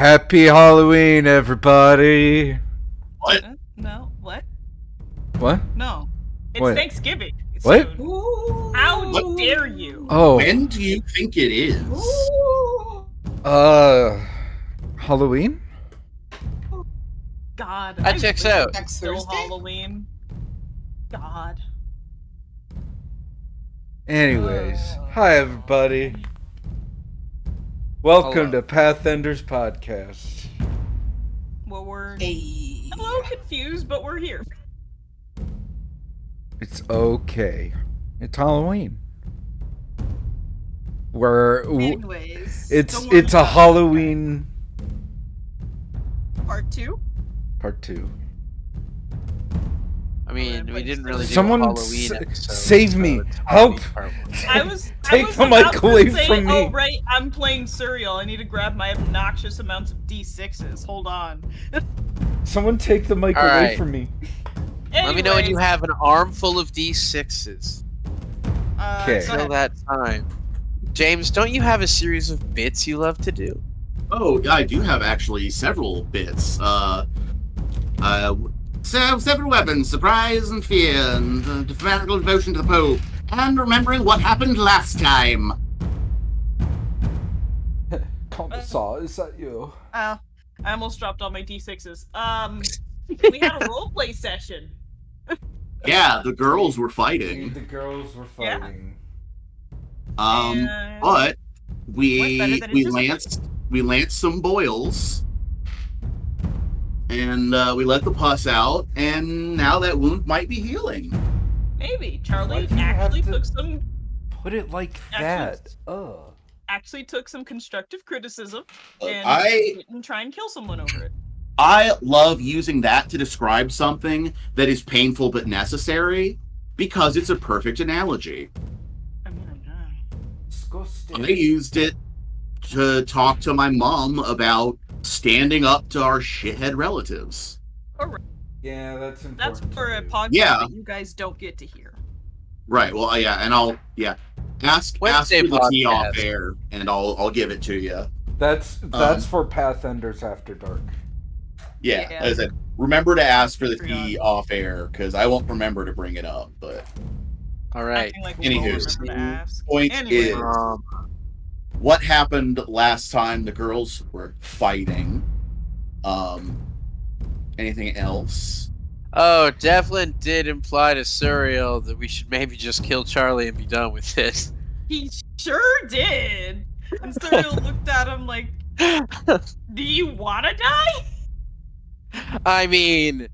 Happy Halloween, everybody. What? No, what? What? No. It's What? Thanksgiving. What? Soon. Ooh. How dare you? Oh, When do you think it is? Ooh. Halloween? God. That I checks wish out. it was Next still Thursday? Halloween. God. Anyways, hi everybody. Welcome Hello. to Pathenders podcast. Well, we're Hey. a little confused, but we're here. It's okay. It's Halloween. We're Anyways, it's don't worry it's a about Halloween part 2. part 2. I mean, we didn't really do Someone a Halloween episode. save me. it's Help. Halloween part 1. I was Take the about mic to away say, from me. Oh right, I'm playing Serial. I need to grab my obnoxious amounts of D6s. Hold on. Someone take the mic All away right. from me. Let me know when you Anyways, have an armful of D6s. Okay. go Till ahead. that time. James, don't you have a series of bits you love to do? Oh, I do have actually several bits. Several weapons, surprise and fear, and fanatical devotion to the Pope, and remembering what happened last time. Commissar, is that you? I almost dropped all my D6s. We had a roleplay session. Yeah, the girls were fighting. The girls were Yeah. fighting. And But went we better than we lanced some boils, and we let the pus out, and now that wound might be healing. maybe Why Charlie do you have actually to- took some Put it like that. Ugh. took some constructive criticism and I didn't try and kill someone over it. I love using that to describe something that is painful but necessary because it's a perfect analogy. I mean, I know. Disgusting. I used it to talk to my mom about standing up to our shithead relatives. Yeah, that's important. That's for a to do. podcast Yeah. that you guys don't get to hear. Right. Well, yeah, and ask Wednesday for the tea off podcast. air, and I'll give it to you. That's for Pathenders After Dark. Yeah, Yeah. as I said, remember to ask for the Forgot. tea off air because I won't remember to bring it up. But Alright. Acting like we Anywho, won't remember to ask. point Anyway. is, what happened last time the girls were fighting? Anything else? Oh, Devlin did imply to Suriel that we should maybe just kill Charlie and be done with this. He sure did. And Serial looked at him like, "Do you want to die? I mean,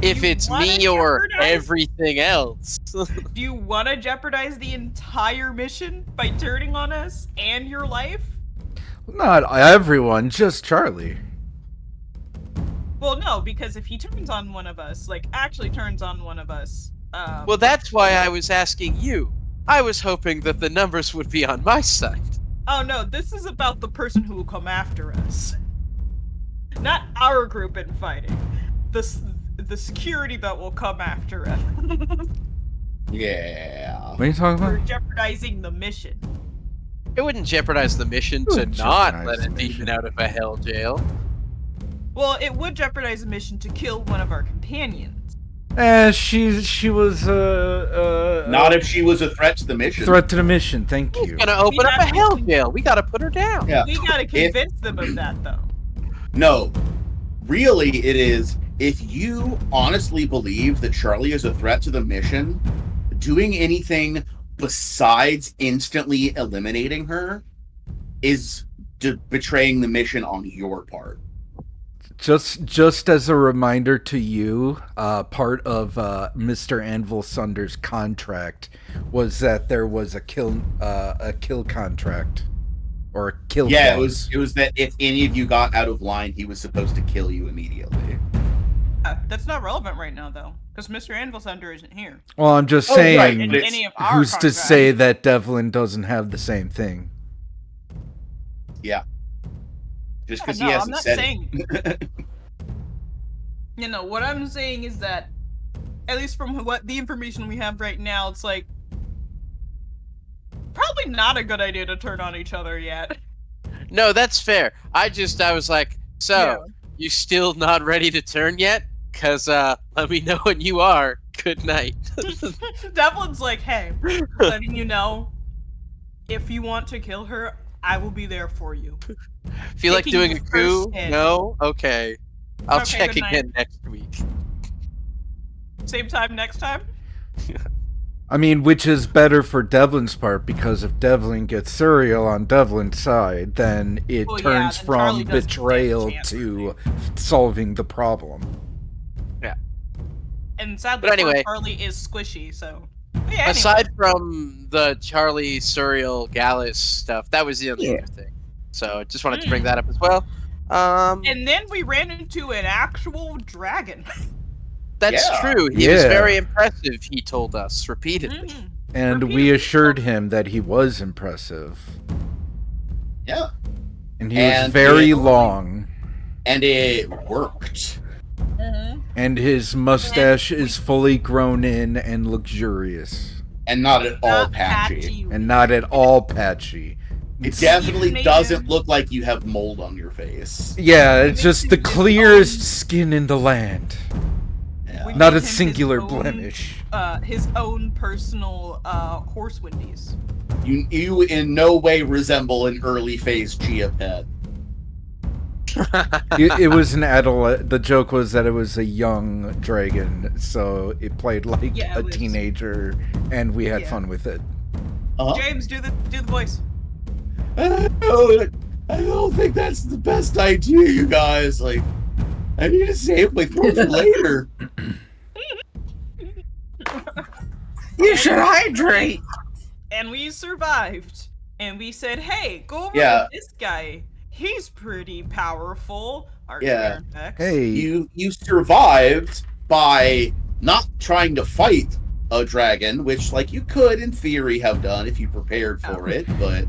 if You it's wanna me or jeopardize- everything else. Do you want to jeopardize the entire mission by turning on us and your life?" Not everyone, just Charlie. Well, no, because if he turns on one of us, like actually turns on one of us, Well, that's why I was asking you. I was hoping that the numbers would be on my side. oh no, this is about the person who will come after us, not our group in fighting. The security that will come after us. Yeah. What are you talking We're about? jeopardizing the mission. It wouldn't jeopardize the mission It to wouldn't not jeopardize let a the demon mission. out of a hell jail. Well, it would jeopardize the mission to kill one of our companions. She was Not if she was a threat to the mission. threat to the mission. Thank you. Gonna open up a have to hell con- jail. We gotta put her down. Yeah. We gotta convince them of that, though. No. Really, it is. If you honestly believe that Charlie is a threat to the mission, doing anything besides instantly eliminating her is betraying the mission on your part. Just as a reminder to you, part of Mr. Anvil Sunder's contract was that there was a kill contract or a kill. Yeah, clause. it was that if any of you got out of line, he was supposed to kill you immediately. That's not relevant right now, though, because Mr. Anvil Thunder isn't here. Well, I'm just Oh, saying. right, In but it's- any of our Who's to contracts. say that Devlin doesn't have the same thing? Yeah. Just because No, he I'm hasn't not said saying. it. What I'm saying is that, at least from what the information we have right now, it's like probably not a good idea to turn on each other yet. No, that's fair. I was like, So, you still not ready to turn yet? Cause let me know when you are. Good night. Devlin's like, hey, letting you know, if you want to kill her, I will be there for you. Feel like Taking doing the a first coup? hit. No? Okay. I'll Okay, check good night. again next week. Same time next time? I mean, which is better for Devlin's part, because if Devlin gets Suriel on Devlin's side, then it Well, yeah, turns then from Charlie doesn't stand a betrayal chance, to solving the problem. Yeah. And sadly, But anyway. poor Charlie is squishy, so... But yeah, Aside from the Charlie, Suriel, Gallus stuff, that was the only other thing. So just wanted to bring that up as well. And then we ran into an actual dragon. That's Yeah. true. He was Yeah. very impressive, he told us repeatedly. And we assured him that he was impressive. Yeah. And he was very it- long. And it worked. And his mustache is fully grown in and luxurious. And not at all Not patchy. And not at all patchy. It definitely made doesn't him- look like you have mold on your face. Yeah, it's makes just him the his clearest own- skin in the land. Yeah. We Not made a him his singular own- blemish. His own personal horse windies. You in no way resemble an early phase Chia pet. It was an adolescent. The joke was that it was a young dragon, so it played like Yeah, a it was- teenager, and we had fun with it. James, do the voice. I don't think that's the best idea, you guys. Like, I need to save my throat for later. You should hydrate. And we survived. And we said, hey, go over Yeah. to this guy. He's pretty powerful. Our Yeah. Hey, You survived by not trying to fight a dragon, which, like, you could in theory have done if you prepared for it, but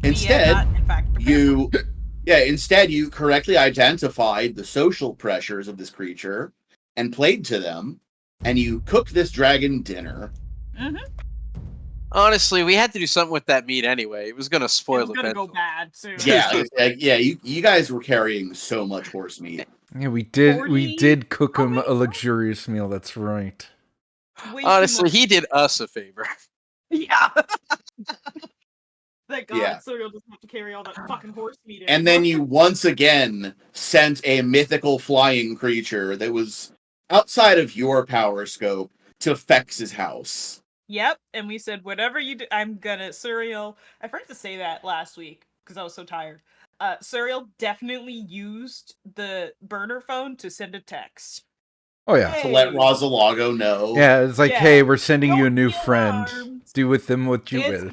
instead, not, in fact, prepared. instead you correctly identified the social pressures of this creature and played to them, and you cooked this dragon dinner. Honestly, we had to do something with that meat anyway. It was gonna It spoil was gonna go eventually. bad soon. Yeah, you guys were carrying so much horse meat. yeah, we did 40 cook him How a many- luxurious meal. That's right. Way too Honestly, much. he did us a favor. Yeah. Thank God, Yeah. Suriel doesn't have to carry all that fucking horse meat. And then anymore. you once again sent a mythical flying creature that was outside of your power scope to Fex's house. Yep, and we said, whatever you do, I'm gonna, Suriel, I forgot to say that last week, because I was so tired. Suriel definitely used the burner phone to send a text. Oh yeah. Hey, To let Rosalago know. Yeah, it's like, Yeah. hey, we're sending you a Don't new be friend. alarmed. Do with them what you It's- will.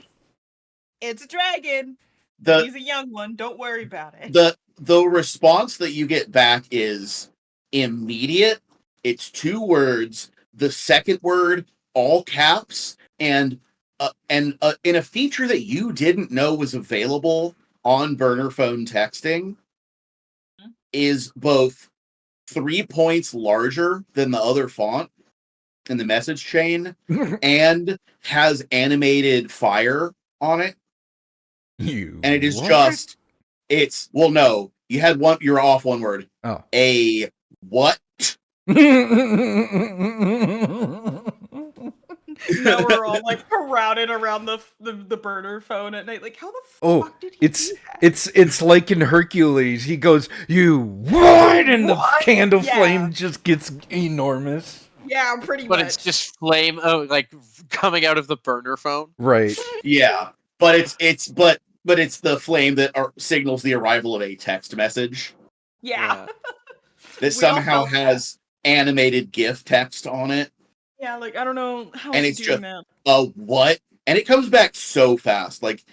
It's a dragon. The He's a young one. Don't worry about it. the response that you get back is immediate. It's 2 words. The second word, all caps, and in a feature that you didn't know was available on burner phone texting, is both 3 points larger than the other font in the message chain, and has animated fire on it. You And it is what? just, it's, well, no, you're off one word. Oh. A what? Now we're all like crowded around the burner phone at night. Like, how the Oh, fuck did he it's do that? it's like in Hercules. He goes, "You what?" And the What? candle Yeah. flame just gets enormous. Yeah, pretty But much. it's just flame, like coming out of the burner phone. Right. Yeah, but it's the flame that signals the arrival of a text message yeah. that We all somehow felt that. has animated GIF text on it. Yeah, like I don't know how And he's it's doing just- that. A what? And it comes back so fast. Like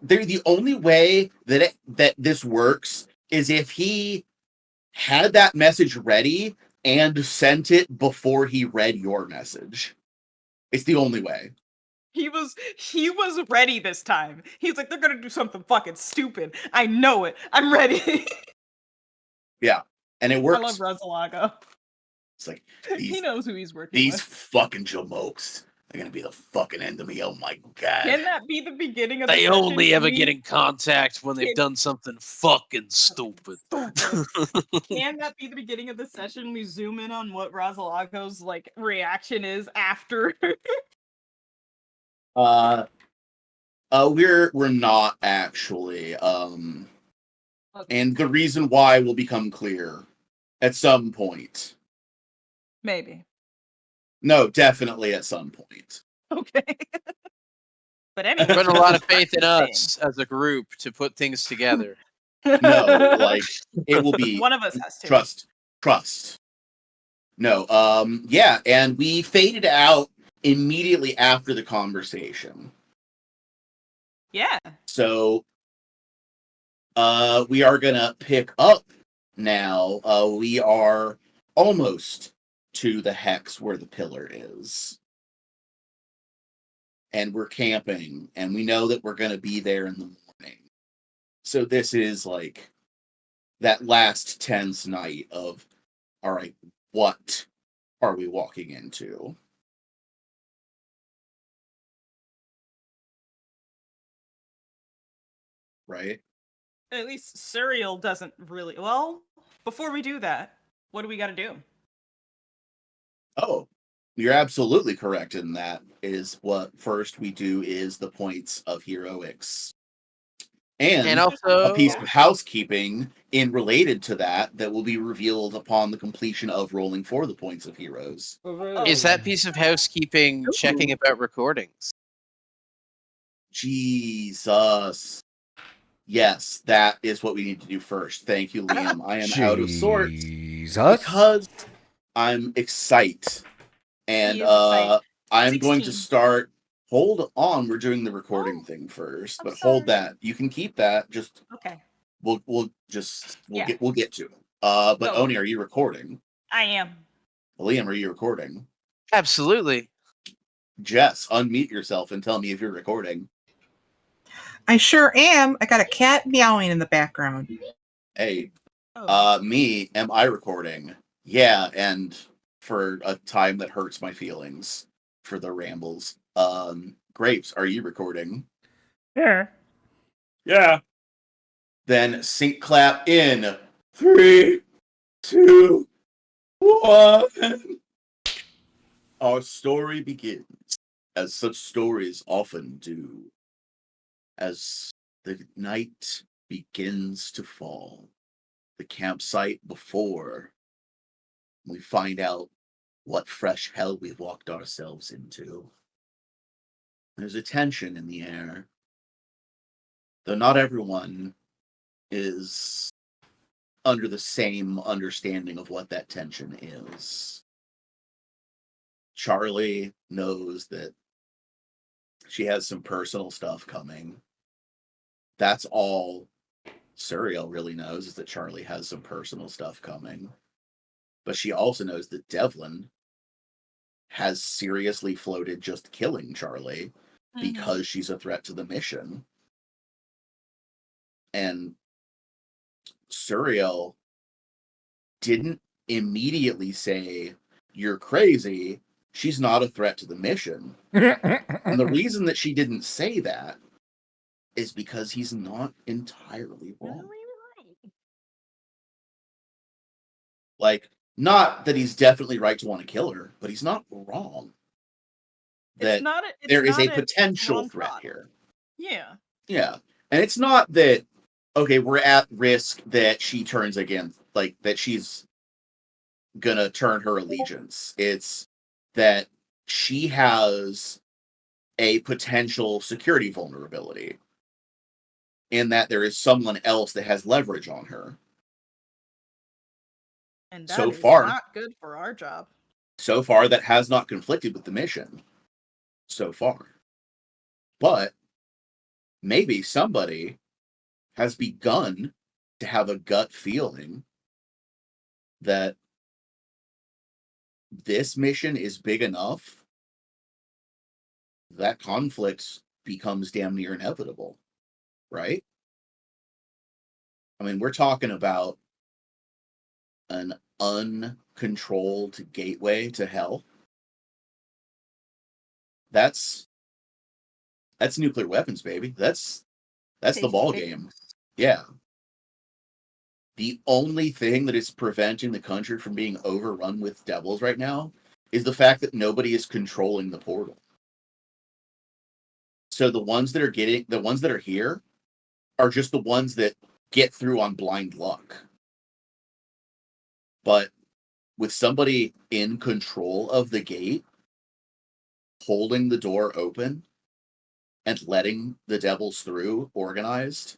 they're the only way that this works is if he had that message ready and sent it before he read your message. It's the only way. He was ready this time. He's like, they're gonna do something fucking stupid. I know it. I'm ready. And it I works. love Rosalago. It's like He knows who he's working these with. fucking jamokes. They're gonna be the fucking enemy. Oh my god. Can that be the beginning of the They session? only ever We get in contact when they've Kid- done something fucking stupid. Can that be the beginning of the session? We zoom in on what Rosalago's like reaction is after. We're not actually. And the reason why will become clear at some point. Maybe. No, definitely at some point. Okay. But anyway, Put a lot of faith in us as a group to put things together. No, like it will be one of us has to. Trust. No, yeah, and we faded out immediately after the conversation. Yeah. So we are gonna pick up now. We are almost to the hex where the pillar is. And we're camping, and we know that we're gonna be there in the morning. So this is like that last tense night of, all right, what are we walking into? Right? At least Suriel doesn't really. Well, before we do that, what do we got to do? Oh, you're absolutely correct in that. Is what first we do is the points of heroics. And also, a piece of housekeeping in related to that will be revealed upon the completion of rolling for the points of heroes. is that piece of housekeeping checking about recordings? Jesus. Yes, that is what we need to do first. Thank you, Liam. I am out of sorts because I'm excited. And He is excited. I'm going 16. to start. Hold on, we're doing the recording thing first, I'm but hold sorry. that. You can keep that. Just Okay. we'll Yeah. get to it. But Go. Oni, are you recording? I am. Liam, are you recording? Absolutely. Jess, unmute yourself and tell me if you're recording. I sure am. I got a cat meowing in the background. Hey, Oh. me, am I recording? Yeah, and for a time that hurts my feelings for the rambles. Grapes, are you recording? Yeah. Yeah. Then sync clap in 3, 2, 1. Our story begins, as such stories often do. As the night begins to fall, the campsite before we find out what fresh hell we've walked ourselves into. There's a tension in the air, though not everyone is under the same understanding of what that tension is. Charlie knows that she has some personal stuff coming. That's all Suriel really knows, is that Charlie has some personal stuff coming. But she also knows that Devlin has seriously floated just killing Charlie because she's a threat to the mission. And Suriel didn't immediately say, "You're crazy. She's not a threat to the mission." And the reason that she didn't say that is because he's not entirely wrong. Like, not that he's definitely right to want to kill her, but he's not wrong. That there is a potential threat here. Yeah. Yeah. And it's not that, okay, we're at risk that she turns against, like, that she's gonna turn her allegiance. It's that she has a potential security vulnerability in that there is someone else that has leverage on her. And So that is far, not good for our job. so far, that has not conflicted with the mission. So far. But maybe somebody has begun to have a gut feeling that this mission is big enough that conflict becomes damn near inevitable, right? I mean, we're talking about an uncontrolled gateway to hell. that's nuclear weapons, baby. That's the ball game. Yeah. The only thing that is preventing the country from being overrun with devils right now is the fact that nobody is controlling the portal. So the ones that are here are just the ones that get through on blind luck. But with somebody in control of the gate, holding the door open, and letting the devils through organized,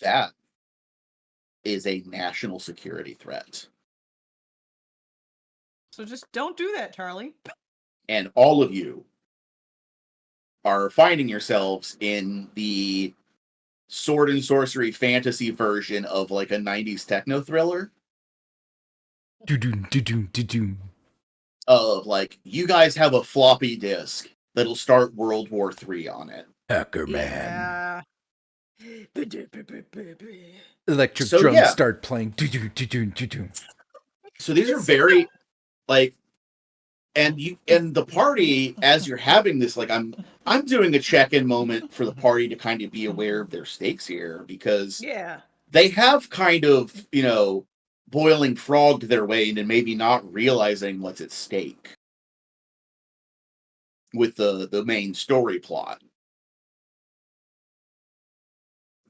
that is a national security threat. So just don't do that, Charlie. And all of you are finding yourselves in the sword and sorcery fantasy version of like a 90s techno thriller. Of like, you guys have a floppy disk that'll start World War III on it. Hacker man. Yeah. Electric So, drums yeah. start playing. So these are very like, and the party, as you're having this, like, I'm doing a check-in moment for the party to kind of be aware of their stakes here, because Yeah. they have kind of, boiling frogged their way into maybe not realizing what's at stake with the main story plot.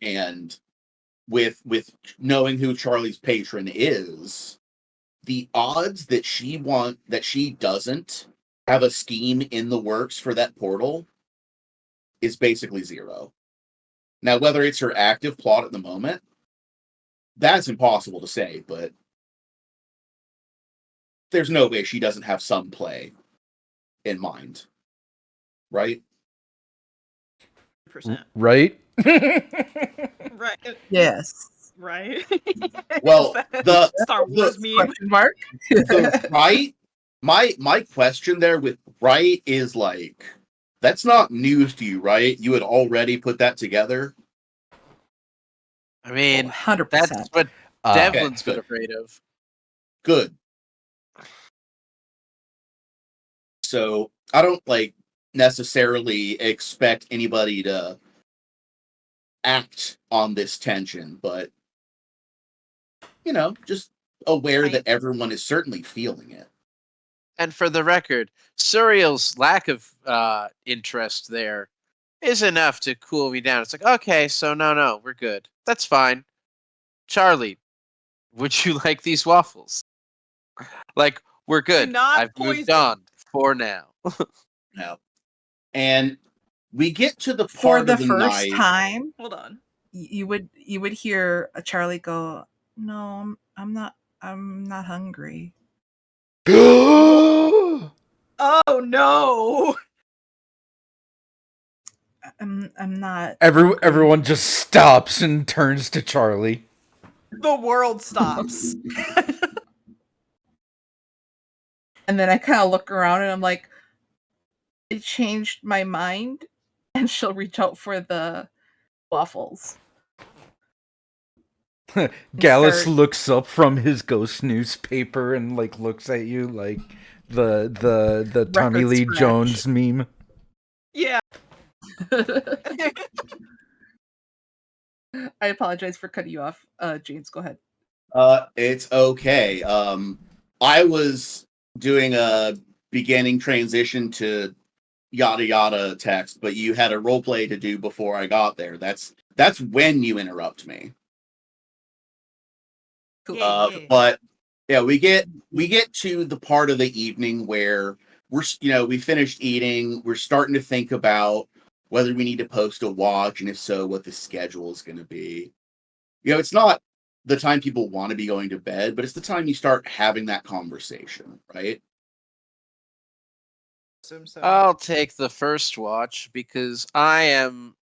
And with knowing who Charlie's patron is, the odds that she doesn't have a scheme in the works for that portal is basically zero. Now, whether it's her active plot at the moment, that's impossible to say, but there's no way she doesn't have some play in mind. Right? Right? Right. Yes. Right. Well, the Star Wars meme. Question mark? the right, my question there with right is like, that's not news to you, right? You had already put that together. I mean, 100%. that's what Devlin's been afraid of. Good. So I don't necessarily expect anybody to act on this tension, but just aware that everyone is certainly feeling it. And for the record, Suriel's lack of interest there is enough to cool me down. It's like, okay, so no, we're good. That's fine. Charlie, would you like these waffles? Like, we're good. Not I've moved poison. on for now. No. And we get to the For part the of the first night. time, Hold on. you would hear a Charlie go, "No, I'm not hungry." Oh no! I'm not. Everyone just stops and turns to Charlie. The world stops. And then I kind of look around and I'm like, it changed my mind, and she'll reach out for the waffles. Gallus start- looks up from his ghost newspaper and looks at you like the Tommy Record Lee scratch. Jones meme. Yeah. I apologize for cutting you off. James, go ahead. It's okay. I was doing a beginning transition to yada yada text, but you had a role play to do before I got there. That's when you interrupt me. Yeah. But yeah, we get to the part of the evening where we finished eating. We're starting to think about whether we need to post a watch, and if so, what the schedule is going to be. It's not the time people want to be going to bed, but it's the time you start having that conversation, right? I'll take the first watch because I am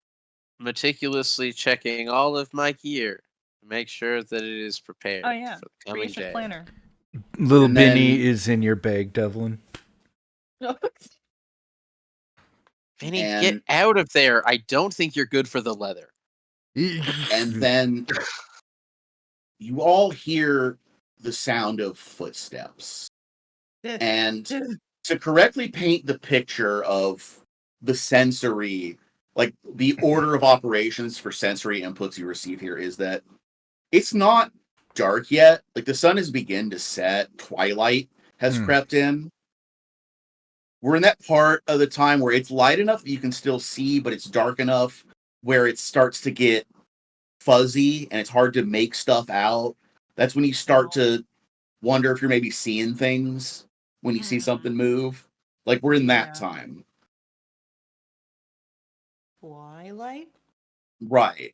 meticulously checking all of my gear to make sure that it is prepared Oh yeah. for the coming Creation day. planner. Little And Binny then- is in your bag, Devlin. Vinny, And- get out of there. I don't think you're good for the leather. And then you all hear the sound of footsteps. And to correctly paint the picture of the sensory, like the order of operations for sensory inputs you receive here is that it's not dark yet. Like the sun has begun to set, twilight has crept in. We're in that part of the time where it's light enough that you can still see, but it's dark enough where it starts to get fuzzy and it's hard to make stuff out. That's when you start to wonder if you're maybe seeing things when you see something move. Like we're in that time. Twilight? Right.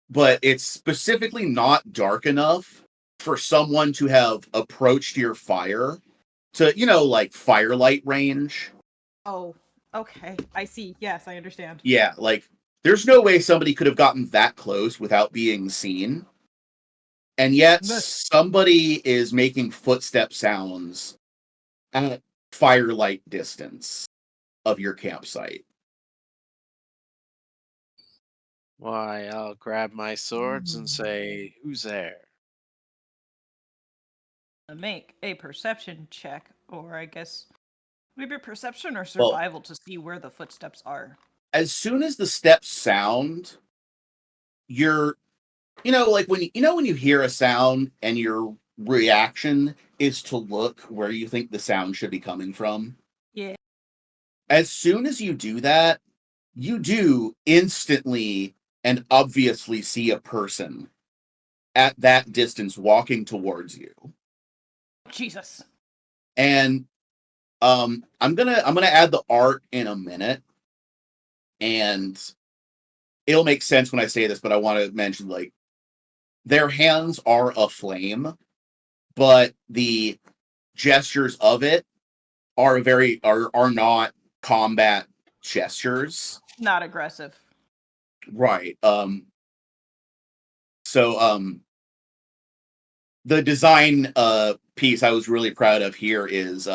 But it's specifically not dark enough for someone to have approached your fire to, like firelight range. Oh, okay. I see. Yes, I understand. Yeah, like there's no way somebody could have gotten that close without being seen. And yet somebody is making footstep sounds at firelight distance of your campsite. Why, I'll grab my swords and say, "Who's there?" Make a perception check, or I guess maybe perception or Well, survival to see where the footsteps are. as soon as the steps sound, you're like when you hear a sound and your reaction is to look where you think the sound should be coming from. Yeah. As soon as you do that, you do instantly and obviously see a person at that distance walking towards you. Jesus. And I'm gonna add the art in a minute, and it'll make sense when I say this, but I want to mention like their hands are aflame, but the gestures of it are not combat gestures. Not aggressive. Right. So the design piece I was really proud of here is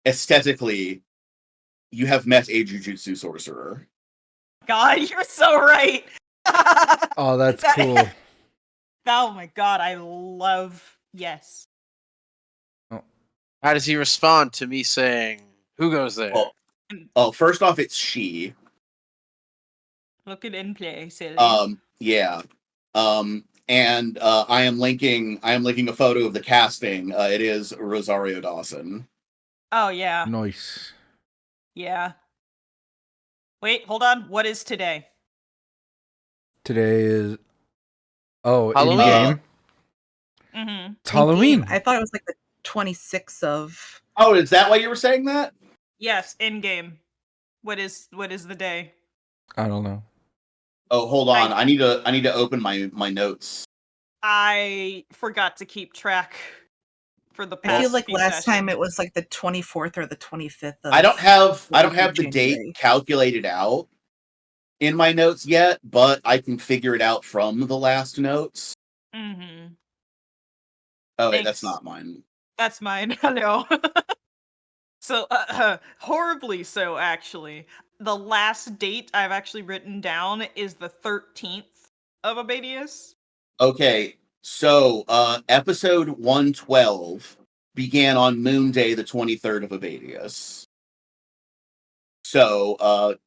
aesthetically you have met a jujutsu sorcerer. God, you're so right. Oh, that's cool. Oh my god, I love yes. How does he respond to me saying, "Who goes there?" First off, it's she. Look at in play, silly. Yeah. And I am linking a photo of the casting. It is Rosario Dawson. Oh yeah. Nice. Yeah. Wait, hold on. What is today? Today is Halloween. in game. Mm-hmm. It's Halloween. In-game. I thought it was like the 26th of. Oh, is that why you were saying that? Yes, in game. What is the day? I don't know. Oh, hold on. I need to open my notes. I forgot to keep track for the past I feel like few last time sessions. it was like the 24th or the 25th of. I don't have the January. date calculated out in my notes yet, but I can figure it out from the last notes. Mm-hmm. Oh, wait, that's not mine. That's mine. Hello. So, horribly so, actually. The last date I've actually written down is the 13th of Abadius. Okay, so episode 112 began on Moon Day, the 23rd of Abadius. So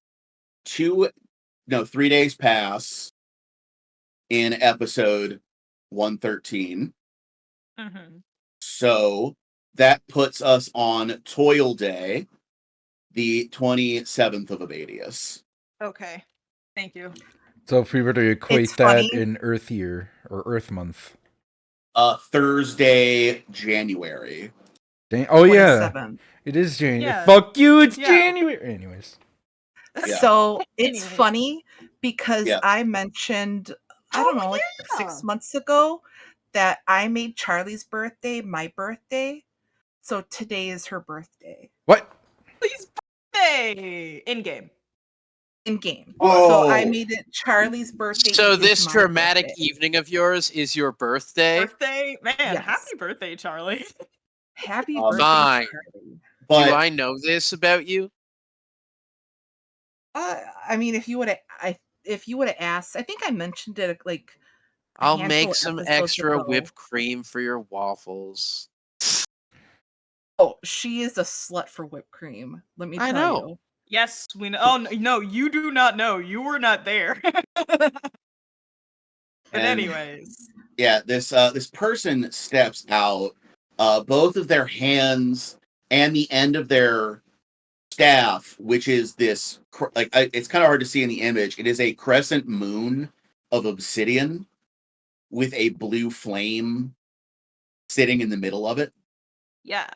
3 days pass in episode 113. Mm-hmm. So that puts us on Toil Day, the 27th of Abadius. Okay. Thank you. So if we were to equate It's that funny. in Earth year or Earth month. Thursday, January. Oh yeah, 27th. it is January. Yeah. Fuck you, it's Yeah. January. Anyways. Yeah. So it's Anyways. funny because Yeah. I mentioned, I don't know, like 6 months ago that I made Charlie's birthday my birthday. So today is her birthday What? Please, birthday in game. in game. Oh. So I made it Charlie's birthday. So is this my dramatic birthday. evening of yours is your birthday? Birthday, man! Yes. Happy birthday, Charlie. Happy Um, birthday, Fine. Charlie. But Do I know this about you? I mean, if you would have asked, I think I mentioned it like a I'll handful make of some episodes extra ago. whipped cream for your waffles. Oh, she is a slut for whipped cream. Let me I tell know. you. Yes, we know. Oh no, you do not know. You were not there. But And anyways, yeah, this person steps out. Both of their hands and the end of their staff, which is this it's kind of hard to see in the image. It is a crescent moon of obsidian with a blue flame sitting in the middle of it. yeah.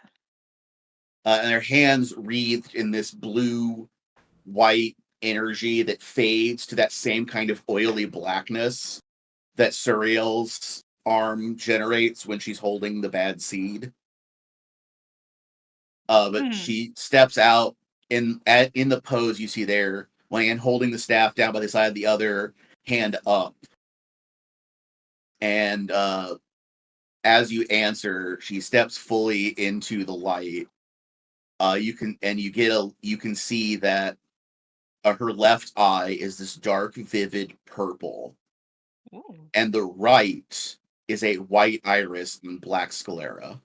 And their hands wreathed in this blue white energy that fades to that same kind of oily blackness that Suriel's arm generates when she's holding the bad seed. But she steps out in the pose you see there, one hand holding the staff down by the side, the other hand up. And as you answer, she steps fully into the light. You can see that her left eye is this dark, vivid purple, Ooh. and the right is a white iris and black sclera.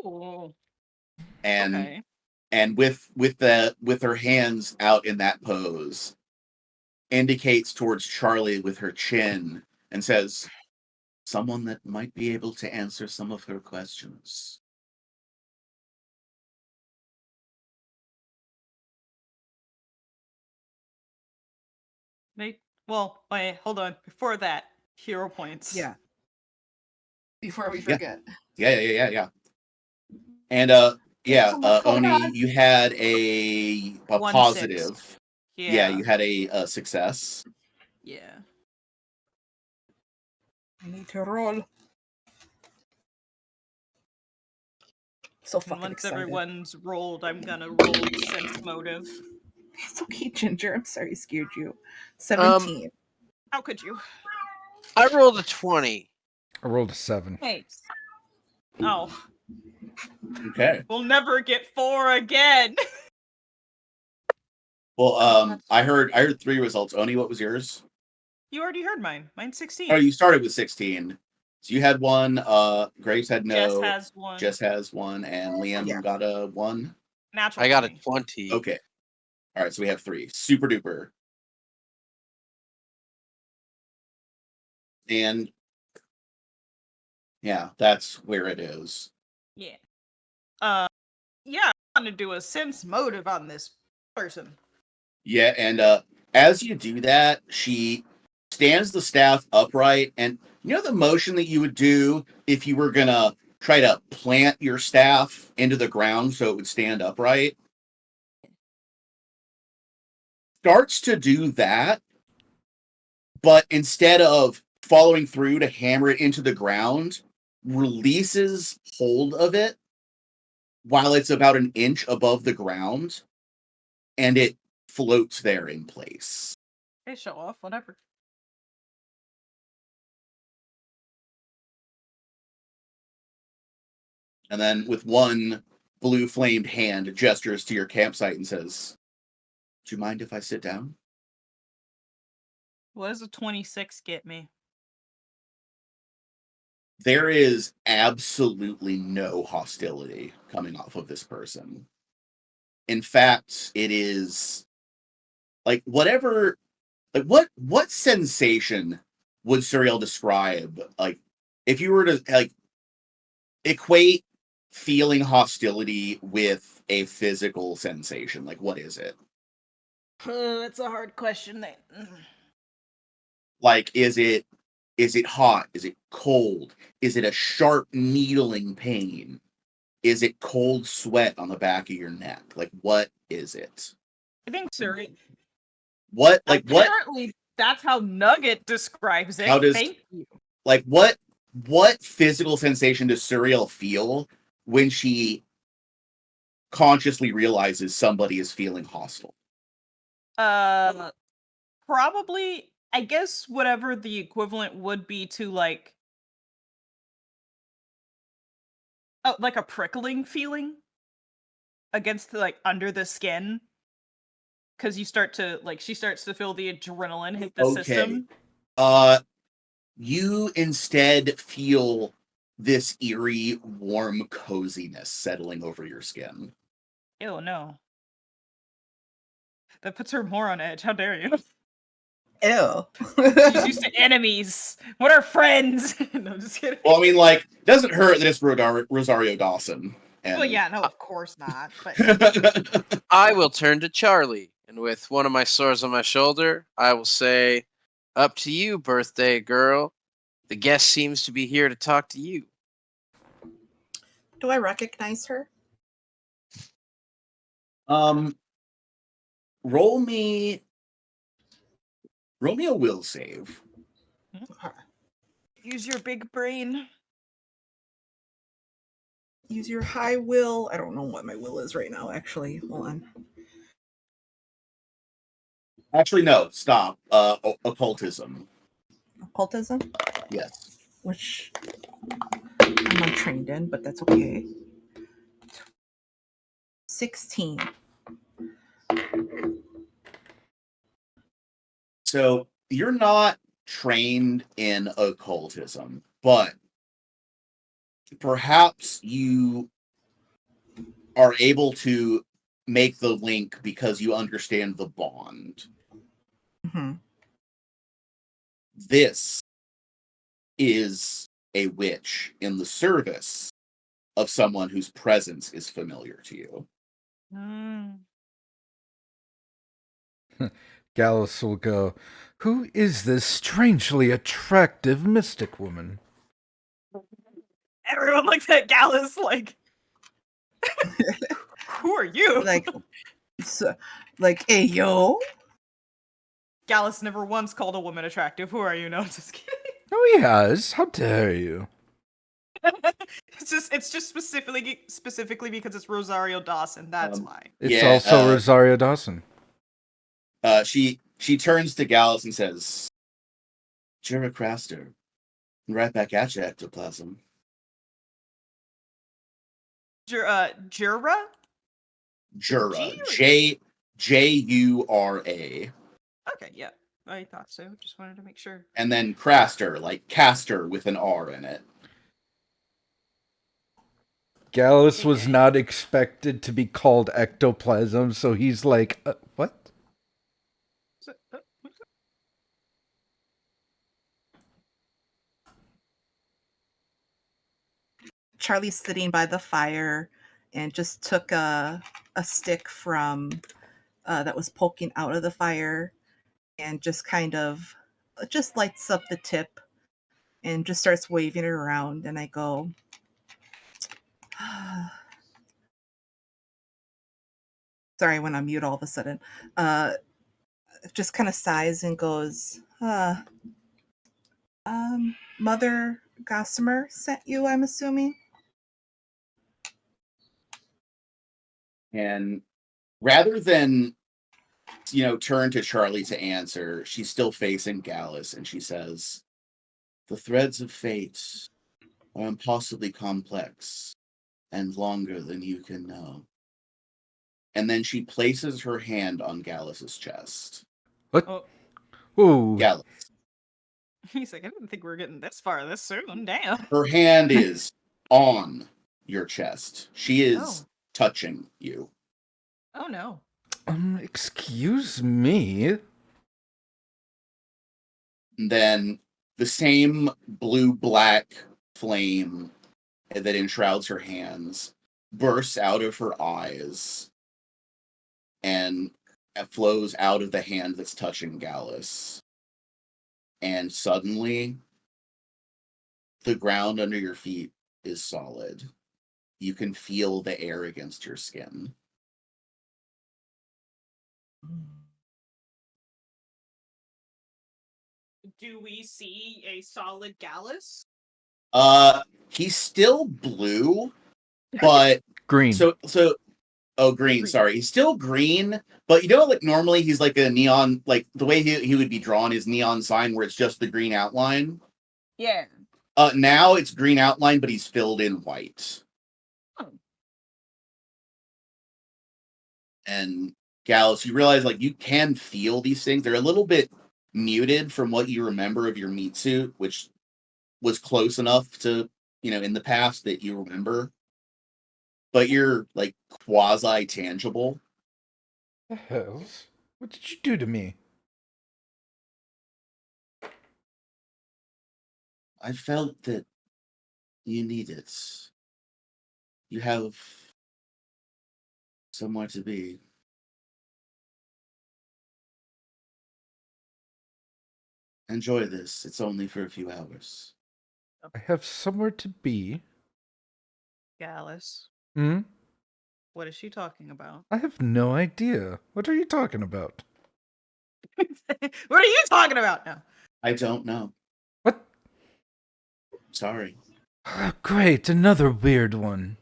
Ooh. And Okay. and with her hands out in that pose, indicates towards Charlie with her chin and says, "Someone that might be able to answer some of her questions." Well, wait, hold on. Before that, hero points. Yeah. Before we Yeah. forget. Yeah. And Oh my Oni, God. you had a 1-6. positive. Yeah. You had a success. Yeah. I need to roll. So And fucking once excited. everyone's rolled, I'm gonna roll sense motive. It's okay, Ginger. I'm sorry I scared you. 17. How could you? I rolled a 20. I rolled a 7. Thanks. Oh, Okay. we'll never get 4 again. Well, I heard 3 results. Oni, what was yours? You already heard mine. Mine's 16. Oh, you started with 16. So you had 1. Graves had no. Jess has 1. Jess has 1, and Liam got a 1. Natural I got a 20. 20. Okay. All right, so we have 3. Super duper. And yeah, that's where it is. Yeah. Yeah, I want to do a sense motive on this person. Yeah, and as you do that, she stands the staff upright, and you know the motion that you would do if you were gonna try to plant your staff into the ground so it would stand upright? Starts to do that, but instead of following through to hammer it into the ground, releases hold of it while it's about an inch above the ground, and it floats there in place. Hey, show off, whatever. And then with one blue flamed hand, gestures to your campsite and says, "Do you mind if I sit down?" What does a 26 get me? There is absolutely no hostility coming off of this person. In fact, it is like whatever, like what sensation would Suriel describe? Like if you were to like equate feeling hostility with a physical sensation, like what is it? That's a hard question. Like is it hot? Is it cold? Is it a sharp needling pain? Is it cold sweat on the back of your neck? Like what is it? I think Suri. What like what Apparently, that's how Nugget describes it. How does- Thank you. like what physical sensation does Suriel feel when she consciously realizes somebody is feeling hostile? Probably, I guess whatever the equivalent would be to like a prickling feeling against the, like under the skin, because you start to like she starts to feel the adrenaline hit the Okay. system. You instead feel this eerie, warm coziness settling over your skin. Ew, no. That puts her more on edge. How dare you? Ew. She's used to enemies. What are friends? No, I'm just kidding. Well, I mean, like, it doesn't hurt that it's Rosario Dawson. And... Well, yeah, no, of course not. But I will turn to Charlie, and with one of my swords on my shoulder, I will say, "Up to you, birthday girl. The guest seems to be here to talk to you." Do I recognize her? Roll me a will save. use your big brain. Use your high will. I don't know what my will is right now, actually. Hold on. Actually, no, stop. Occultism. Occultism? Yes. Which I'm untrained in, but that's okay. 16. So you're not trained in occultism, but perhaps you are able to make the link because you understand the bond. Mm-hmm. This is a witch in the service of someone whose presence is familiar to you. Mm. Gallus will go, "Who is this strangely attractive mystic woman?" Everyone looks at Gallus like, who are you? Like, hey, yo. Gallus never once called a woman attractive. Who are you? No, just kidding. "Oh, he has. How dare you?" It's just specifically because it's Rosario Dawson. That's why. It's also Rosario Dawson. She turns to Gallus and says, "Jura Craster, right back at you, ectoplasm." Jura? Jura. Jura. Jura. Okay, yeah. I thought so. Just wanted to make sure. And then Craster, like caster with an R in it. Gallus was not expected to be called ectoplasm, so he's like, what? Charlie's sitting by the fire and just took a stick from that was poking out of the fire and just kind of just lights up the tip and just starts waving it around. And I go, sorry, I went on mute all of a sudden. Just kind of sighs and goes, Mother Gossamer sent you, I'm assuming? And rather than, turn to Charlie to answer, she's still facing Gallus, and she says, "The threads of fate are impossibly complex and longer than you can know." And then she places her hand on Gallus's chest. What? Oh. Ooh. Gallus. He's like, I didn't think we were getting this far this soon. Damn. Her hand is on your chest. She is touching you. Oh no. Excuse me. And then the same blue-black flame that enshrouds her hands bursts out of her eyes and flows out of the hand that's touching Gallus. And suddenly, the ground under your feet is solid. You can feel the air against your skin. Do we see a solid Gallus? He's still blue, but green. Green. Sorry, he's still green, but like normally he's like a neon, like the way he would be drawn is neon sign where it's just the green outline. Yeah. Now it's green outline, but he's filled in white. Oh. And Gallus, you realize like you can feel these things. They're a little bit muted from what you remember of your meat suit, which was close enough to, in the past that you remember, but you're like quasi tangible. The hells? What did you do to me? I felt that you need it. You have somewhere to be. Enjoy this. It's only for a few hours. I have somewhere to be. Gallus, Hmm? what is she talking about? I have no idea. What are you talking about? What are you talking about now? I don't know. What? Sorry. Ah, great, another weird one.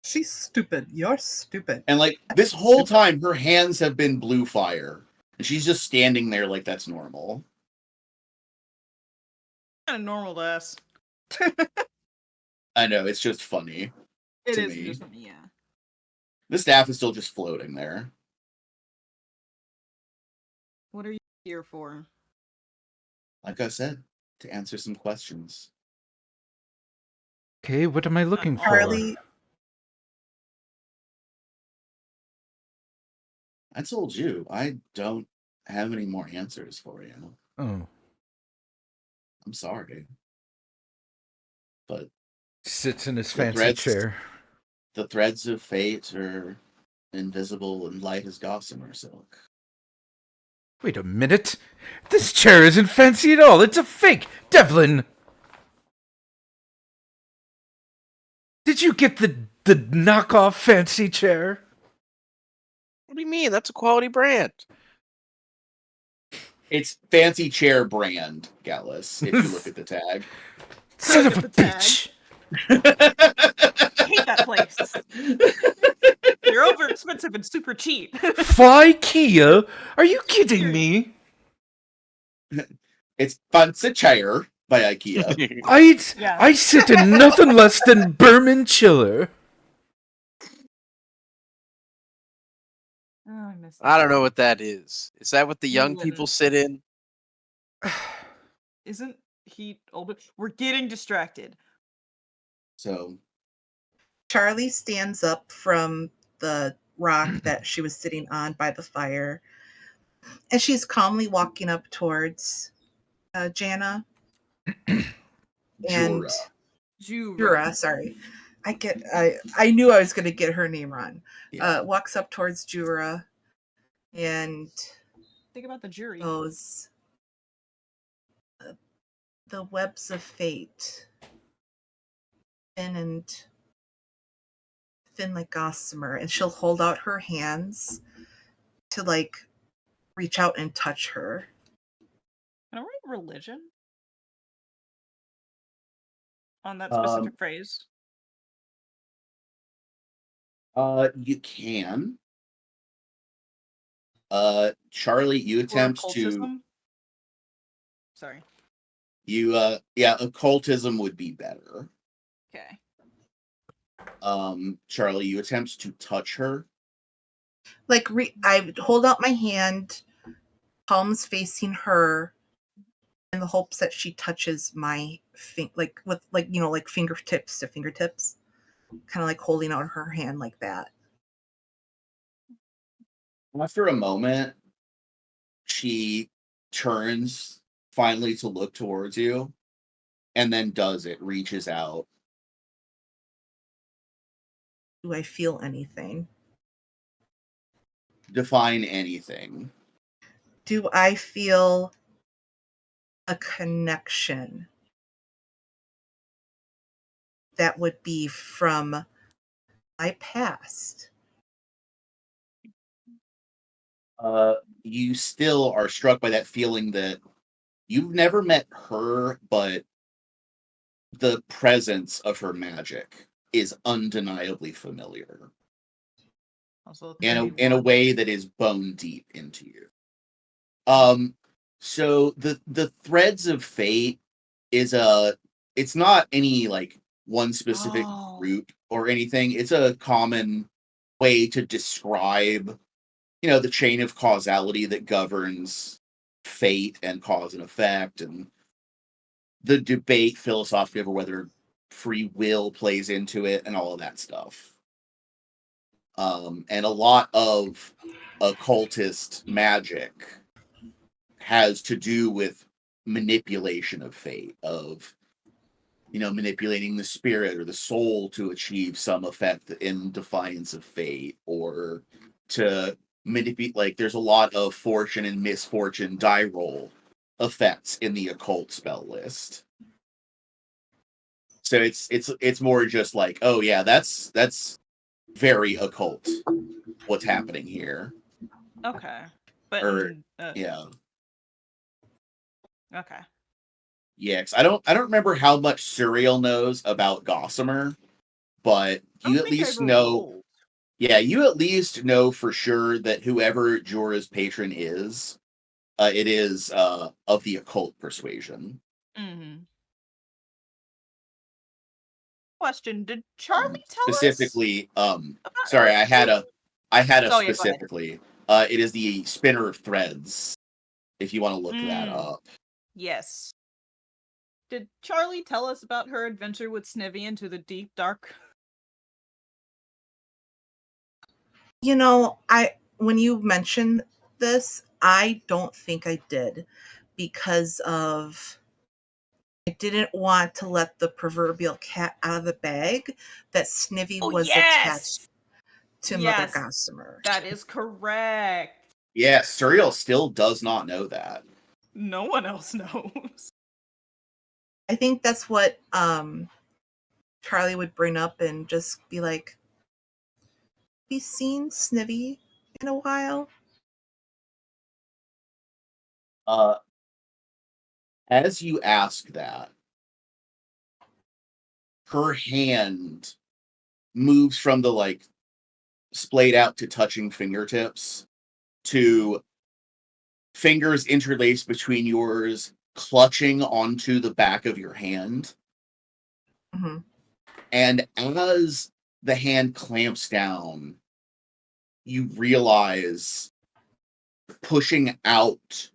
She's stupid. You're stupid. And like this whole time, her hands have been blue fire, and she's just standing there like that's normal. Kind of normal to us. I know, it's just funny. It To is me. just funny, yeah. The staff is still just floating there. What are you here for? Like I said, to answer some questions. Okay, what am I looking for? Charlie, I told you, I don't have any more answers for you. Oh, I'm sorry. But sits in his The fancy threads- chair. the threads of fate are invisible and light as gossamer silk. Wait a minute. This chair isn't fancy at all. It's a fake. Devlin! Did you get the knockoff fancy chair? What do you mean? That's a quality brand. It's fancy chair brand, Gallus, if you look at the tag. Son Look of a at the tag. bitch! I hate that place. They're over expensive and super cheap. Fly Kia? Are you kidding me? It's fancy chair by IKEA. Yeah. I sit in nothing less than Berman Chiller. Oh, I missed I don't know what that is. Is that what the You young wouldn't. people sit in? Isn't he older? We're getting distracted. So Charlie stands up from the rock that she was sitting on by the fire, and she's calmly walking up towards Jana and Jura. Jura. Sorry, I knew I was going to get her name wrong. Yeah. Walks up towards Jura and Think about the jury. goes, "The webs of fate, thin like gossamer," and she'll hold out her hands to like reach out and touch her. Can I write religion on that Um, specific phrase? You can. Charlie, you Or attempt to occultism? Sorry. yeah, occultism would be better. Okay. Charlie, you attempt to touch her. Like I hold out my hand, palms facing her, in the hopes that she touches my like with like like fingertips to fingertips, kind of like holding out her hand like that. After a moment, she turns finally to look towards you, and then does it, reaches out. Do I feel anything? Define anything. Do I feel a connection that would be from my past? You still are struck by that feeling that you've never met her, but the presence of her magic is undeniably familiar Also, in a way that is bone deep into you. So the threads of fate is it's not any like one specific group or anything. It's a common way to describe, the chain of causality that governs fate and cause and effect, and the debate philosophically over whether free will plays into it and all of that stuff. And a lot of occultist magic has to do with manipulation of fate, of manipulating the spirit or the soul to achieve some effect in defiance of fate, or to manipulate. Like, there's a lot of fortune and misfortune die roll effects in the occult spell list. So it's more just like, oh yeah, that's very occult what's happening here. Okay. But Or yeah. Okay. Yeah, 'cause I don't remember how much Suriel knows about Gossamer, but I you don't at think I least ever know. rolled. Yeah, you at least know for sure that whoever Jorah's patron is, it is of the occult persuasion. Mm-hmm. Question: did Charlie tell us Specifically, about sorry, her I had a Oh yeah, go ahead. specifically. It is the Spinner of Threads. If you want to look that up. Yes. Did Charlie tell us about her adventure with Snivy into the deep dark? You know, when you mentioned this, I don't think I did, because of I didn't want to let the proverbial cat out of the bag that Snivy Oh was yes, attached to Mother yes, Gossamer. that is correct. Yeah, Suriel still does not know that. No one else knows. I think that's what Charlie would bring up and just be like, "Have you seen Snivy in a while?" As you ask that, her hand moves from the splayed out to touching fingertips to fingers interlaced between yours, clutching onto the back of your hand. Mm-hmm. And as the hand clamps down, you realize pushing out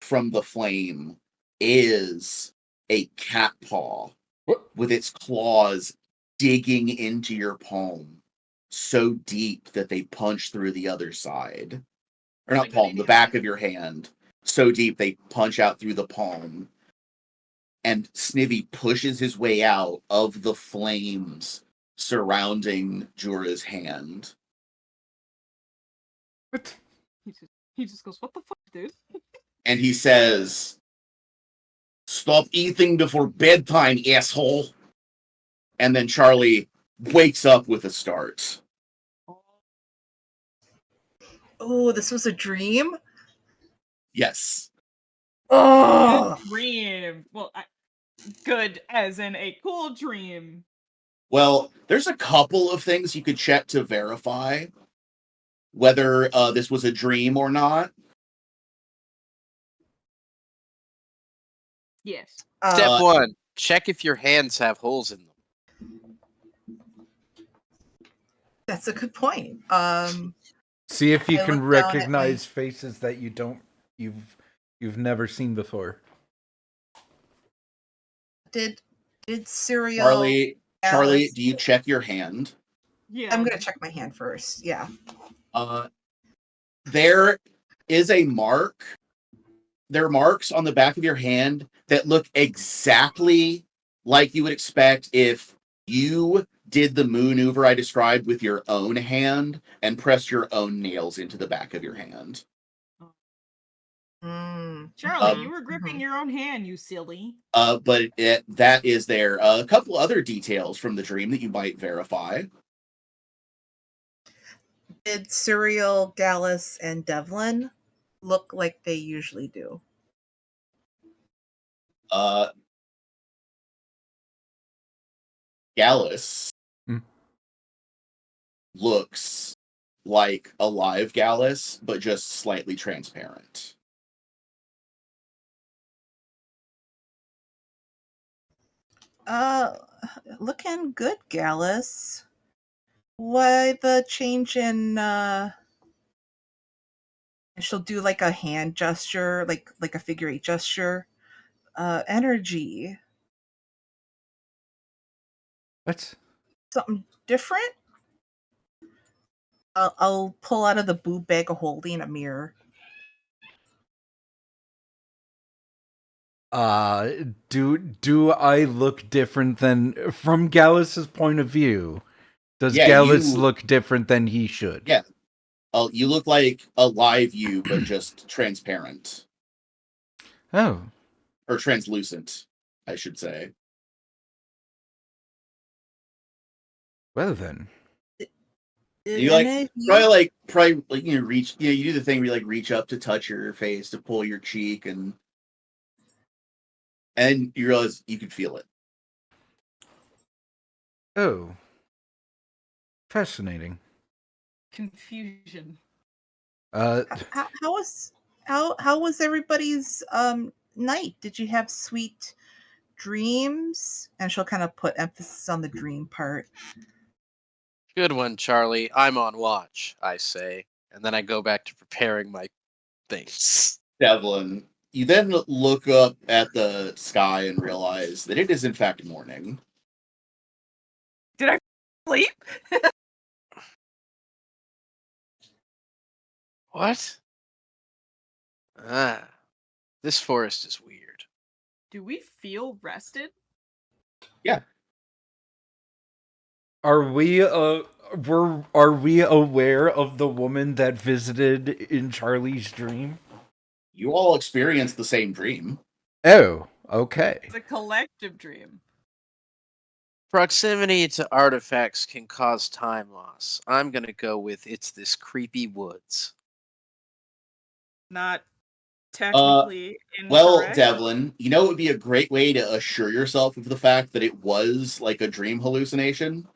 from the flame is a cat paw with its claws digging into your palm so deep that they punch through the other side. Or That's a not good palm, the idea. back of your hand. So deep they punch out through the palm. And Snivy pushes his way out of the flames surrounding Jorah's hand. What? He just goes, "What the fuck, dude?" And he says, "Stop eating before bedtime, asshole." And then Charlie wakes up with a start. Oh, this was a dream? Yes. Oh, Good dream. Well, good as in a cool dream. Well, there's a couple of things you could check to verify whether this was a dream or not. Yes. Step Uh, 1, check if your hands have holes in them. that's a good point. See if you I can looked down at recognize faces that you've never seen before. did Suriel Charlie, Alice? do you check your hand? Yeah. I'm gonna check my hand first. Yeah. There is a mark. There are marks on the back of your hand that look exactly like you would expect if you did the maneuver I described with your own hand and pressed your own nails into the back of your hand. Charlie, you were gripping your own hand, you silly. But that is there. A couple other details from the dream that you might verify. Did Suriel, Gallus, and Devlin look like they usually do? Gallus looks like a live Gallus, but just slightly transparent. Looking good, Gallus. Why the change in she'll do like a hand gesture, like a figure eight gesture. energy. What? Something different? I'll pull out of the boob bag of holding a mirror. Do I look different than from Gallus's point of view? Does Yeah, Gallus you- look different than he should? Yeah. You look like a live you, but just transparent. Oh, Or translucent, I should say. Did well then. You any of probably like reach, you do the thing where you like reach up to touch your face, to pull your cheek, and you realize you can feel it. Oh, fascinating. Confusion. how was everybody's night? Did you have sweet dreams? And she'll kind of put emphasis on the dream part. Good one, Charlie. I'm on watch, I say. And then I go back to preparing my things. Devlin, you then look up at the sky and realize that it is in fact morning. Did I sleep? What? Ah, this forest is weird. Do we feel rested? Are we are we aware of the woman that visited in Charlie's dream? You all experienced the same dream. Oh, okay. It's a collective dream. Proximity to artifacts can cause time loss. I'm gonna go with it's this creepy woods. Not technically Well, incorrect. Devlin, you know it would be a great way to assure yourself of the fact that it was like a dream hallucination?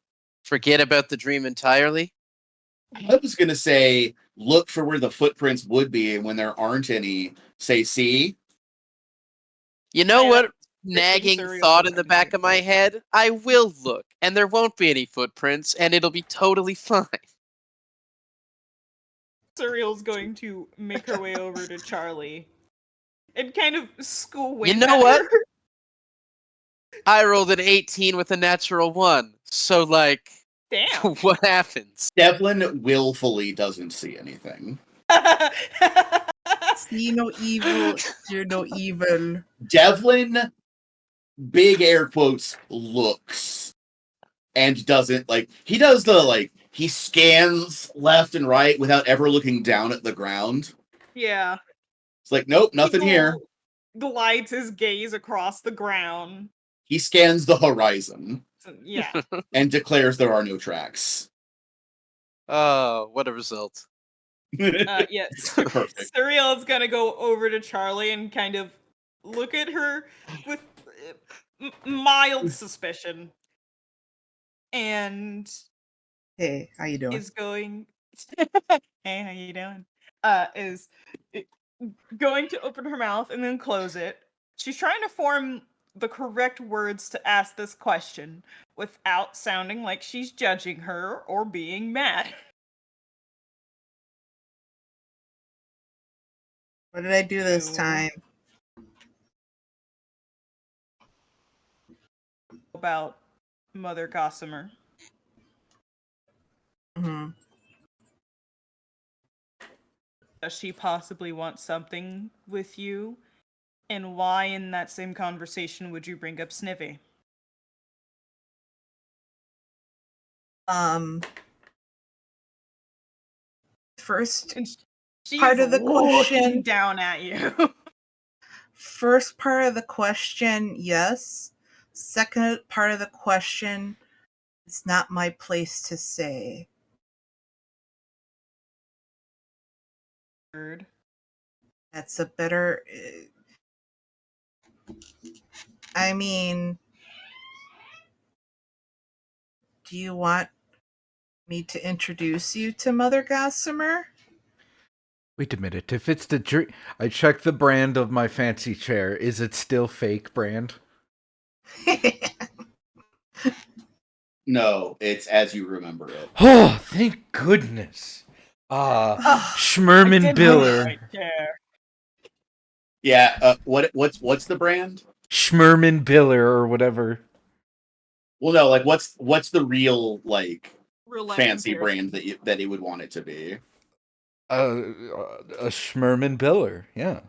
Forget about the dream entirely? I was going to say, look for where the footprints would be, and when there aren't any, say, see? You know Yeah, what? thing Nagging Surreal thought was in the gonna back do. of my head. I will look, and there won't be any footprints, and it'll be totally fine. Surreal's going to make her way over to Charlie and kind of squint You know at what? her. I rolled an 18 with a natural 1. So, like, Damn. what happens? Devlin willfully doesn't see anything. See no evil, hear no evil. Devlin, big air quotes, looks. And doesn't, like, he does the, like, he scans left and right without ever looking down at the ground. Yeah. It's like, nope, nothing here. Glides his gaze across the ground. He scans the horizon So, yeah. and declares there are no tracks. Oh, what a result. Yeah. Perfect. Surreal is gonna go over to Charlie and kind of look at her with mild suspicion, and Hey, how you doing? is going. Hey, how you doing? Is going to open her mouth and then close it. She's trying to form the correct words to ask this question without sounding like she's judging her or being mad. What did I do this Ew. time? About Mother Gossamer. Hmm. Does she possibly want something with you? And why in that same conversation would you bring up Snivy? First And she part is of the looking question. down at you. First part of the question, yes. Second part of the question, it's not my place to say. Word. That's a better. I mean, do you want me to introduce you to Mother Gossamer? Wait a minute. If it's the dream, I checked the brand of my fancy chair. Is it still fake brand? No, it's as you remember it. Oh, thank goodness. I Schmerman did Biller. right there. Yeah. What's the brand? Schmerman Biller or whatever. Well, no. Like, what's the real Real life fancy comparison. brand that he would want it to be? A Schmerman Biller. Yeah.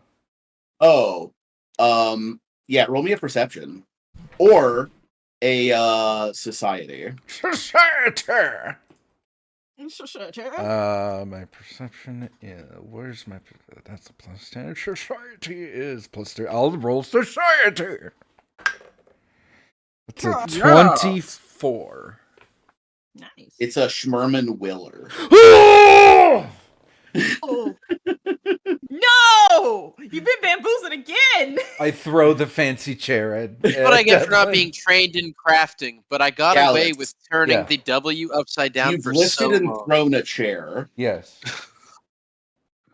Oh, yeah. Roll me a perception, or a society. Society. Sure. My perception. Yeah. Where's my? That's a +10. Society is +3. I'll roll society. It's a Yes. 24. Nice. It's a Schmerman Willer. Oh. No! You've been bamboozled again! I throw the fancy chair at. That's what I get for not being trained in crafting, but I got away Gallus. with turning Yeah. the W upside down You've for lifted so and long. thrown a chair. Yes.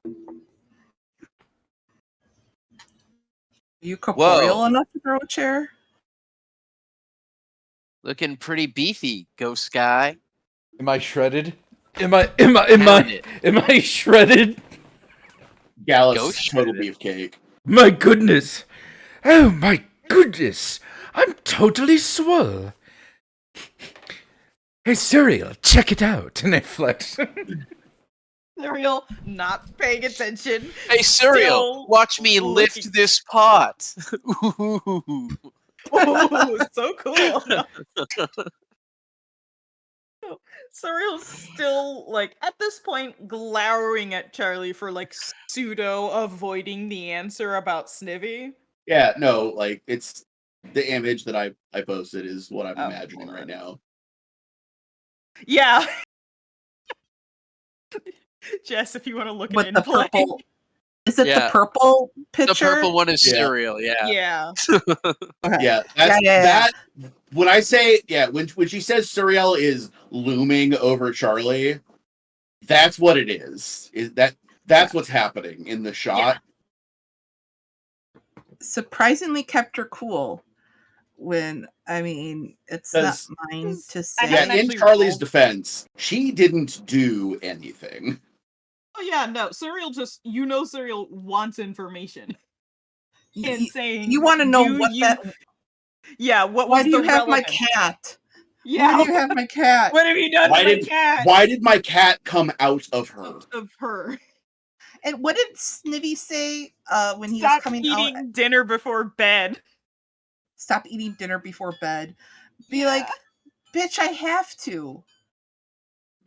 Are you corporeal Whoa. enough to throw a chair? Looking pretty beefy, Ghost Guy. Am I shredded? Am I shredded? Gallus, Ghost total shredded. beefcake. My goodness. Oh my goodness. I'm totally swole. Hey Cereal, check it out. And I flex. Cereal, not paying attention. Hey, Cereal, Still watch me looking- lift this pot. Ooh. Ooh, so cool. Cereal's still, like, at this point, glowering at Charlie for, like, pseudo avoiding the answer about Snivy. Yeah, no, like it's the image that I posted is what I'm Oh, imagining hold right on. now. Yeah. Jess, if you want to look With at the in-play. purple. Is it Yeah. the purple The picture? purple one is Yeah. Cereal, yeah. Yeah. Okay. Yeah, that's Yeah. that. When I say when she says Suriel is looming over Charlie, that's what it is. That's what's happening in the shot. Surprisingly kept her cool. When it's not Does- mine to I say. Yeah, haven't in actually Charlie's rolled. defense, she didn't do anything. Oh yeah, no. Cereal wants information. And saying, You want to know do what you- that? Yeah, what Why was do the you have my relevance? cat? Yeah. Why do you have my cat? What have you done Why to my did- cat? Why did my cat come out of her? Of her. And what did Snivy say when he Stop was coming eating out? dinner before bed. Stop eating dinner before bed. Be Yeah. like, bitch, I have to.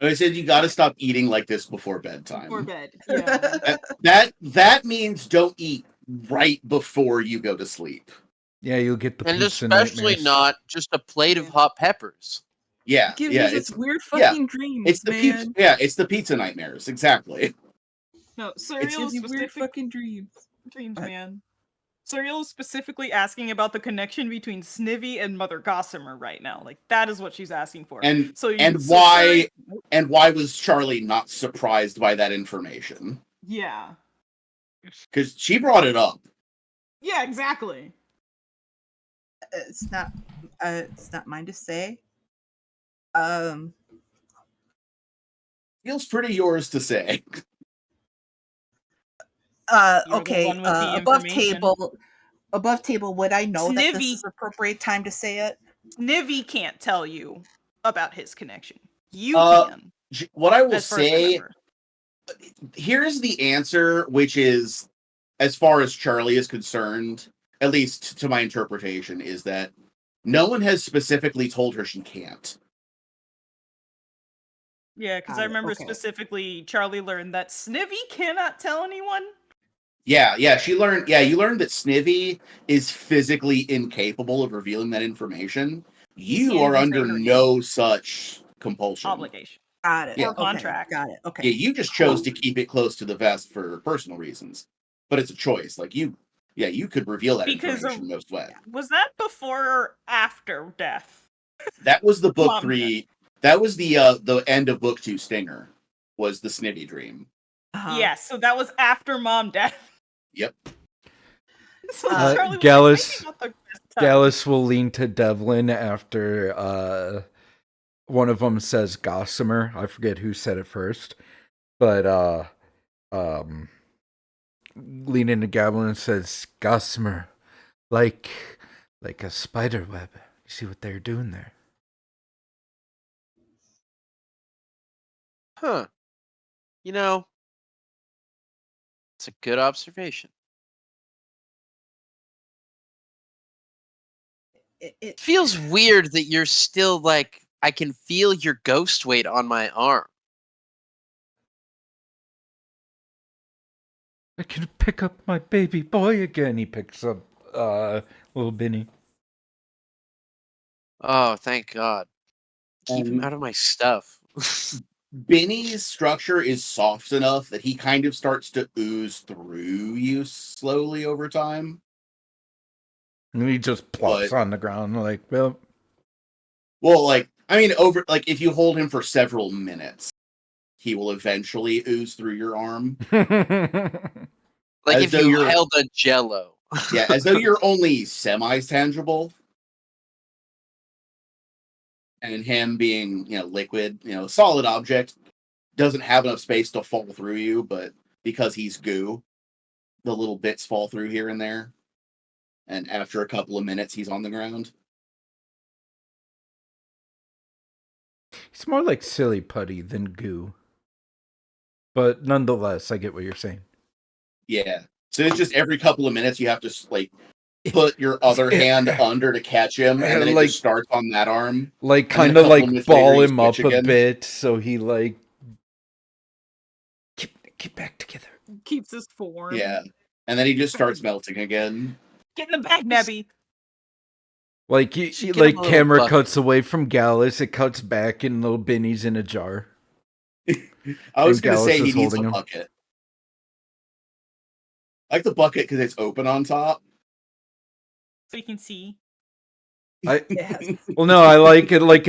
I said you got to stop eating like this before bedtime. Before bed. Yeah. That means don't eat right before you go to sleep. Yeah, you'll get the And pizza especially nightmares. not just a plate of hot peppers. Yeah, It gives yeah, you this it's weird fucking dreams, it's the man. pizza. Yeah, it's the pizza nightmares. Exactly. No, It Cereal gives you weird specific fucking dreams. dreams, What? man. Cereal is specifically asking about the connection between Snivy and Mother Gossamer right now. Like that is what she's asking for. And So why was Charlie not surprised by that information? Yeah. Because she brought it up. Yeah, exactly. It's not mine to say. Feels pretty yours to say. You're the Okay. one with the Above information. table, would I know that this Snivy. is appropriate time to say it? Snivy can't tell you about his connection. You can. What I will As far as I say, remember. here's the answer, which is, as far as Charlie is concerned, at least to my interpretation, is that no one has specifically told her she can't. Yeah, because Got I it, remember okay. specifically Charlie learned that Snivy cannot tell anyone. Yeah, she learned. Yeah, you learned that Snivy is physically incapable of revealing that information. You can't are even say under her no such compulsion. Obligation. Got it. Yeah. Or Okay, contract. got it. Okay. Yeah, you just chose to keep it close to the vest for personal reasons, but it's a choice. Like you could reveal that Because of- information most way. Was that before or after death? That was the book Mom 3. That was the end of book 2 stinger. Was the Snivy dream? Uh-huh. Yeah, so that was after mom death. Yep. So Uh, Charlie was Gallus- like, "Maybe not the best time." Gallus will lean to Devlin after one of them says Gossamer. I forget who said it first, but leaning to Goblin and says, "Gossamer, like a spider web. You see what they're doing there?" Huh. You know, it's a good observation. It Feels weird that you're still like, I can feel your ghost weight on my arm. I can pick up my baby boy again. He picks up little Benny. Oh, thank God. Keep him And out of my stuff. Benny's structure is soft enough that he kind of starts to ooze through you slowly over time. And he just plops But on the ground like, well, like I mean, if you hold him for several minutes, he will eventually ooze through your arm. Like As if though you you're held a Jello. Yeah, as though you're only semi-tangible. And him being, liquid, solid object, doesn't have enough space to fall through you, but because he's goo, the little bits fall through here and there. And after a couple of minutes, he's on the ground. He's more like silly putty than goo. But nonetheless, I get what you're saying. Yeah. So it's just every couple of minutes you have to put your other hand under to catch him, and then it just starts on that arm. Like And then kind a of couple of like minutes ball later, you him up switch a again. bit so he like get back together. Keeps his form. Yeah. And then he just starts melting again. Get in the bag, Nebby. Like Should get him like a little camera bucket. cuts away from Gallus, it cuts back and little Benny's in a jar. I was And going to say Gallus he is needs a holding him. bucket. I like the bucket because it's open on top. So you can see. yes. Well, no, I like it like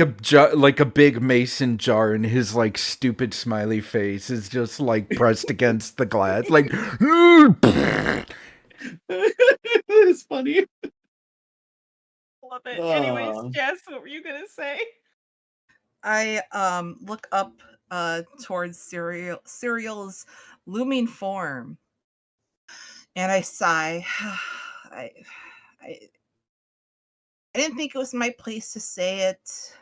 like a big mason jar, and his like stupid smiley face is just like pressed against the glass, like. It's funny. Love it. Anyways, Uh, Jess, what were you gonna say? I look up towards Cereal's looming form, and I sigh. I, I I didn't think it was my place to say it.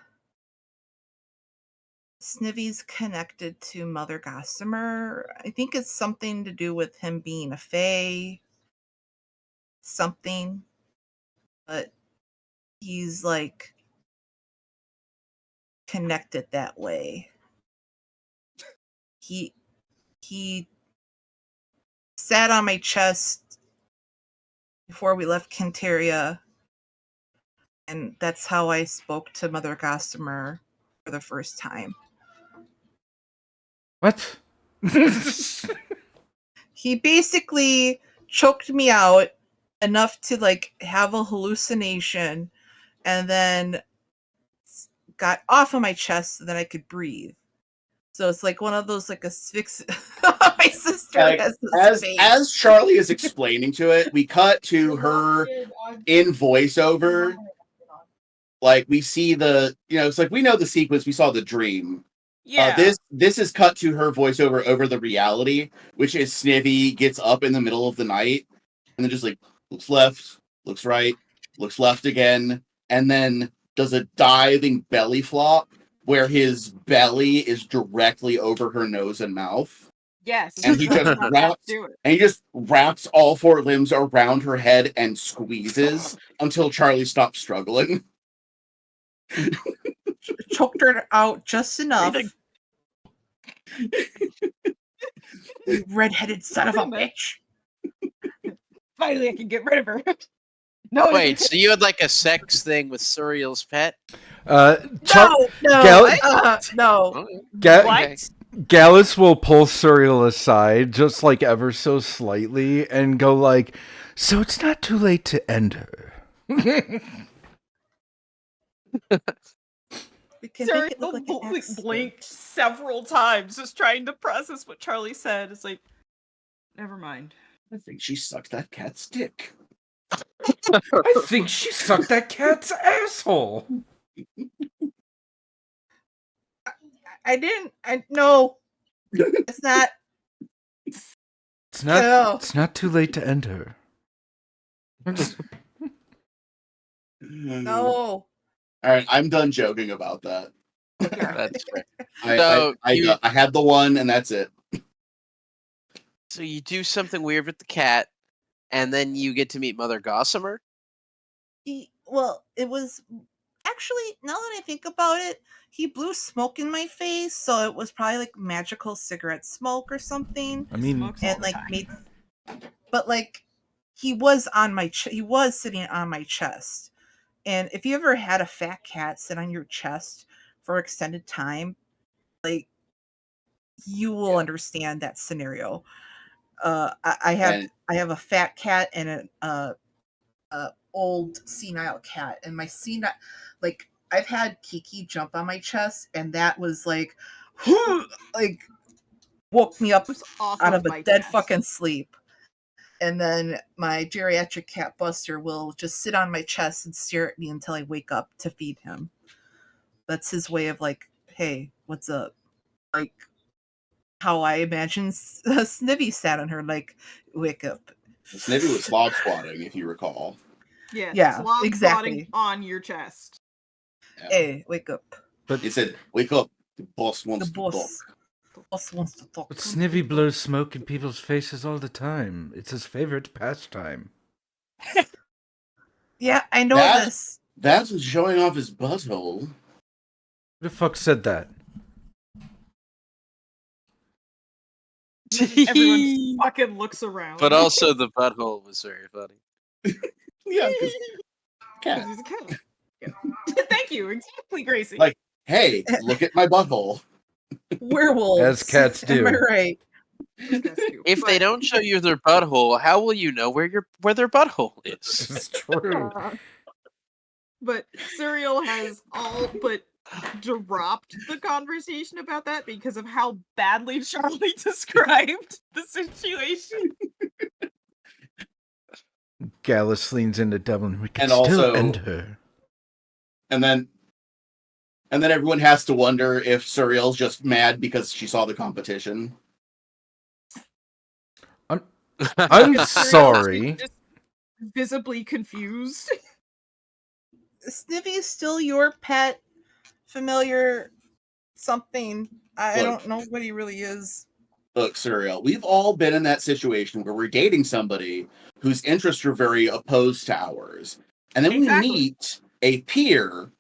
Snivy's connected to Mother Gossamer. I think it's something to do with him being a fae. Something. But he's like connected that way. He sat on my chest before we left Kinteria, and that's how I spoke to Mother Gossamer for the first time. What? He basically choked me out enough to like have a hallucination, and then got off of my chest so that I could breathe. So it's like one of those like asphyxia. My sister like, has this as Charlie is explaining to it, we cut to her in voiceover. Like we see it's like we know the sequence, we saw the dream. Yeah. This is cut to her voiceover over the reality, which is Snivy gets up in the middle of the night and then just like looks left, looks right, looks left again, and then does a diving belly flop where his belly is directly over her nose and mouth. Yes. And he just wraps all four limbs around her head and squeezes until Charlie stops struggling. Choked her out just enough. You redheaded son of a bitch. Finally, I can get rid of her. No. Wait, so you had like a sex thing with Suriel's pet? No. What? Gallus will pull Suriel aside, just like ever so slightly, and go like, "So it's not too late to end her." Suriel blinked several times, just trying to process what Charlie said. It's like, never mind. I think she sucked that cat's dick. I think she sucked that cat's asshole. I didn't. No. It's not. Yeah. It's not too late to end her. No. All right, I'm done joking about that. Yeah. That's fair. I So I had the one, and that's it. So you do something weird with the cat, and then you get to meet Mother Gossamer. Well, it was actually, now that I think about it, he blew smoke in my face, so it was probably like magical cigarette smoke or something. I mean, Smokes all And the like time. made, but like he was on my he was sitting on my chest. And if you ever had a fat cat sit on your chest for extended time, like you will understand that scenario. I And have a fat cat and a old senile cat, and my senile, like I've had Kiki jump on my chest, and that was like, like woke me up Who's off out of of a my dead chest. fucking sleep. And then my geriatric cat Buster will just sit on my chest and stare at me until I wake up to feed him. That's his way of like, hey, what's up? Like how I imagine Snivy sat on her, like, wake up. Snippy was slob squatting, if you recall. Yeah, slob exactly. squatting on your chest. Yeah. Hey, wake up. He said, "Wake up, the boss wants The to talk." boss wants to talk. but Snivy blows smoke in people's faces all the time. It's his favorite pastime. Yeah, I know That's- this. That's showing off his butthole. Who the fuck said that? Everyone just fucking looks around. But also the butthole was very funny. Yeah, because cat. He's a cat. Yeah. Thank you. Exactly, Gracie. Like, hey, look at my butthole. Werewolves. As cats do. Am I right? If they don't show you their butthole, how will you know where their butthole is? It's true. But Serial has all but dropped the conversation about that because of how badly Charlie described the situation. Gallus leans into Devlin. We can And still also- end her. And then everyone has to wonder if Suriel's just mad because she saw the competition. I'm Serial sorry. is just visibly confused. Snivy is still your pet, familiar, something. I Look. don't know what he really is. Look, Suriel, we've all been in that situation where we're dating somebody whose interests are very opposed to ours. And then Exactly. we meet a peer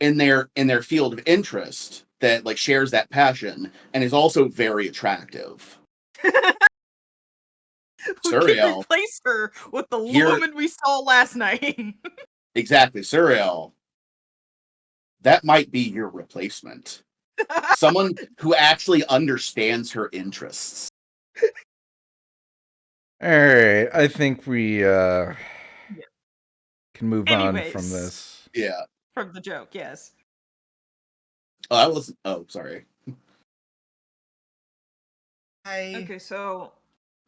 in their field of interest that like shares that passion and is also very attractive. We Suriel. can replace her with the Here- woman we saw last night. Exactly, Suriel. That might be your replacement. Someone who actually understands her interests. All right, I think we can move on from Anyways. this. Yeah. From the joke, yes. Oh, I was. Oh, sorry. Okay, so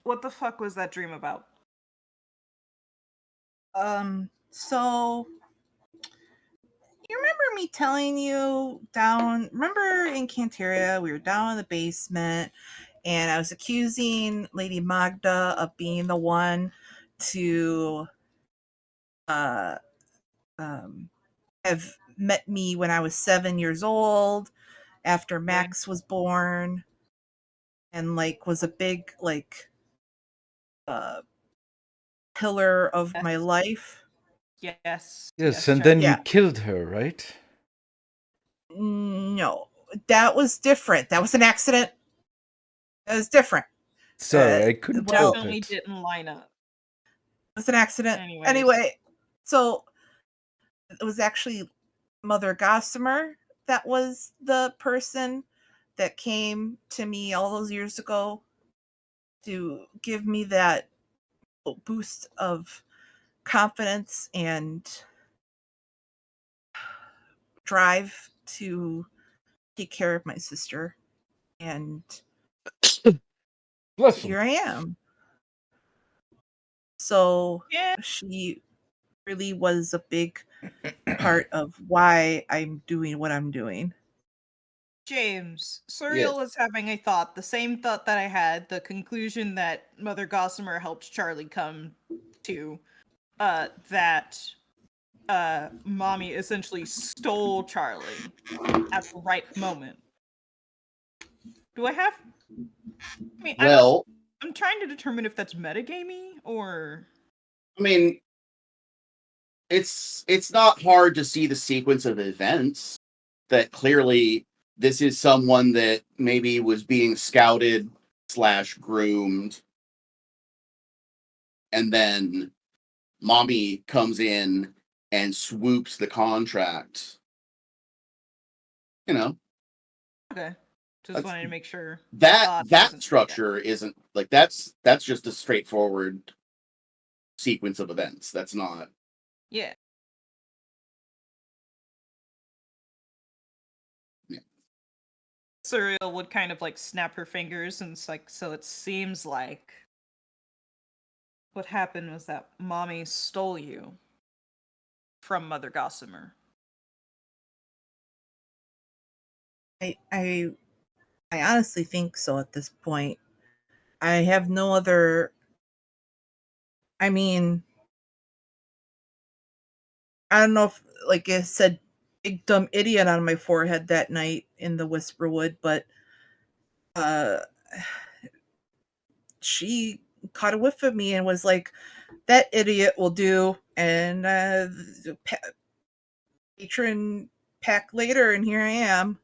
what the fuck was that dream about? So you remember me telling you remember in Canteria, we were down in the basement and I was accusing Lady Magda of being the one to have met me when I was 7 years old after Max was born, and like was a big like pillar of my Yes. life. Yes. Yes, and then Yeah. you killed her, right? No, that was different. That was an accident. That was different. Sorry, I couldn't well, help Definitely it. didn't line up. It was an accident. Anyways. Anyway, so it was actually Mother Gossamer that was the person that came to me all those years ago to give me that boost of confidence and drive to take care of my sister. And Bless him. here I am. So Yeah. she really was a big part of why I'm doing what I'm doing. James, Suriel is having a thought, the same thought that I had, the conclusion that Mother Gossamer helped Charlie come to, that Mommy essentially stole Charlie at the right moment. Do I have? I mean, Well, I'm trying to determine if that's metagamey or. I mean, it's not hard to see the sequence of events that clearly this is someone that maybe was being scouted / groomed, and then Mommy comes in and swoops the contract. You know, Okay. Just That's- wanted to make sure. that wasn't- structure isn't like that's just a straightforward sequence of events. That's not. Yeah. Yeah. Suriel would kind of like snap her fingers and it's like, so it seems like what happened was that Mommy stole you from Mother Gossamer. I honestly think so at this point. I have no other. I mean, I don't know if, like I said, big dumb idiot on my forehead that night in the Whisperwood, but uh, she caught a whiff of me and was like, "That idiot will do," and patron pack later, and here I am.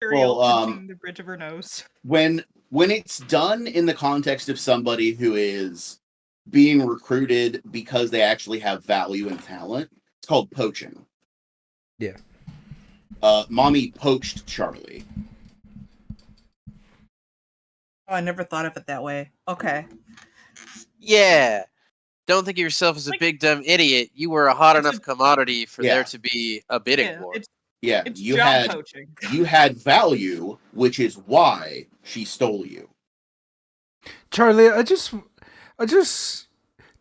Suriel Well, pinching the bridge of her nose. when it's done in the context of somebody who is being recruited because they actually have value and talent, it's called poaching. Yeah. Mommy poached Charlie. Oh, I never thought of it that way. Okay. Yeah. Don't think of yourself as a Like- big dumb idiot. You were a hot It's enough commodity for Yeah. there to be a bidding Yeah, war. Yeah, it's you job had poaching. you had value, which is why she stole you. Charlie, I just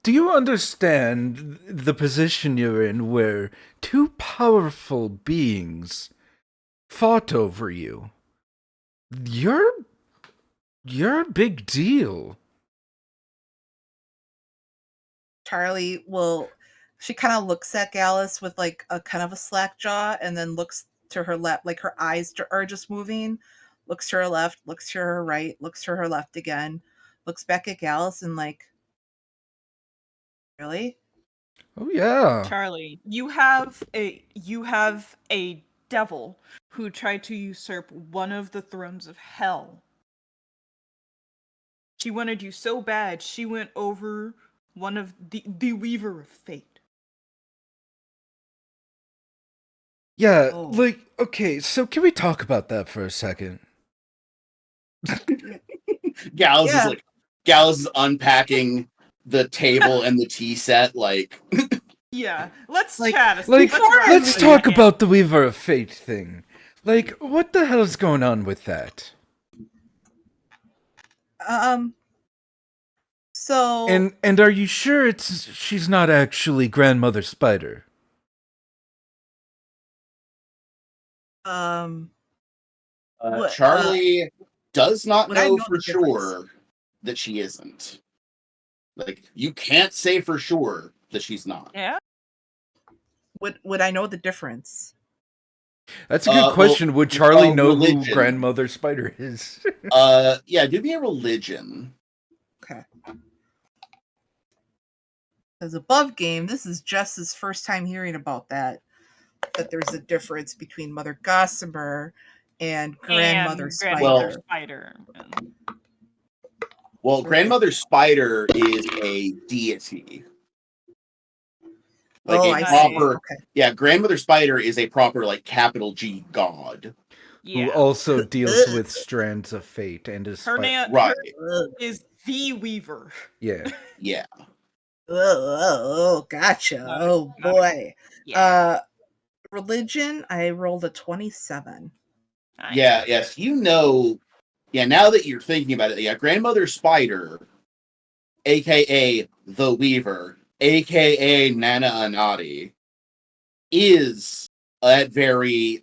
do you understand the position you're in where two powerful beings fought over you? You're a big deal. Charlie will. She kind of looks at Gallus with like a kind of a slack jaw, and then looks to her left, like her eyes are just moving. Looks to her left, looks to her right, looks to her left again, looks back at Gallus and like, really? Oh yeah. Charlie, you have a devil who tried to usurp one of the thrones of hell. She wanted you so bad, she went over one of the Weaver of Fate. Yeah, Oh. like okay, so can we talk about that for a second? Gallus Yeah. Gallus is unpacking the table and the tea set. Like, Yeah, let's Like- chat. Like, wrap let's this talk up. about the Weaver of Fate thing. Like, what the hell is going on with that? So And are you sure she's not actually Grandmother Spider? What, Charlie does not would I know know for the difference? sure that she isn't. Like, you can't say for sure that she's not. Yeah. would I know the difference? That's a good well, question. Would Charlie know who religion. Grandmother Spider is? Yeah, do me a religion. Okay. As above game, this is Jess's first time hearing about that there's a difference between Mother Gossamer and Grandmother And Spider. Grandmother Well- Spider. Well, Grandmother Spider is a deity. Like Oh, a I see. proper, Okay. yeah, Grandmother Spider is a proper, like, capital G god. Who Yeah. also deals with strands of fate and is Her name Right. is the Weaver. Yeah. Yeah. Oh, gotcha. Oh boy. Yeah. Religion, I rolled a 27. Nice. Yeah, yes. Yeah, now that you're thinking about it, yeah, Grandmother Spider, aka the Weaver, aka Nana Anati, is that very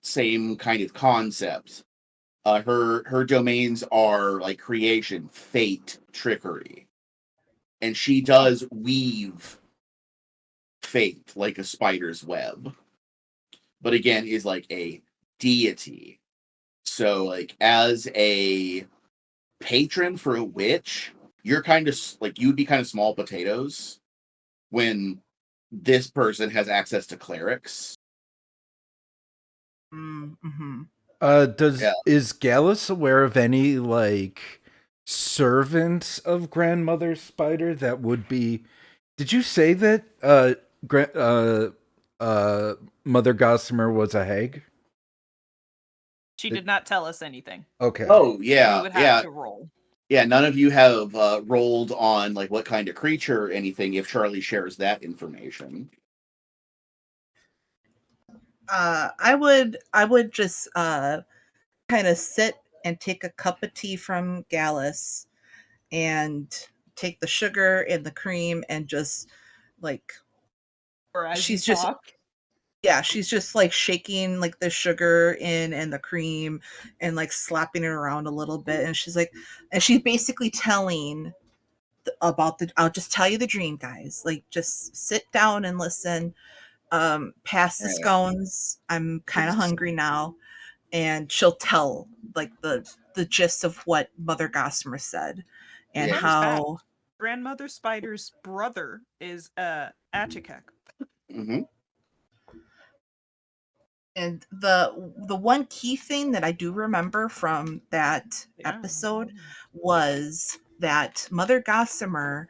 same kind of concept. Her domains are like creation, fate, trickery, and she does weave fate like a spider's web. But again, is like a deity. So, like, as a patron for a witch, you're kind of like, you would be kind of small potatoes when this person has access to clerics. Mm-hmm. Yeah. Is Gallus aware of any like servants of Grandmother Spider that would be? Did you say that Mother Gossamer was a hag? She did not tell us anything. Okay. Oh, We yeah. would have Yeah. to roll. Yeah. None of you have rolled on like what kind of creature or anything if Charlie shares that information. I would just kind of sit and take a cup of tea from Gallus and take the sugar and the cream and just like Or as she's you just talk. she's just like shaking like the sugar in and the cream and like slapping it around a little bit, and she's like, and she's basically telling about the, I'll just tell you the dream, guys, like just sit down and listen. Pass the Yeah. scones, I'm kind of hungry now. And she'll tell like the gist of what Mother Gossamer said and Yeah. how Grandmother Spider's brother is Achikek. Mm-hmm. and the one key thing that I do remember from that episode was that Mother Gossamer,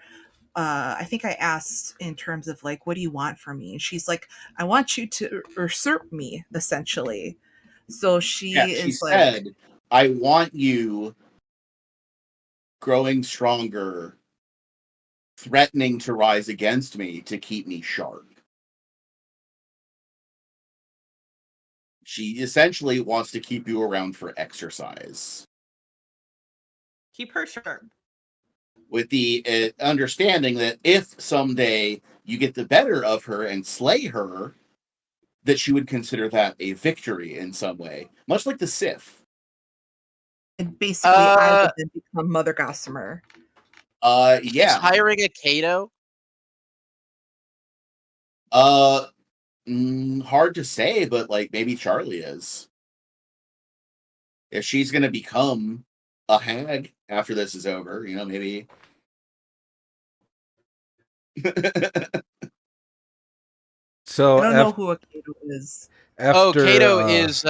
I think I asked in terms of like, what do you want from me? And she's like, I want you to usurp me, essentially. So Yeah. she She is like, said, I want you growing stronger, threatening to rise against me to keep me sharp. She essentially wants to keep you around for exercise. Keep her sharp. With the understanding that if someday you get the better of her and slay her, that she would consider that a victory in some way, much like the Sith. and basically I would then become Mother Gossamer. He's Yeah. hiring a Cato. Hard to say, but like maybe Charlie is. If she's gonna become a hag after this is over, you know, maybe. So I don't know who a Kato is. after Cato is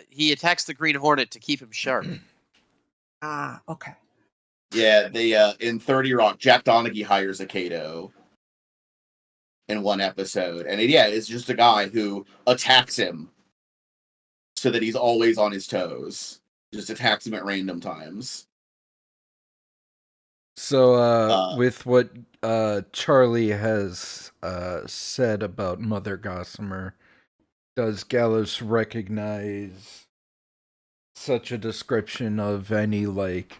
he attacks the Green Hornet to keep him sharp. Ah, okay. Yeah, they in 30 Rock, Jack Donaghy hires a Kato in one episode, and it's just a guy who attacks him so that he's always on his toes. Just attacks him at random times. So with what Charlie has said about Mother Gossamer, does Gallus recognize such a description of any like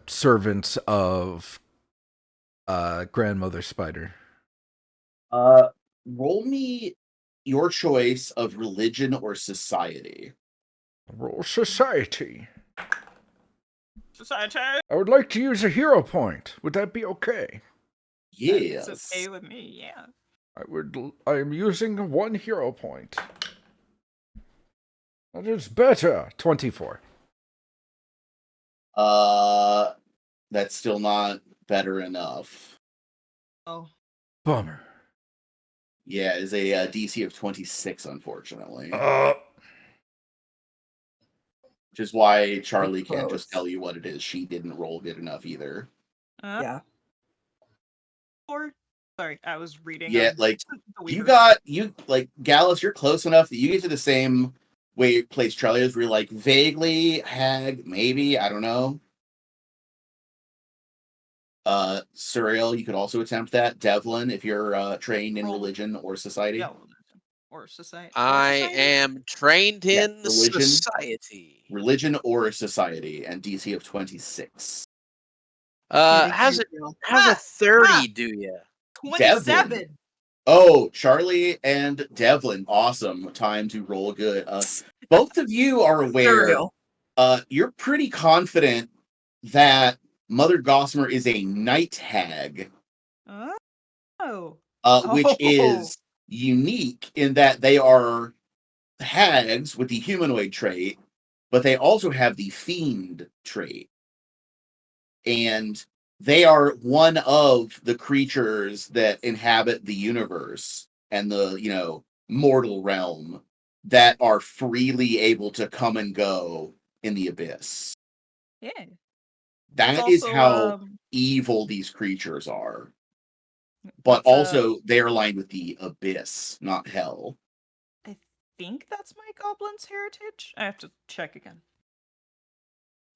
servants of Grandmother Spider? Roll me your choice of religion or society. Roll society. Society. I would like to use a hero point. Would that be okay? Yes. It's okay with me, yeah. I am using one hero point. That is better. 24. That's still not better enough. Oh. Bummer. Yeah, it's a DC of 26, unfortunately. Which is why Charlie can't just tell you what it is. She didn't roll good enough either. Yeah. Or sorry, I was reading. Yeah, like the you Gallus, you're close enough that you get to the same place Charlie is, where you're like vaguely hag, maybe, I don't know. Surreal, you could also attempt that. Devlin, if you're trained in religion or society. Yeah, or society. I am trained in religion. society. Religion or society, and DC of 26. How's a 30 do ya? 27. Oh, Charlie and Devlin, awesome. Time to roll good. Both of you are aware. Suriel. You're pretty confident that Mother Gossamer is a night hag, Oh. which is unique in that they are hags with the humanoid trait, but they also have the fiend trait. And they are one of the creatures that inhabit the universe and the mortal realm that are freely able to come and go in the abyss. Yeah. That It's is also, how evil these creatures are. But it's, also, they're aligned with the abyss, not hell. I think that's my goblin's heritage. I have to check again.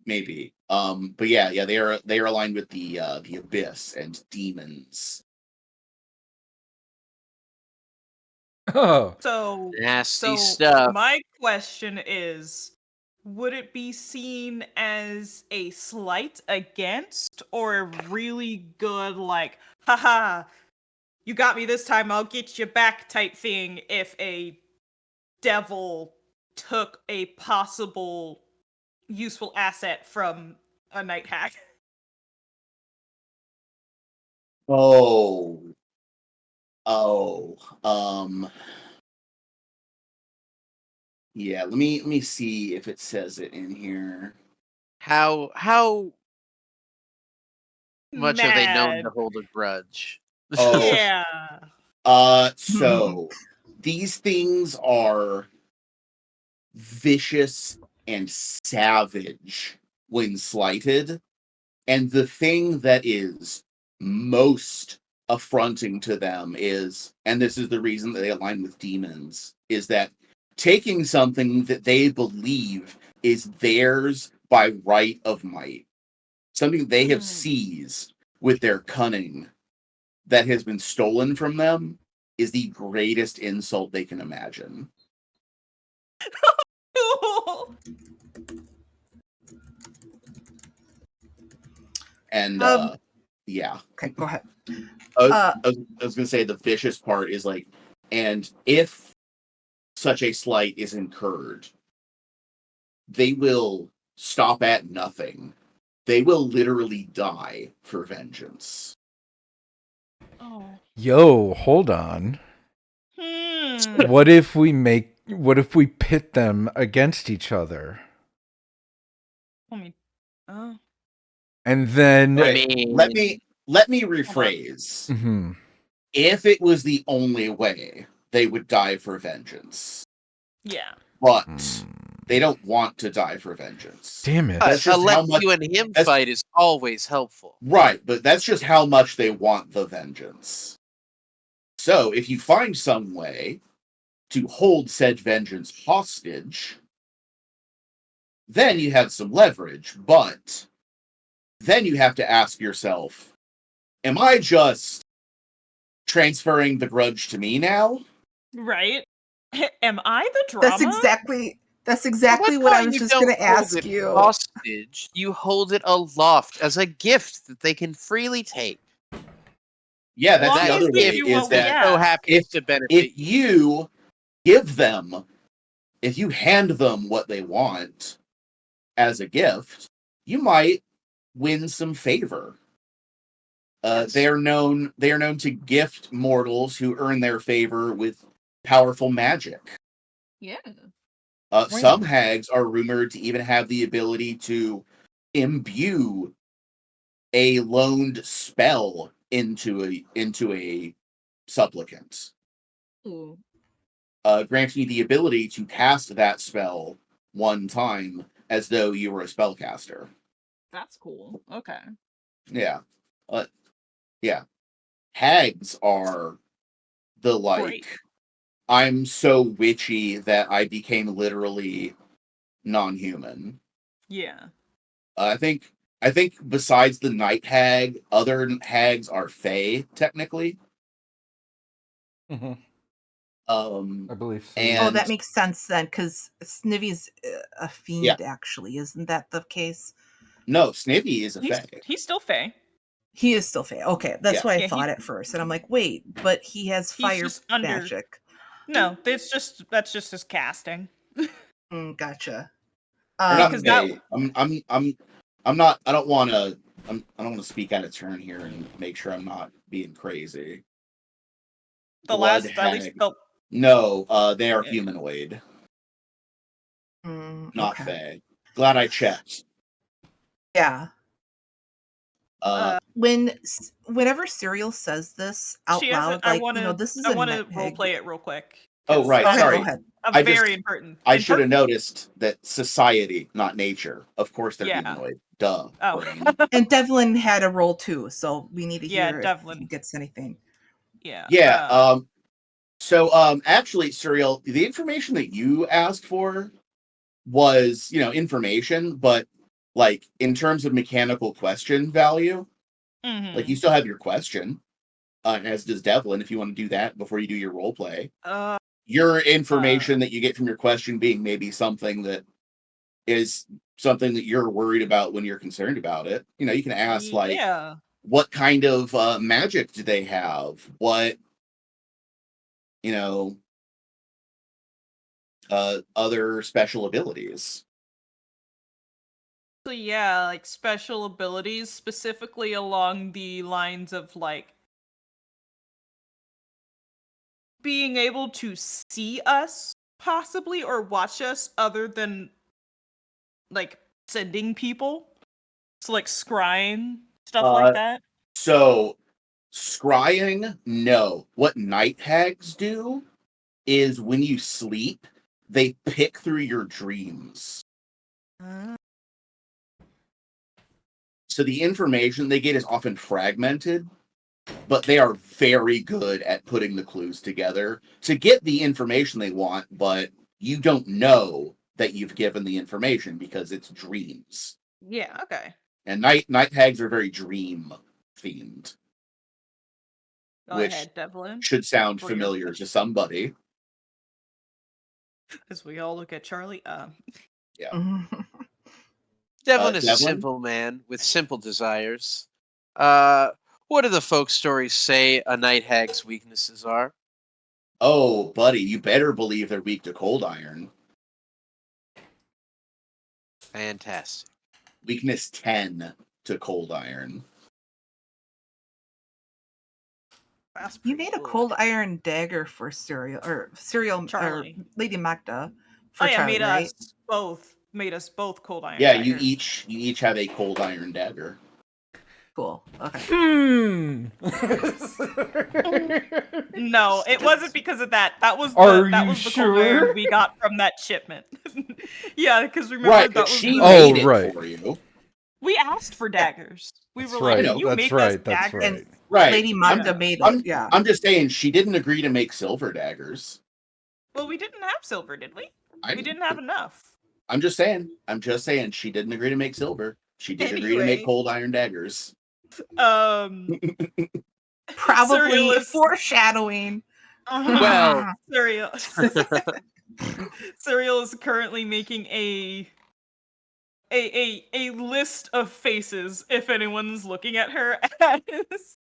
Maybe. But yeah, they are aligned with the abyss and demons. Oh, So Nasty stuff. my question is, would it be seen as a slight against or a really good, like, haha, you got me this time, I'll get you back type thing if a devil took a possible useful asset from a night hag? Oh, yeah. Let me see if it says it in here. How much are they known Mad. to hold a grudge? Oh, Yeah. so these things are vicious and savage when slighted, and the thing that is most affronting to them is, and this is the reason that they align with demons, is that taking something that they believe is theirs by right of might, something they have seized with their cunning that has been stolen from them, is the greatest insult they can imagine. And yeah. Okay, go ahead. I was going to say the vicious part is like, and if such a slight is incurred, they will stop at nothing. They will literally die for vengeance. Oh. yo, hold on. Hmm. What if we pit them against each other? Let me. Oh. And then I Okay, mean, let me rephrase. Mhm. If it was the only way, they would die for vengeance. Yeah. But Mm. they don't want to die for vengeance. Damn it. That's a just how let much. you and him that's- fight is always helpful. Right, but that's just how much they want the vengeance. So, if you find some way to hold said vengeance hostage, then you have some leverage, but then you have to ask yourself, am I just transferring the grudge to me now? Right? Am I the drama? That's exactly what I was just going to ask you. Hostage, you hold it aloft as a gift that they can freely take. Yeah, that's Long the as other we way, do is what we that So ask. happens to benefit if you. you give them, if you hand them what they want as a gift, you might win some favor. Yes. They are known to gift mortals who earn their favor with powerful magic. Yeah. Some hags are rumored to even have the ability to imbue a loaned spell into a supplicant, Ooh. granting you the ability to cast that spell one time as though you were a spellcaster. That's cool. Okay. Yeah. Yeah. Hags are the like, Great. I'm so witchy that I became literally non-human. Yeah. I think besides the night hag, other hags are fae technically. Mhm. Um I believe so. and Oh, that makes sense then, because Snivy's a fiend, actually. Isn't that the case? no, Snivy is a fae. He's still Fae. He is still Fey. Okay, that's Yeah. what I Yeah, thought at first, and I'm like, wait, but he has He's fire just under- magic. No, that's just his casting. Gotcha. Or not Because that- Faye. I'm not. I don't want to. I don't want to speak out of turn here and make sure I'm not being crazy. the Blood last, at least hag. the No, they are Yeah. humanoid, not Okay. Fae. Glad I checked. Yeah. Uh, Whenever Serial says this out she loud, hasn't. I like, want to. this is I a want to net role pig. play it real quick. Oh, 'cause right, that's Okay, sorry. go ahead. I very important. I should have noticed that society, not nature. Of course, they're Yeah. humanoid. Duh. Oh. brain. And Devlin had a roll too, so we need to Yeah, hear if Devlin. he gets anything. Yeah. Yeah. So, actually, Serial, the information that you asked for was, information, but like in terms of mechanical question value, mhm. like you still have your question, as does Devlin. If you want to do that before you do your role play, your information that you get from your question being maybe something that is something that you're worried about when you're concerned about it. You can ask like, yeah. what kind of magic do they have? What, other special abilities? So yeah, like special abilities, specifically along the lines of like being able to see us possibly or watch us other than like sending people. So like scrying, stuff like that. So, scrying, no. What night hags do is when you sleep, they pick through your dreams. So the information they get is often fragmented, but they are very good at putting the clues together to get the information they want, but you don't know that you've given the information because it's dreams. Yeah, okay. And night hags are very dream themed, Go which ahead, Devlin. should sound For your familiar question. to somebody. As we all look at Charlie. Devlin is a Devlin? simple man with simple desires. What do the folk stories say a night hag's weaknesses are? Oh, buddy, you better believe they're weak to cold iron. Fantastic. Weakness 10 to cold iron. That's You pretty made a good. cold iron dagger for Serial or Charlie. or Lady Magda for Oh yeah, Charlie, right? made us both cold iron. Yeah, daggers. you each have a cold iron dagger. Cool. Okay. No, it wasn't because of that. That was Are that you was the cold iron sure? we got from that shipment. Yeah, because remember Right, that but was she the- made Oh, it right. for you. we asked for daggers. We That's were like, right. "Can you That's make right. us That's daggers?" right. Right. Lady Magda made I'm, it. Yeah. I'm just saying she didn't agree to make silver daggers. Well, we didn't have silver, did we? I We didn't have enough. I'm just saying she didn't agree to make silver. She did agree to make Anyway. cold iron daggers. Probably Cereal is- foreshadowing. Well- Cereal. Cereal is currently making a list of faces if anyone's looking at her as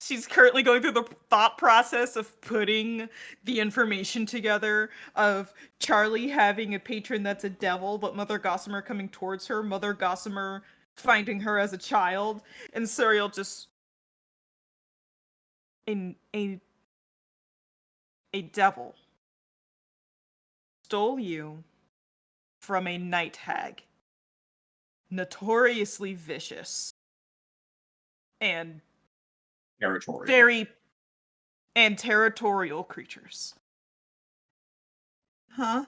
she's currently going through the thought process of putting the information together of Charlie having a patron that's a devil, but Mother Gossamer coming towards her, Mother Gossamer finding her as a child, and Cereal just a devil stole you from a night hag, notoriously vicious and Territory. territorial creatures. Huh?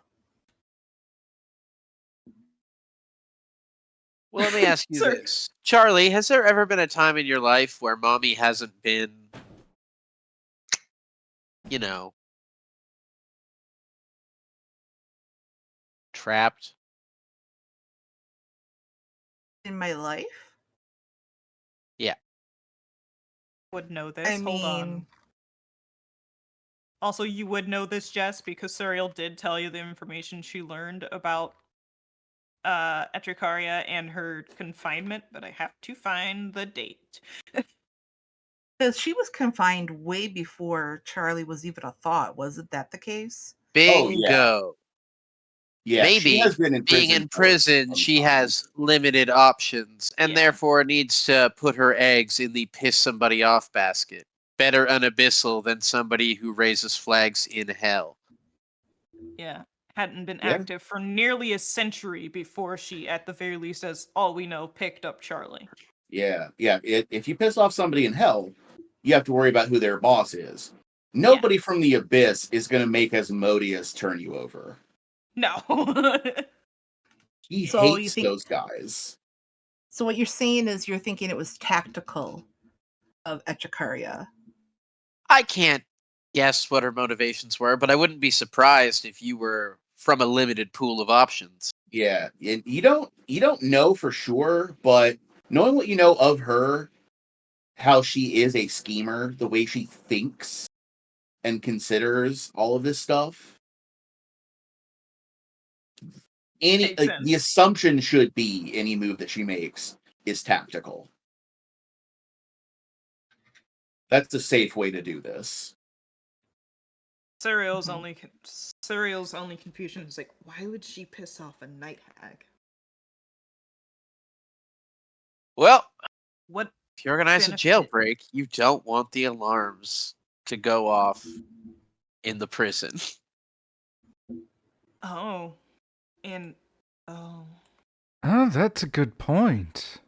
Well, let me ask you Sorry. this. Charlie, has there ever been a time in your life where mommy hasn't been, trapped? In my life? Yeah. Would know this. I Hold on. mean, Also, you would know this, Jess, because Cereal did tell you the information she learned about Etricaria and her confinement, but I have to find the date. Because she was confined way before Charlie was even a thought. Wasn't that the case? Oh, yeah. Bingo. Yeah, she has Maybe been in being prison in for prison, some she time. has limited options and Yeah. therefore needs to put her eggs in the piss somebody off basket. Better an abyssal than somebody who raises flags in hell. Yeah. Hadn't been Yeah. active for nearly a century before she, at the very least, as all we know, picked up Charlie. Yeah. If you piss off somebody in hell, you have to worry about who their boss is. Nobody from the abyss is going to make Asmodeus turn you over. No. He So you hates think- those guys. So what you're saying is you're thinking it was tactical of Echecaria. I can't guess what her motivations were, but I wouldn't be surprised if you were from a limited pool of options. Yeah, and you don't know for sure, but knowing what you know of her, how she is a schemer, the way she thinks and considers all of this stuff, Makes the sense. assumption should be any move that she makes is tactical. That's a safe way to do this. Serial's only confusion is like, why would she piss off a night hag? Well, What? if you organize a benefit? jailbreak, you don't want the alarms to go off in the prison. Oh, and oh, Oh, that's a good point.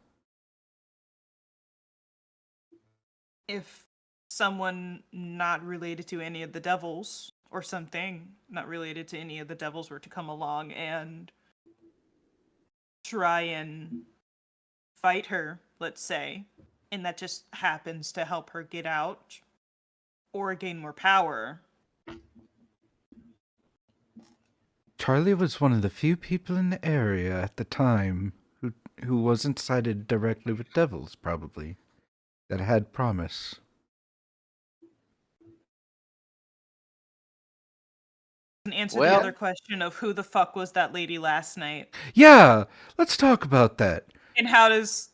if someone not related to any of the devils or something not related to any of the devils were to come along and try and fight her, let's say, and that just happens to help her get out or gain more power. Charlie was one of the few people in the area at the time who wasn't sided directly with devils, probably, that had promise. And answer Well- the other question of who the fuck was that lady last night, Yeah, let's talk about that. and how does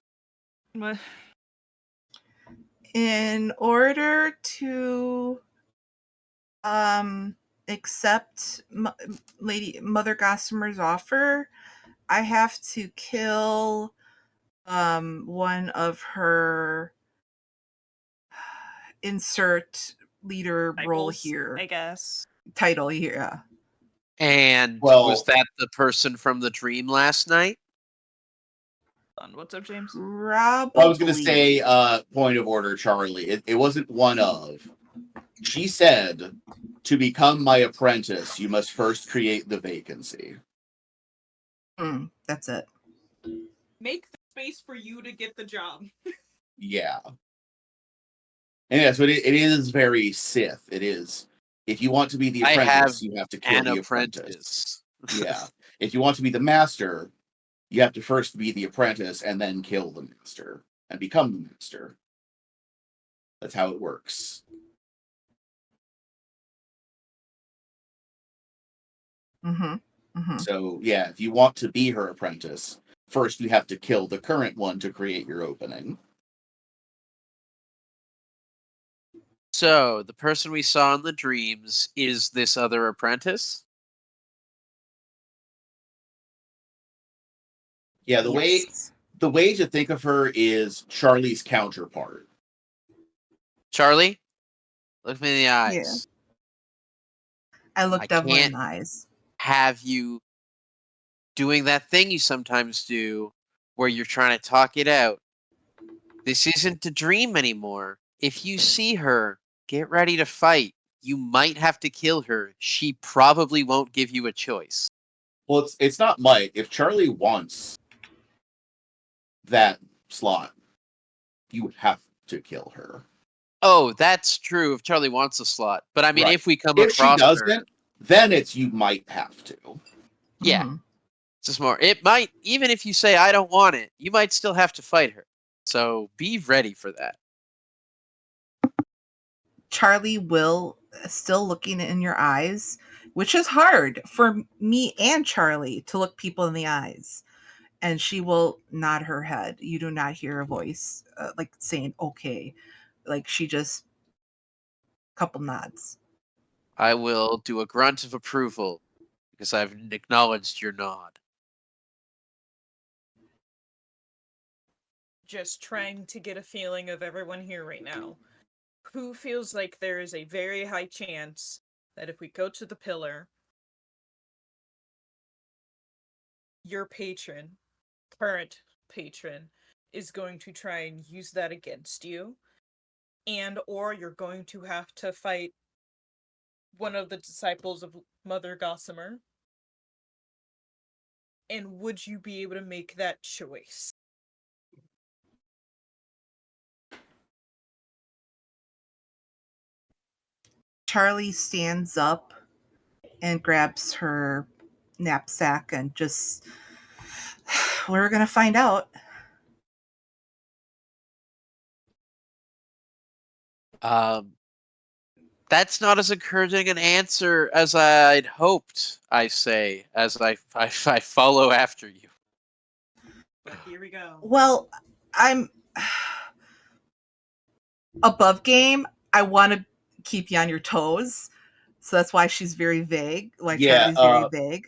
In order to accept Lady Mother Gossamer's offer, I have to kill one of her insert leader role cycles, here. I guess. Title here. Yeah. And Well- was that the person from the dream last night? What's up, James? Probably. I was going to say, point of order, Charlie. It wasn't one of. She said, to become my apprentice, you must first create the vacancy. That's it. Make the space for you to get the job. Yeah. And yeah, so it is very Sith. It is. If you want to be the I apprentice, have you have to kill An the apprentice. apprentice. Yeah. If you want to be the master, you have to first be the apprentice and then kill the master and become the master. That's how it works. So, yeah, if you want to be her apprentice, first you have to kill the current one to create your opening. So, the person we saw in the dreams is this other apprentice? Yeah, the Yes. way to think of her is Charlie's counterpart. Charlie, look me in the eyes. I looked I Devlin in can't- the eyes. Have you doing that thing you sometimes do where you're trying to talk it out. This isn't a dream anymore. If you see her, get ready to fight. You might have to kill her. She probably won't give you a choice. Well, it's not might. If Charlie wants that slot, you have to kill her. Oh, that's true if Charlie wants a slot. But I mean, Right. if we come If she across doesn't, her, then it's you might have to. yeah, Mhm. it's just more. It might, even if you say, I don't want it, you might still have to fight her. So be ready for that. Charlie will still looking in your eyes, which is hard for me and Charlie to look people in the eyes. And she will nod her head. You do not hear a voice like saying, okay. Like she just couple nods. I will do a grunt of approval because I've acknowledged your nod. Just trying to get a feeling of everyone here right now. Who feels like there is a very high chance that if we go to the pillar, your patron, current patron, is going to try and use that against you, and or you're going to have to fight one of the disciples of Mother Gossamer? And would you be able to make that choice? Charlie stands up and grabs her knapsack and just, we're going to find out. That's not as encouraging an answer as I'd hoped, I say, as I follow after you. But here we go. Well, I'm above game. I want to keep you on your toes. So that's why she's very vague. Like Yeah, Charlie's very vague.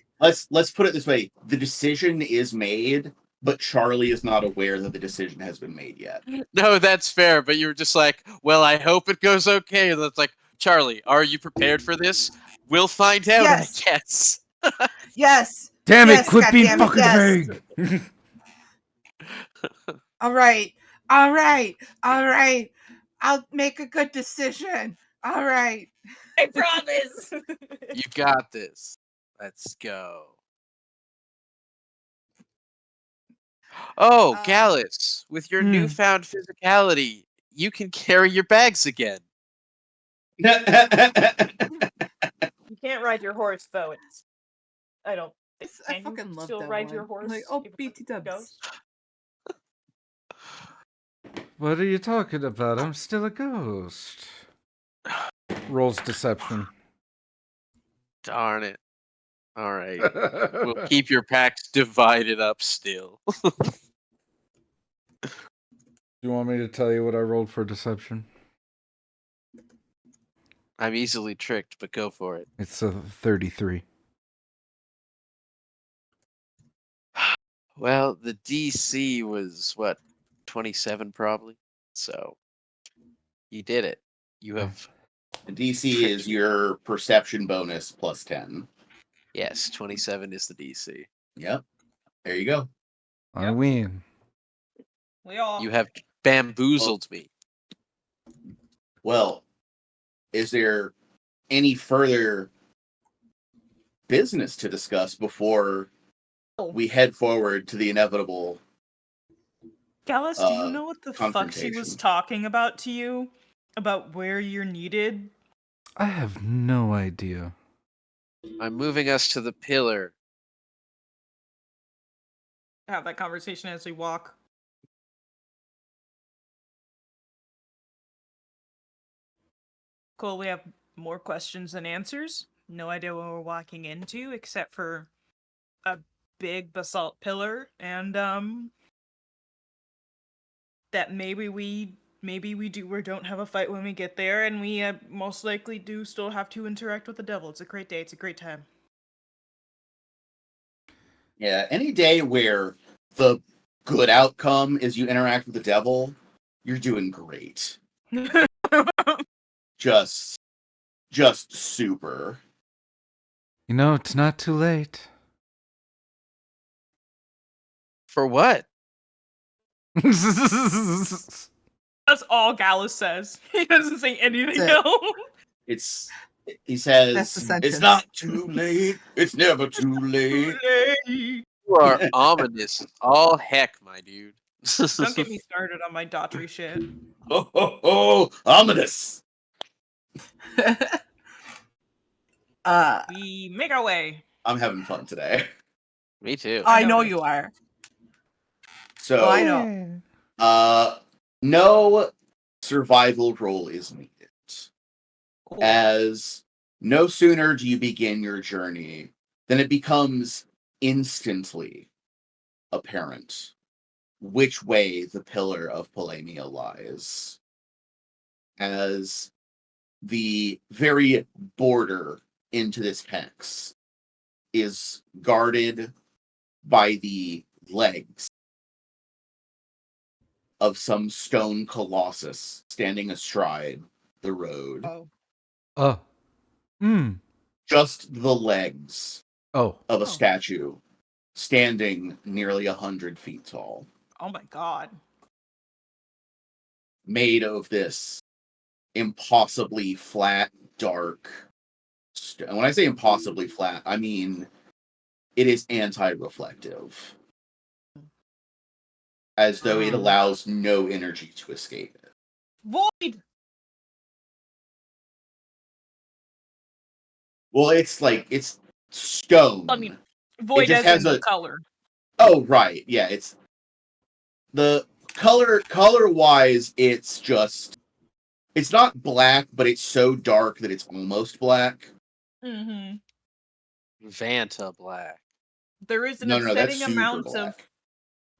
let's put it this way: the decision is made, but Charlie is not aware that the decision has been made yet. No, that's fair, but you were just like, well, I hope it goes okay. And that's like, Charlie, are you prepared for this? We'll find out, Yes. I guess. Yes. Damn it! Yes, Quit being goddammit, fucking yes. vague. All right. All right. All right. I'll make a good decision. All right. I promise. You got this. Let's go. Oh, Gallus, with your newfound physicality, you can carry your bags again. You can't ride your horse, though. It's. I don't. I Can fucking you love still that ride one. your horse? Like, oh, if it's BT a dubs. ghost? What are you talking about? I'm still a ghost. Rolls deception. Darn it. All right. We'll keep your packs divided up still. Do you want me to tell you what I rolled for deception? I'm easily tricked, but go for it. It's a 33. Well, the DC was, what, 27 probably? So, you did it. You have... The DC is your perception bonus plus 10. Yes, 27 is the DC. Yep. There you go. I win. We all. You have bamboozled me. Well, is there any further business to discuss before we head forward to the inevitable? Gallus, do you know what the fuck she confrontation. was talking about to you? About where you're needed? I have no idea. I'm moving us to the pillar. Have that conversation as we walk. Cool, we have more questions than answers. No idea what we're walking into, except for a big basalt pillar, and that maybe we do or don't have a fight when we get there, and we most likely do still have to interact with the devil. It's a great day. It's a great time. Yeah, any day where the good outcome is you interact with the devil, you're doing great. Just super. You know, it's not too late. For what? That's all Gallus says. He doesn't say anything That's else. He says, That's the sentence. it's not too late. It's never too late. You are ominous as all heck, my dude. Don't get me started on my Daughtry shit. Ho, ho, ho, ominous. We make our way. I'm having fun today. Me too. I know you are. So, Oh, I know. No survival roll is needed. Cool. As no sooner do you begin your journey than it becomes instantly apparent which way the pillar of Palamia lies. as the very border into this hex is guarded by the legs of some stone colossus standing astride the road. Oh. Uh. Hmm. Just the legs Oh. of a Oh. statue standing nearly 100 feet tall, Oh my god. made of this impossibly flat, dark. And when I say impossibly flat, I mean it is anti-reflective, as though it allows no energy to escape it. Void! Well, it's stone. I mean, void just as has in the a- color. Oh, right. Yeah, it's the color wise, it's not black, but it's so dark that it's almost black. Mm-hmm. Vanta Black. There is an No, that's upsetting super amount black. of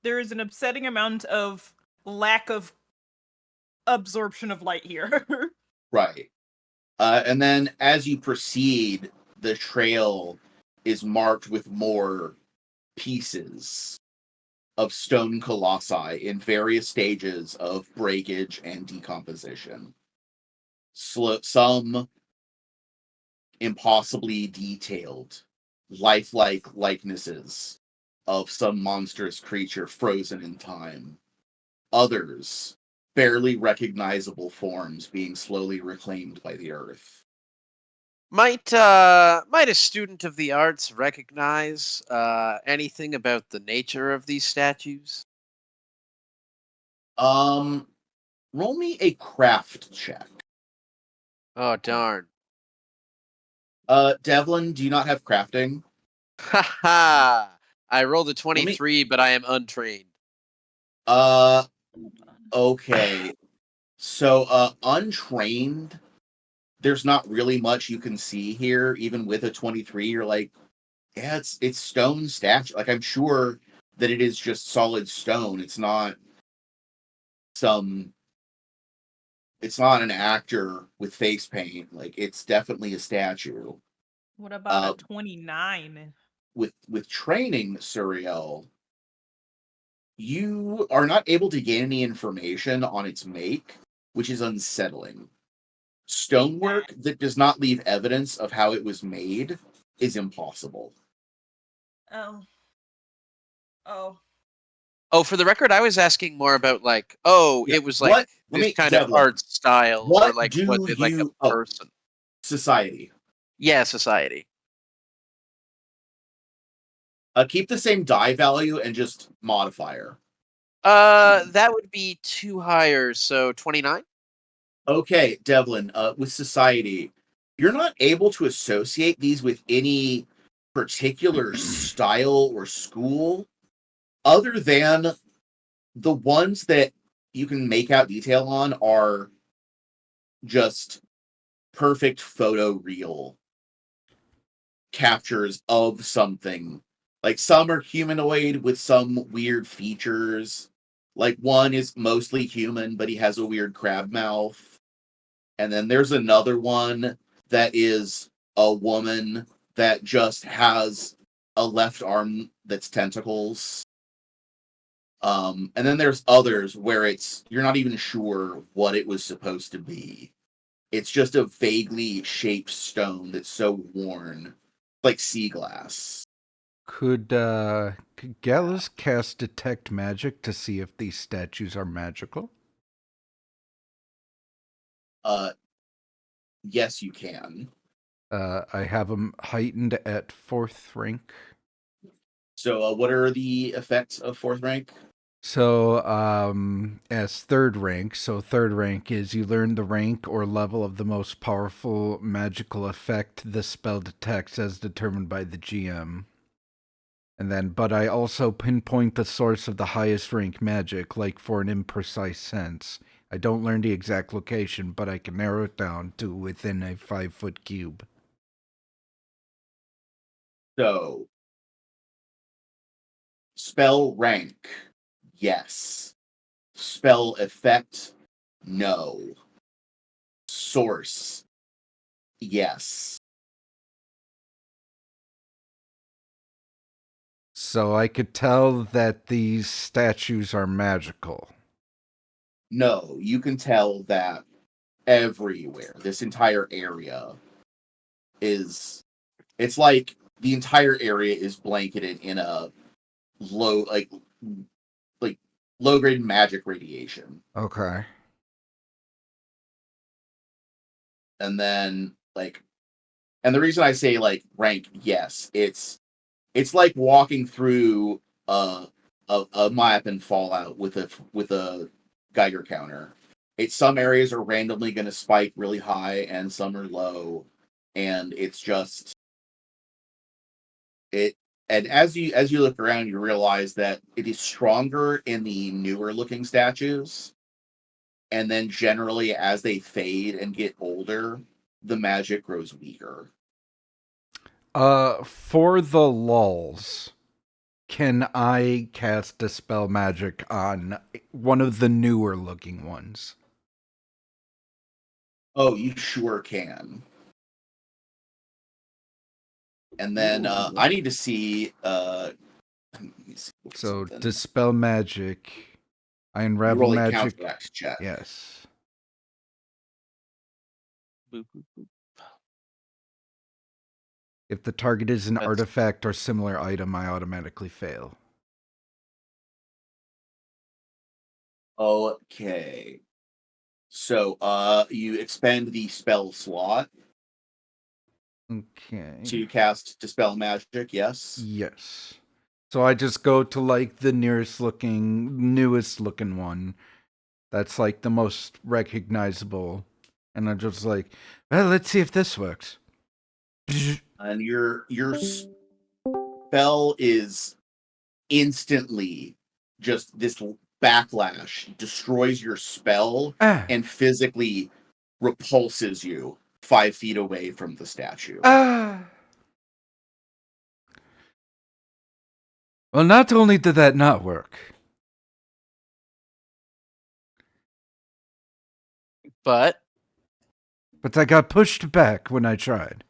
there is an upsetting amount of lack of absorption of light here. Right. And then as you proceed, the trail is marked with more pieces of stone colossi in various stages of breakage and decomposition. Some impossibly detailed, lifelike likenesses of some monstrous creature frozen in time. Others, barely recognizable forms being slowly reclaimed by the earth. Might a student of the arts recognize anything about the nature of these statues? Roll me a craft check. Oh darn. Devlin, do you not have crafting? Ha ha! I rolled a me- 23, but I am untrained. Okay. So, untrained, there's not really much you can see here. Even with a 23, you're like, yeah, it's stone statue. Like, I'm sure that it is just solid stone. It's not an actor with face paint. Like, it's definitely a statue. What about a Uh, 29? with training, Suriel, you are not able to gain any information on its make, which is unsettling. Stonework that does not leave evidence of how it was made is impossible. Oh. Oh. Oh, for the record, I was asking more about like, oh, Yeah. it was like this kind of Devlin, art style, or what like was do it like a you... Oh, person? society. Yeah, society. Keep the same die value and just modifier. That would be 2 higher, so 29. Okay, Devlin, with society, you're not able to associate these with any particular style or school other than the ones that you can make out detail on are just perfect photo real captures of something. Like, some are humanoid with some weird features. Like, one is mostly human, but he has a weird crab mouth. And then there's another one that is a woman that just has a left arm that's tentacles. And then there's others where you're not even sure what it was supposed to be. It's just a vaguely shaped stone that's so worn, like sea glass. Could Gallus cast detect magic to see if these statues are magical? Yes, you can. I have them heightened at 4th rank. So, what are the effects of 4th rank? So, as 3rd rank, so 3rd rank is you learn the rank or level of the most powerful magical effect the spell detects as determined by the GM. And then, but I also pinpoint the source of the highest rank magic, like for an imprecise sense. I don't learn the exact location, but I can narrow it down to within a 5-foot cube. So, spell rank, yes. Spell effect, no. source, yes. So I could tell that these statues are magical. No, you can tell that everywhere, this entire area is. It's like the entire area is blanketed in a low, like low grade magic radiation. Okay. And then and the reason I say rank, yes, it's like walking through a map in Fallout with a Geiger counter. Some areas are randomly going to spike really high and some are low, and it's just it. And as you look around, you realize that it is stronger in the newer looking statues, and then generally as they fade and get older, the magic grows weaker. For the lulls, can I cast Dispel Magic on one of the newer looking ones? Oh, you sure can. And then I need to see. Let me see So something. Dispel Magic. I You unravel roll a magic. counteract check. Yes. Boop, boop, boop. If the target is an That's- artifact or similar item, I automatically fail. Okay. So you expend the spell slot Okay. to cast Dispel Magic, yes? Yes. So I just go to like the newest looking one. That's like the most recognizable. And I'm just like, well, let's see if this works. And your spell is instantly just this backlash destroys your spell Ah. and physically repulses you 5 feet away from the statue. Ah. Well, not only did that not work, But but I got pushed back when I tried.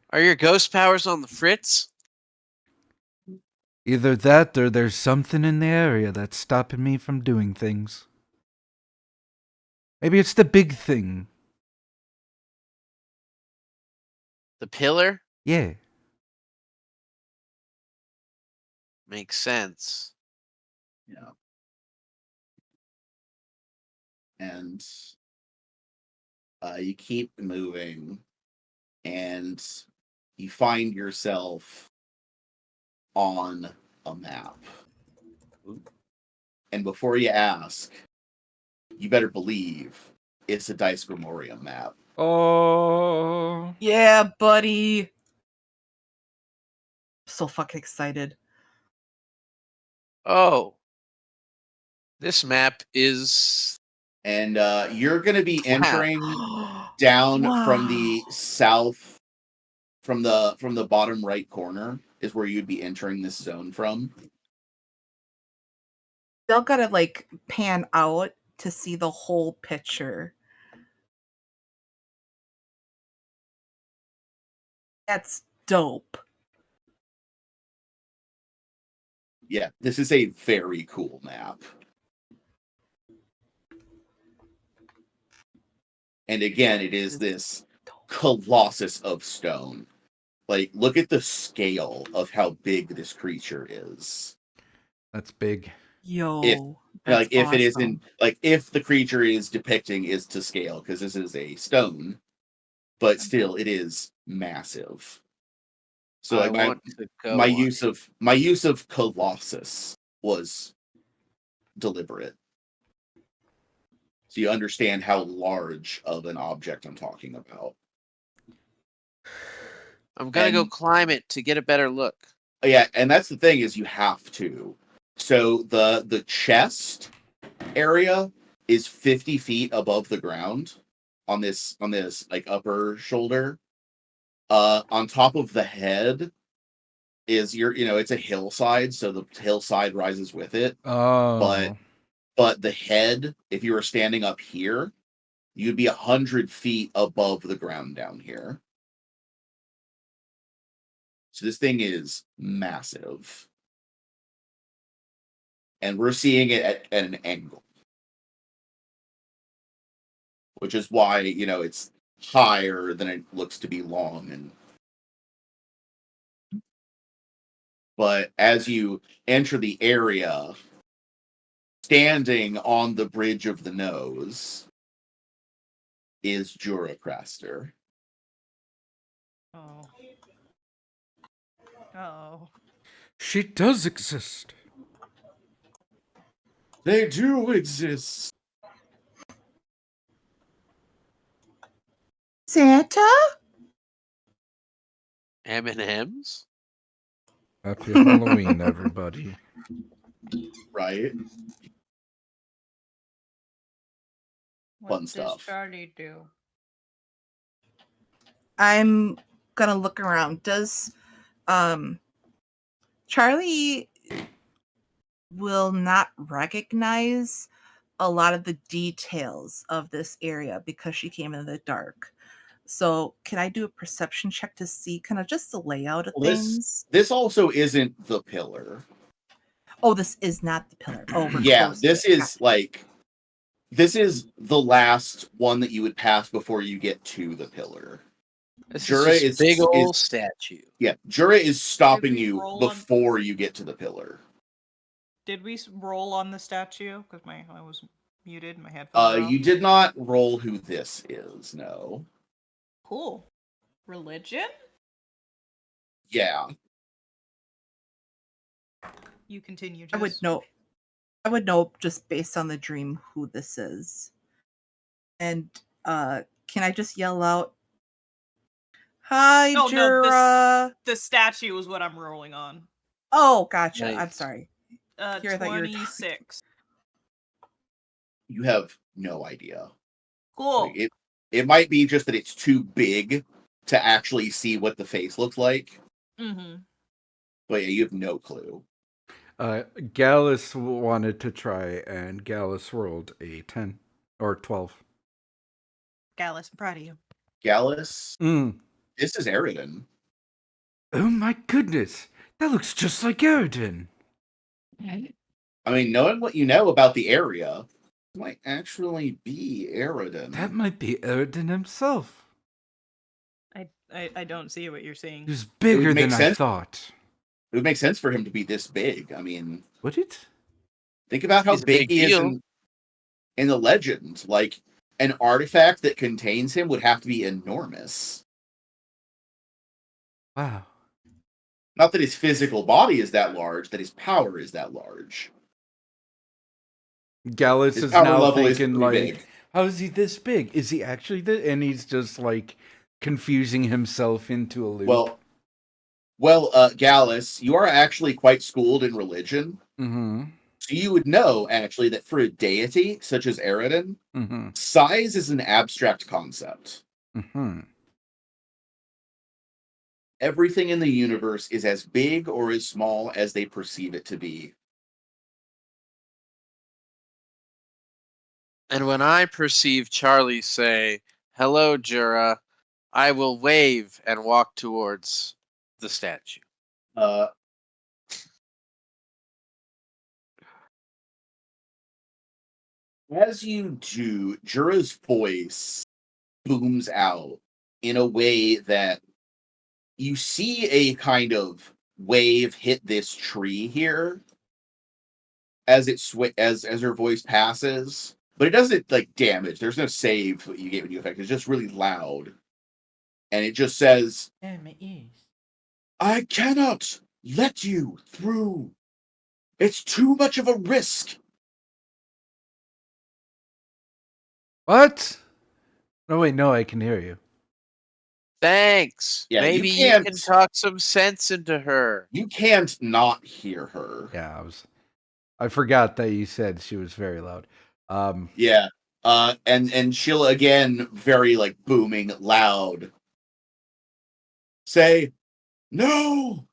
are your ghost powers on the fritz? Either that or there's something in the area that's stopping me from doing things. Maybe it's the big thing. The pillar? Yeah. Makes sense. Yeah. And you keep moving, and you find yourself on a map. And before you ask, you better believe it's a Dice Grimorium map. Oh. Yeah, buddy. So fucking excited. Oh. This map is And you're going to be entering Wow. down from the south, from the bottom right corner is where you'd be entering this zone from. Still gotta like pan out to see the whole picture. That's dope. Yeah, this is a very cool map. And again, it is this colossus of stone. Like, look at the scale of how big this creature is. That's big. Yo, If that's if it awesome. isn't, if the creature is depicting is to scale, because this is a stone, but still it is massive. So I like want to go my on use of colossus was deliberate. So you understand how large of an object I'm talking about. I'm gonna go And- climb it to get a better look. Yeah, and that's the thing is you have to. So the chest area is 50 feet above the ground on this like upper shoulder. On top of the head is it's a hillside, so the hillside rises with it. Oh. But the head, if you were standing up here, You'd be 100 feet above the ground down here. So this thing is massive. And we're seeing it at an angle. Which is why, it's higher than it looks to be long. But as you enter the area, standing on the bridge of the nose is Juracraster. Oh. Oh. She does exist. They do exist. Santa? M&M's? Happy Halloween, everybody. Right? What Fun does stuff. Charlie do? I'm gonna look around. Does Charlie will not recognize a lot of the details of this area because she came in the dark. So can I do a perception check to see kind of just the layout of Well, things? this also isn't the pillar. Oh, this is not the pillar. Oh, we're Yeah, close to this it. is this is the last one that you would pass before you get to the pillar. This Jura is just is- big old statue. Yeah, Jura is stopping Did we you roll on- before you get to the pillar. Did we roll on the statue? Because I was muted. My headphones were off. You did not roll who this is, no. Cool. Religion? Yeah. You continue. I would Jess. know. I would know just based on the dream who this is. And can I just yell out, "Hi, Oh, no, Jura"? The statue is what I'm rolling on. Oh, gotcha. I'm Nice. sorry. Here, I thought you were talking- 26. You have no idea. Cool. Like, it might be just that it's too big to actually see what the face looks like. Mm-hmm. But yeah, you have no clue. Gallus wanted to try, and Gallus rolled a 10 or 12. Gallus, I'm proud of you. Gallus, Mm. this is Eridan. Oh my goodness, that looks just like Eridan. I mean, knowing what you know about the area, it might actually be Eridan. That might be Eridan himself. I don't see what you're saying. He was bigger make than I sense. thought. It would make sense for him to be this big. I mean, Would it? think about how He's a big big he is deal. in the legend. Like, an artifact that contains him would have to be enormous. Wow. Not that his physical body is that large, that his power is that large. Gallus His is power now level is thinking, pretty like, big. how is he this big? Is he actually this? And he's just, like, confusing himself into a loop. Well, Gallus, you are actually quite schooled in religion. Mm-hmm. So you would know, actually, that for a deity, such as Eridan, Mm-hmm. size is an abstract concept. Mm-hmm. Everything in the universe is as big or as small as they perceive it to be. And when I perceive Charlie say, "Hello, Jura," I will wave and walk towards the statue. As you do, Jura's voice booms out in a way that you see a kind of wave hit this tree here as as her voice passes, but it doesn't like damage. There's no save what you get when you affect. It's just really loud, and it just says, My ears. "I cannot let you through. It's too much of a risk." What? No, wait, no, I can hear you. Thanks. Yeah, Maybe you you can't- can talk some sense into her. You can't not hear her. Yeah, I forgot that you said she was very loud. Yeah. And she'll again very like booming loud say, "No!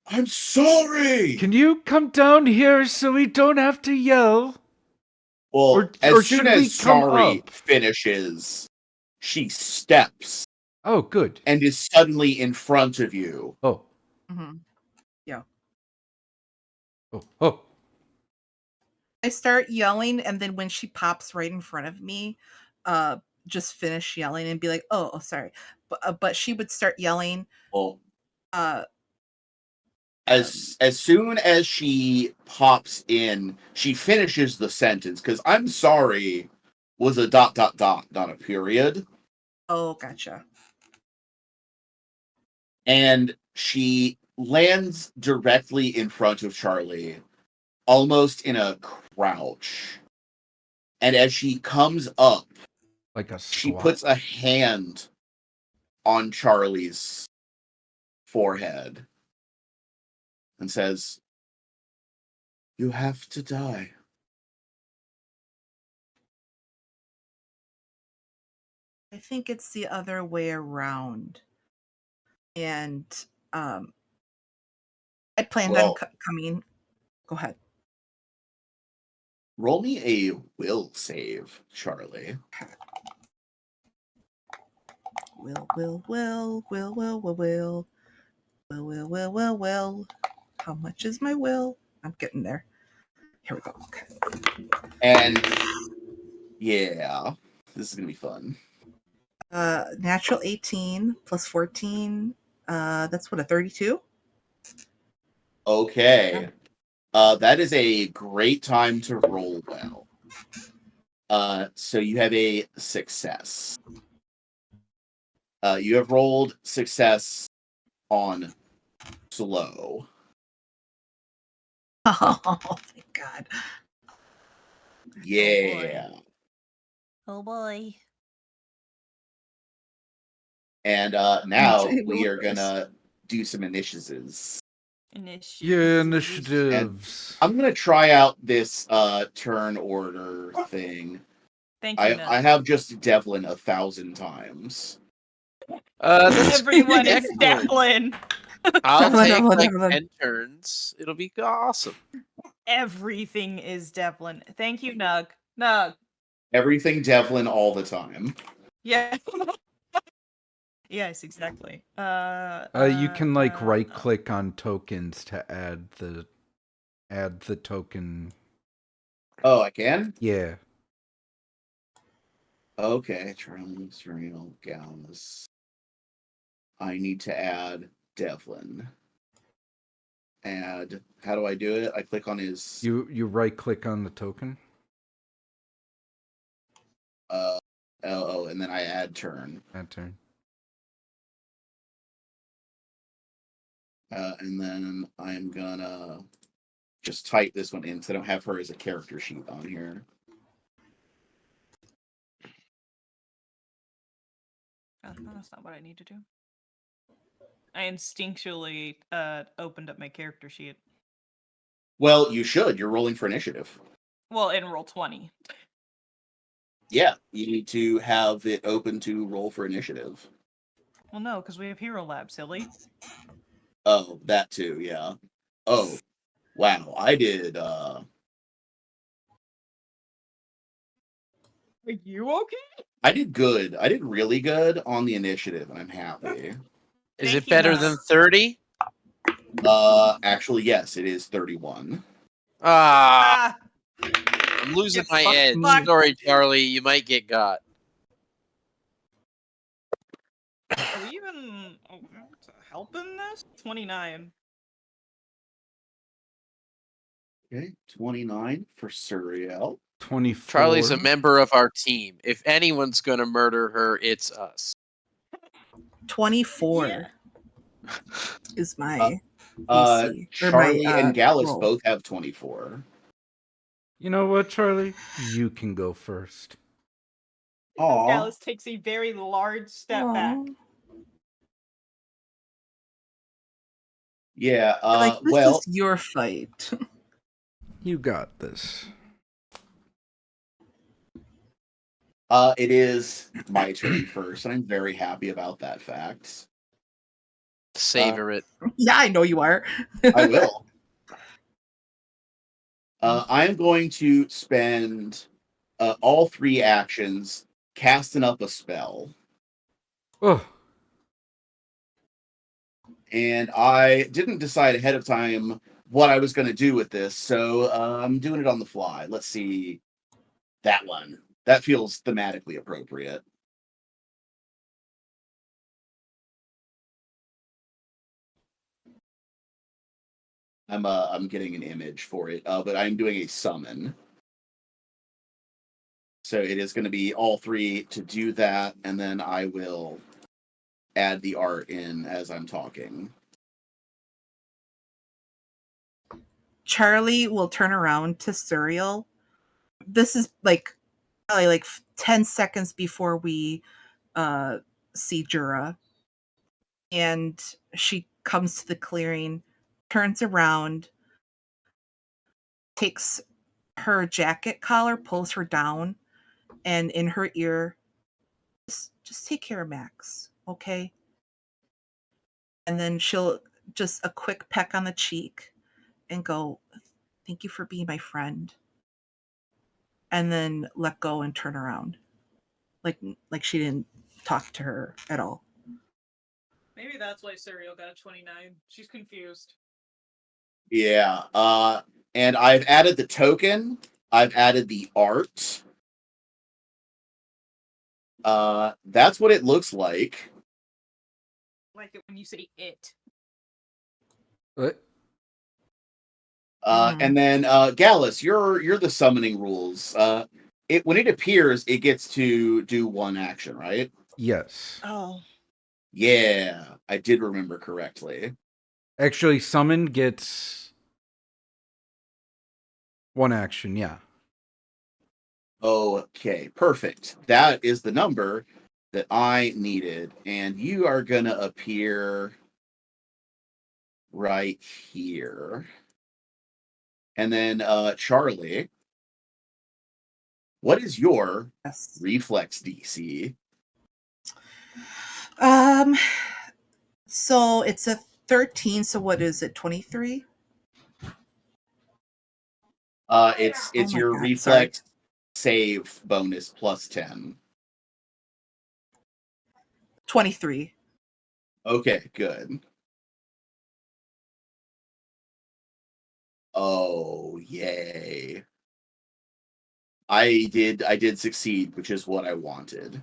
I'm sorry!" Can you come down here so we don't have to yell? Well, as or soon should we as come Sari up? finishes, she steps Oh, good. and is suddenly in front of you. Oh, Hmm. oh. I start yelling, and then when she pops right in front of me, just finish yelling and be like, "Oh, sorry," but she would start yelling. Well, Uh, as soon as she pops in, she finishes the sentence because "I'm sorry" was a ... not a period, oh, gotcha. and she lands directly in front of Charlie, almost in a crouch. And as she comes up, Like a she squat. puts a hand on Charlie's forehead and says, "You have to die." I think it's the other way around, and um, I planned on Well, coming. Go ahead. roll me a will save, Charlie. Will. How much is my will? I'm getting there. Here we go. Okay. And yeah, this is gonna be fun. Natural 18 plus 14. That's what, a 32? Okay. That is a great time to roll well. So you have a success. You have rolled success on slow. Oh, thank God. Yeah. Oh boy. And now we are gonna do some initiatives. Yeah, initiatives. I'm gonna try out this turn order thing. Thank you, I have just Devlin 1,000 times. That's Everyone is excellent. Devlin. I'll Devlin, take Devlin, like Devlin. 10 turns. It'll be awesome. Everything is Devlin. Thank you, Nug. Nug. Everything Devlin all the time. Yeah. Yes, exactly. You can like right click on tokens to add the token. Oh, I can? Yeah. Okay, Charlie, Serial, Gallus. I need to add Devlin. Add. How do I do it? I click on his. You right click on the token. And then I add turn. Add turn. And then I'm gonna just type this one in because I don't have her as a character sheet on here. That's not what I need to do. I instinctually opened up my character sheet. Well, you should. You're rolling for initiative. Well, in roll 20. Yeah, you need to have it open to roll for initiative. Well, no, because we have Hero Lab, silly. Oh, that too, yeah. Oh, wow. I did Are you okay? I did good. I did really good on the initiative, and I'm happy. Is Thank it you, better Nug. than 30? Actually, yes, it is 31. Ah, Ah, I'm losing get my fucked. edge. Fuck. Sorry, Charlie. You might get got. Are we even helping this? 29. Okay, 29 for Suriel. 24. Charlie's a member of our team. If anyone's gonna murder her, it's us. 24 Yeah. is my Uh, DC. Or my Charlie and Gallus roll. both have 24. You know what, Charlie? You can go first. Aw. Gallus takes a very large step back. Aw. Yeah, Like, this well, is your fight. You got this. it is my turn first, and I'm very happy about that fact. Savor it. Yeah, I know you are. I will. I'm going to spend all 3 actions, casting up a spell. Oh, And I didn't decide ahead of time what I was going to do with this, so I'm doing it on the fly. Let's see. That one. That feels thematically appropriate. I'm getting an image for it, but I'm doing a summon. So it is going to be all 3 to do that, and then I will add the art in as I'm talking. Charlie will turn around to Suriel. This is like probably like 10 seconds before we see Jura. And she comes to the clearing, turns around, takes her jacket collar, pulls her down, and in her ear, just take care of Max, okay? And then she'll just a quick peck on the cheek and go, thank you for being my friend. And then let go and turn around. Like she didn't talk to her at all. Maybe that's why Suriel got a 29. She's confused. Yeah. And I've added the token. I've added the art. That's what it looks like. Like it when you say it. what? And then Gallus, you're the summoning rules. When it appears, it gets to do 1 action, right? Yes. Oh. Yeah, I did remember correctly. Actually, summon gets 1 action, yeah. Okay, perfect. That is the number that I needed, and you are gonna appear right here. And then Charlie, what is your Yes. reflex DC? So it's a 13, so what is it, 23? It's Oh my your God, reflex save bonus plus 10. 23. Okay, good. Oh, yay. I did succeed, which is what I wanted.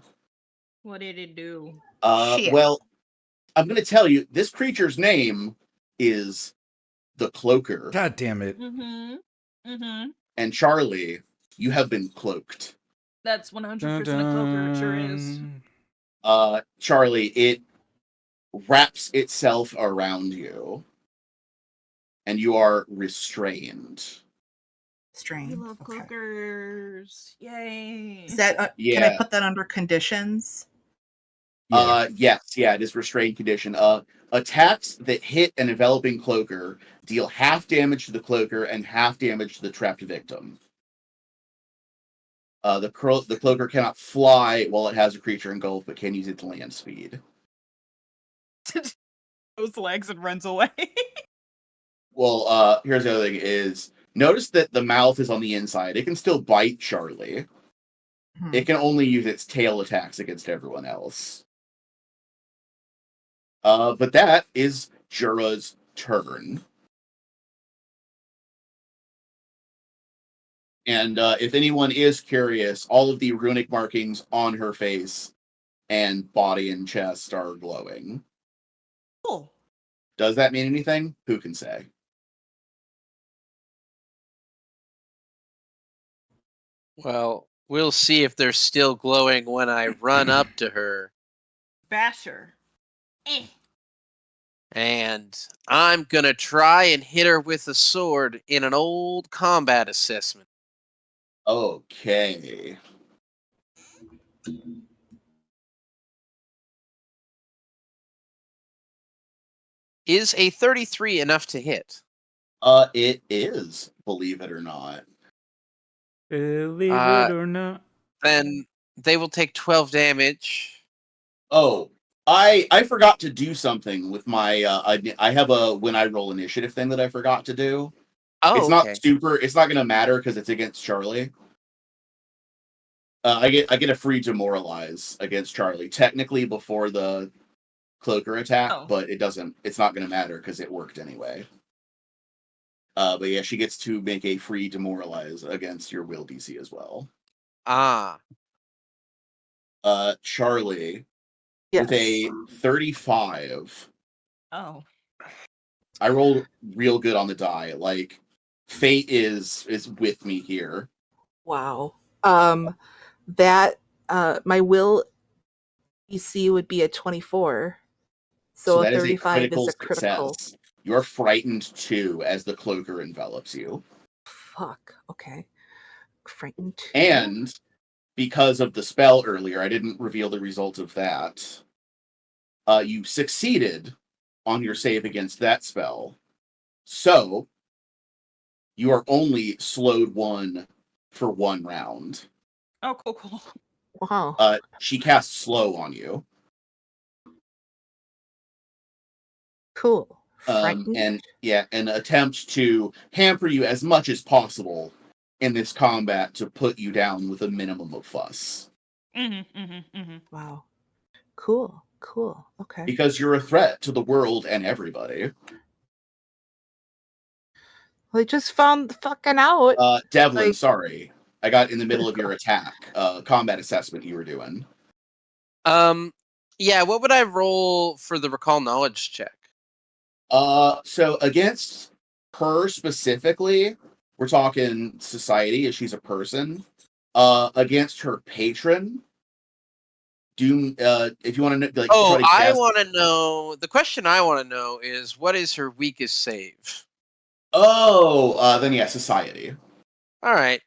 What did it do? Shit. Well, I'm going to tell you, this creature's name is the Cloaker. God damn it. Mm-hmm. Mm-hmm. And Charlie, you have been cloaked. That's 100% Dun, a cloaker. It sure is. dun. Charlie, it wraps itself around you, and you are restrained. We Strange. love Okay. cloakers. Yay. Is that can I Yeah. put that under conditions? Yeah. Yes, yeah, it is restrained condition. Attacks that hit an enveloping cloaker deal half damage to the cloaker and half damage to the trapped victim. The cloaker cannot fly while it has a creature engulfed, but can use its land speed. Those legs and runs away. Well, here's the other thing is, notice that the mouth is on the inside. It can still bite Charlie. Hmm. It can only use its tail attacks against everyone else. But that is Jura's turn. And if anyone is curious, all of the runic markings on her face and body and chest are glowing. Cool. Does that mean anything? Who can say? Well, we'll see if they're still glowing when I run up to her. Basher. And I'm gonna try and hit her with a sword in an old combat assessment. Okay. Is a 33 enough to hit? It is, believe it or not. Believe it or not. Then they will take 12 damage. Oh, I forgot to do something with my I have a when I roll initiative thing that I forgot to do. Oh, It's okay. not super. It's not going to matter because it's against Charlie. I get a free demoralize against Charlie. Technically before the cloaker attack, Oh. but it's not gonna matter because it worked anyway. But yeah, she gets to make a free demoralize against your will DC as well. Ah. Charlie, Yes. with a 35, Oh. I rolled real good on the die. Like, fate is with me here. Wow. That my will DC would be a 24. So a that is a 35 critical is a critical. success. You're frightened too as the cloaker envelops you. Fuck. Okay. Frightened too. And because of the spell earlier, I didn't reveal the result of that. You succeeded on your save against that spell. So you are only slowed 1 for 1 round. Oh, cool. Wow. She casts slow on you. Cool. Frightened. And attempt to hamper you as much as possible in this combat to put you down with a minimum of fuss. Wow. Cool. Okay. Because you're a threat to the world and everybody. Well, I just found the fucking out. Devlin, Like- sorry. I got in the middle of your attack. Combat assessment you were doing. Yeah, what would I roll for the recall knowledge check? So against her specifically, we're talking society as she's a person. Against her patron, if you want to like. Oh, try to I guess- want to know. The question I want to know is what is her weakest save? Oh, then yeah, society. All right.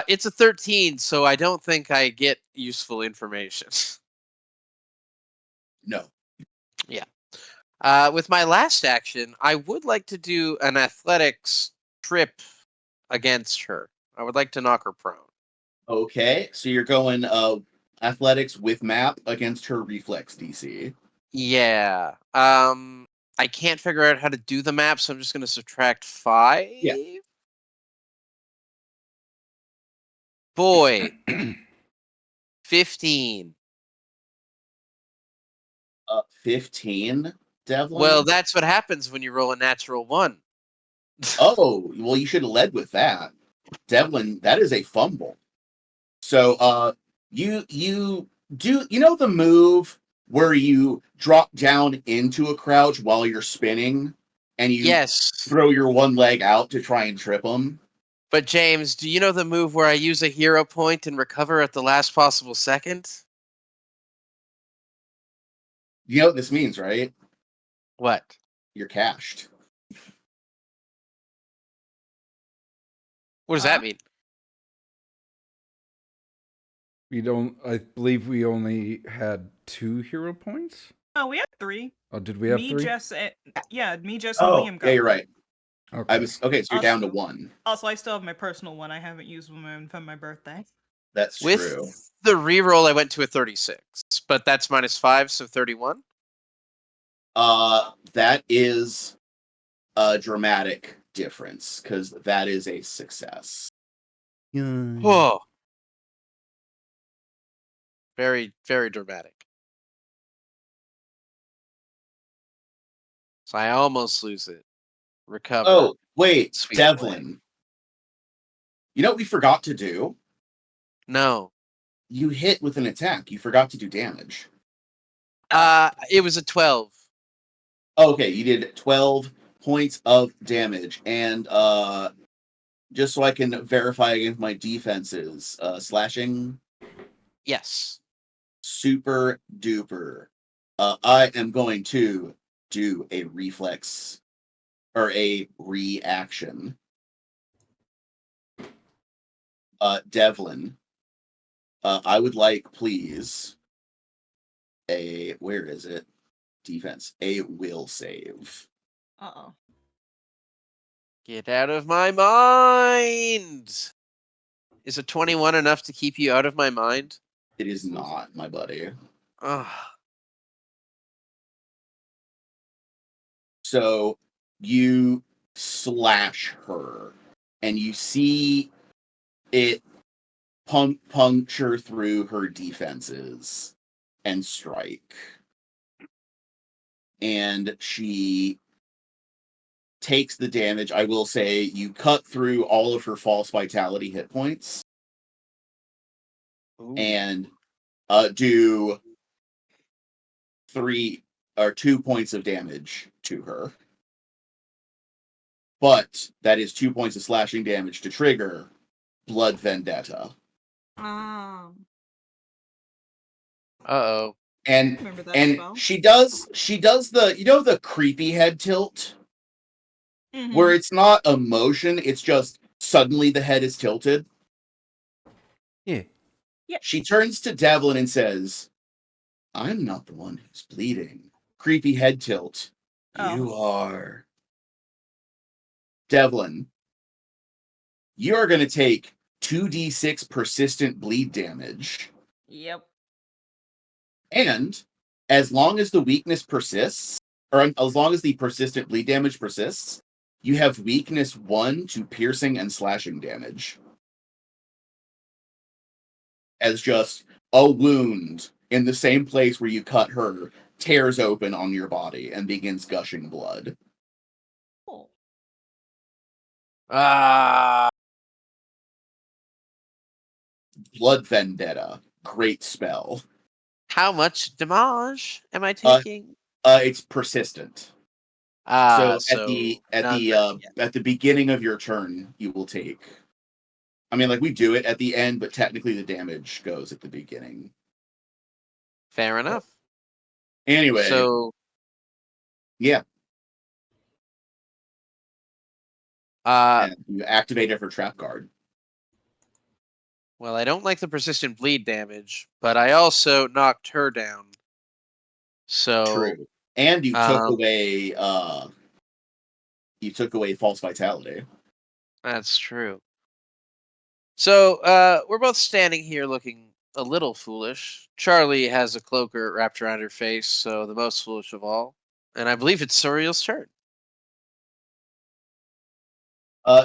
It's a 13, so I don't think I get useful information. No. Yeah. With my last action, I would like to do an athletics trip against her. I would like to knock her prone. Okay, so you're going athletics with map against her reflex DC. Yeah. I can't figure out how to do the map, so I'm just going to subtract 5. Yeah. Boy. 15. 15, Devlin. Well, that's what happens when you roll a natural 1. Oh, well, you should have led with that, Devlin. That is a fumble. So, you do the move where you drop down into a crouch while you're spinning, and you Yes. throw your one leg out to try and trip them. But James, do you know the move where I use a hero point and recover at the last possible second? You know what this means, right? What? You're cashed. What does that mean? I believe we only had 2 hero points. Oh, we have 3. Oh, did we have me, 3? Jess, and Liam got yeah, you're one. right. Okay. So you're down to Also- 1. Also, I still have my personal one. I haven't used one from my birthday. That's With true. the reroll, I went to a 36, but that's -5, so 31. That is a dramatic difference because that is a success. Whoa. Very, very dramatic. So I almost lose it. Recover. Oh, wait, Sweet Devlin. You know what we forgot to do? No. You hit with an attack. You forgot to do damage. It was a 12. Okay, you did 12 points of damage. And just so I can verify against my defenses, slashing, Yes. super duper. I am going to do a reflex or a reaction. Devlin, I would like, please, where is it? Defense. A will save. Uh-oh. Get out of my mind. Is a 21 enough to keep you out of my mind? It is not, my buddy. Ugh. So you slash her, and you see it puncture through her defenses and strike. And she takes the damage. I will say you cut through all of her false vitality hit points. Ooh. And do 2 points of damage to her. But that is 2 points of slashing damage to trigger Blood Vendetta. Oh. Uh-oh. And Remember that and spell? she does the the creepy head tilt where it's not a motion, it's just suddenly the head is tilted. Yeah. She turns to Devlin and says, "I'm not the one who's bleeding." Creepy head tilt. You are. Devlin, you are going to take 2d6 persistent bleed damage. Yep. And as long as the weakness persists, or as long as the persistent bleed damage persists, you have weakness 1 to piercing and slashing damage. As just a wound in the same place where you cut her tears open on your body and begins gushing blood. Cool. Ah. Blood Vendetta. Great spell. How much damage am I taking? It's persistent. So at the none yet. at the beginning of your turn, you will take. I mean, like we do it at the end, but technically the damage goes at the beginning. Fair enough. Anyway, So yeah, uh and you activated her trap card. well, I don't like the persistent bleed damage, but I also knocked her down. So True, and you took away false vitality. that's true. So we're both standing here looking a little foolish. Charlie has a cloaker wrapped around her face, so the most foolish of all. And I believe it's Suriel's turn.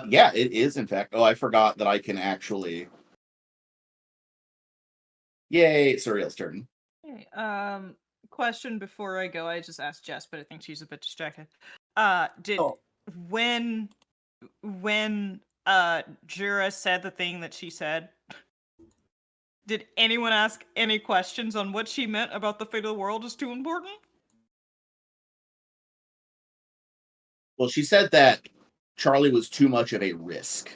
Yeah, it is in fact. Oh, I forgot that I can actually. Yay, it's Suriel's turn. Okay, question before I go. I just asked Jess, but I think she's a bit distracted. Did Oh. when Jura said the thing that she said, did anyone ask any questions on what she meant about the fate of the world is too important? Well, she said that Charlie was too much of a risk.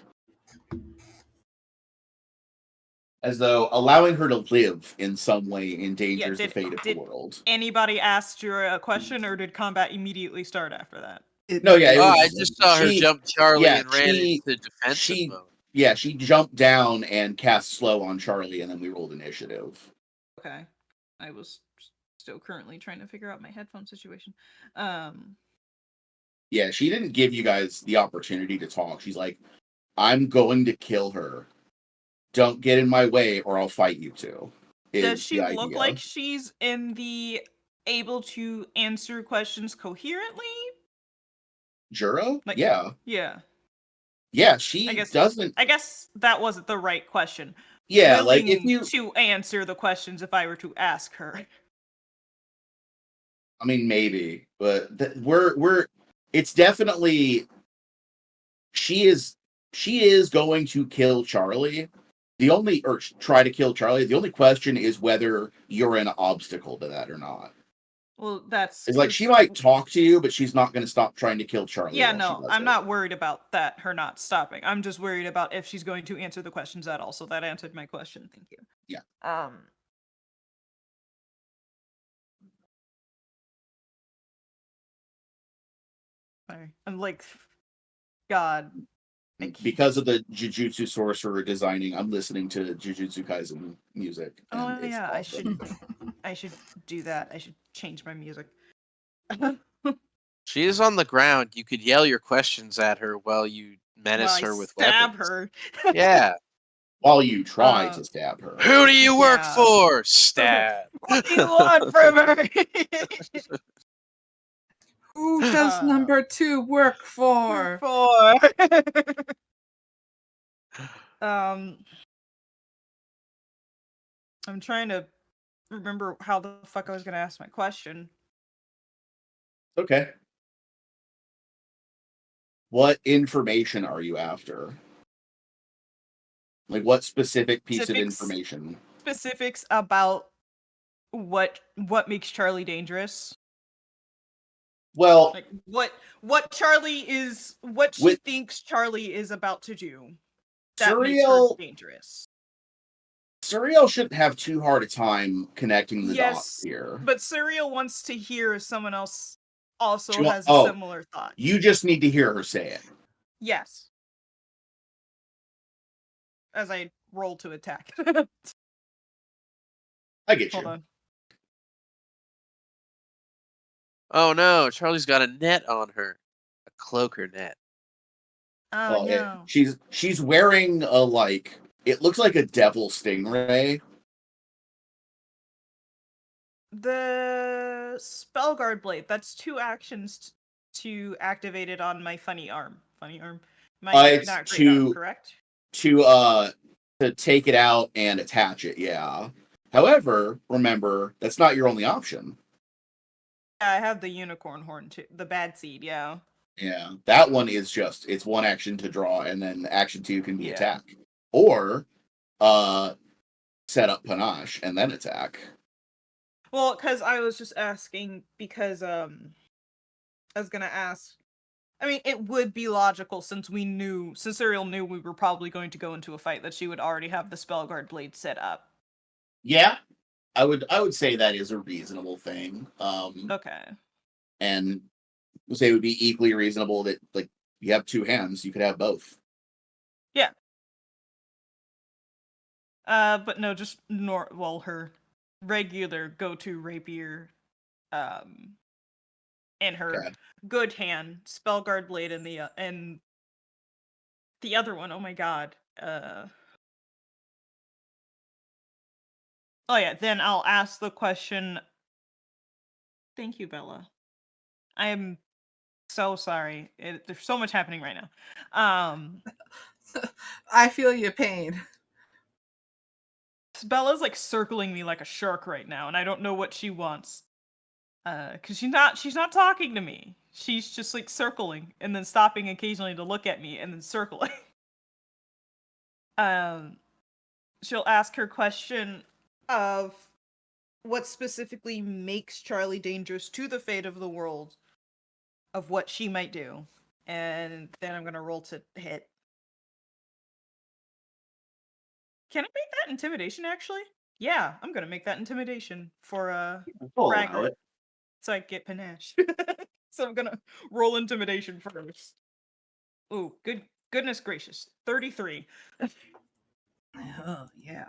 As though allowing her to live in some way endangers the fate of the world. Anybody ask Jura a question, or did combat immediately start after that? No, yeah, it was. I just saw her jump Charlie and ran into defensive mode. Yeah, she jumped down and cast slow on Charlie, and then we rolled initiative. Okay. I was still currently trying to figure out my headphone situation. Yeah, she didn't give you guys the opportunity to talk. She's like, I'm going to kill her. Don't get in my way or I'll fight you two. Does she look like she's in the able to answer questions coherently? Juro? Like, yeah. Yeah. Yeah, she doesn't. I guess that wasn't the right question. Yeah, like if you to answer the questions if I were to ask her. I mean, maybe, but we're. It's definitely. She is going to kill Charlie. Or try to kill Charlie. The only question is whether you're an obstacle to that or not. Well, that's. It's like she might talk to you, but she's not going to stop trying to kill Charlie. Yeah, no, I'm not worried about that. Her not stopping. I'm just worried about if she's going to answer the questions at all. So that answered my question. Thank you. Yeah. Sorry. I'm like, God. Because of the Jujutsu sorcerer designing, I'm listening to Jujutsu Kaisen music. Oh yeah, awesome. I should do that. I should change my music. She is on the ground. You could yell your questions at her while you menace her with stab weapons. her. Yeah. While you try to stab her. Who do you work for? Stab. What do you want from her? Who does number 2 work for? I'm trying to remember how the fuck I was gonna ask my question. Okay. What information are you after? Like, what specific piece of Specifics. information? Specifics about what makes Charlie dangerous. Well, Like what Charlie is, what she with thinks Charlie is about to do that makes her dangerous. Suriel shouldn't have too hard a time connecting the dots Yes, here. but Serial wants to hear someone else also She wa- has a oh, similar thought. You just need to hear her say it. Yes. As I roll to attack. I get Hold you. on. Oh no, Charlie's got a net on her. A cloaker net. Oh Well, no. she's wearing a, like, it looks like a devil stingray. The Spellguard Blade, that's 2 actions to activate it on my funny arm. Funny arm? My It's not great arm, correct? to take it out and attach it, yeah. However, remember, that's not your only option. Yeah, I have the unicorn horn too. The bad seed, yeah. Yeah. That one is just, it's one action to draw, and then action 2 can be Yeah. attack. Or set up panache and then attack. Well, because I was just asking because I was gonna ask. I mean, it would be logical since Ariel knew we were probably going to go into a fight that she would already have the Spellguard Blade set up. Yeah. I would say that is a reasonable thing. Okay. And we'll say it would be equally reasonable that, like, you have 2 hands, you could have both. Yeah. But no, just her regular go-to rapier, and her Okay. good hand Spellguard Blade, and the other one. Oh my god. Oh yeah. Then I'll ask the question. Thank you, Bella. I am so sorry. There's so much happening right now. I feel your pain. Bella's like circling me like a shark right now, and I don't know what she wants. Cause she's not talking to me. She's just like circling and then stopping occasionally to look at me and then circling. She'll ask her question of what specifically makes Charlie dangerous to the fate of the world, of what she might do, and then I'm gonna roll to hit. Can I make that intimidation, actually? Yeah, I'm gonna make that intimidation for I'll allow Ragnar, it. so I get panache. So I'm gonna roll intimidation first. Ooh, goodness gracious, 33. Oh yeah.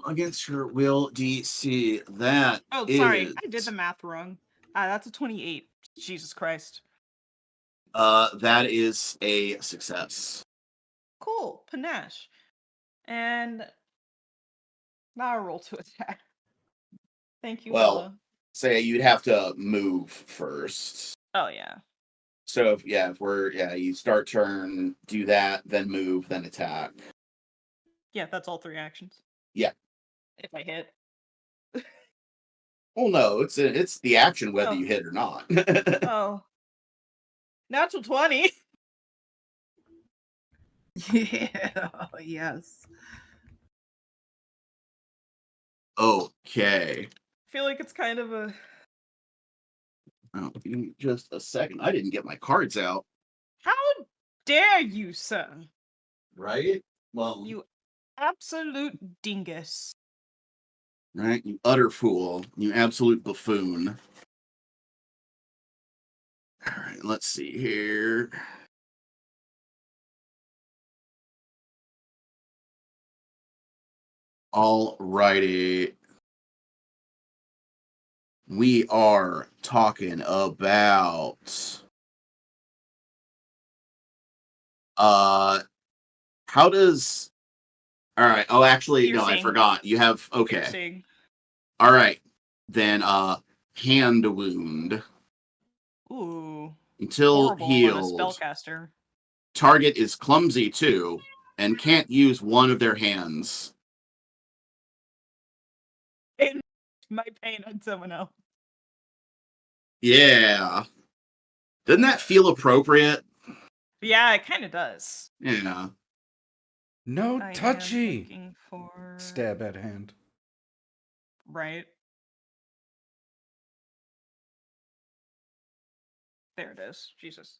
Against your will DC, that Oh, is sorry, I did the math wrong. That's a 28. Jesus Christ. that is a success. Cool, panache. And now I roll to attack. Thank you, Well, Bella. say you'd have to move first. Oh yeah. So if you start turn, do that, then move, then attack. Yeah, that's all 3 actions. Yeah. If I hit. Well, no, it's the action whether Oh. you hit or not. Oh. Natural 20. Yeah. Yes. Okay. I feel like it's kind of a. Oh, give me just a second. I didn't get my cards out. How dare you, sir? Right? Well, You absolute dingus. right? You utter fool. You absolute buffoon. All right, let's see here. All righty. We are talking about how does all right, oh actually no, I Piercing. forgot. You have okay. Piercing. All right. Then hand wound. Ooh. Until Horrible healed. on a spellcaster. Target is clumsy too and can't use one of their hands. my pain on someone else. Yeah. Doesn't that feel appropriate? Yeah, it kind of does. Yeah. No I am touchy. looking for Stab at hand. right. There it is. Jesus.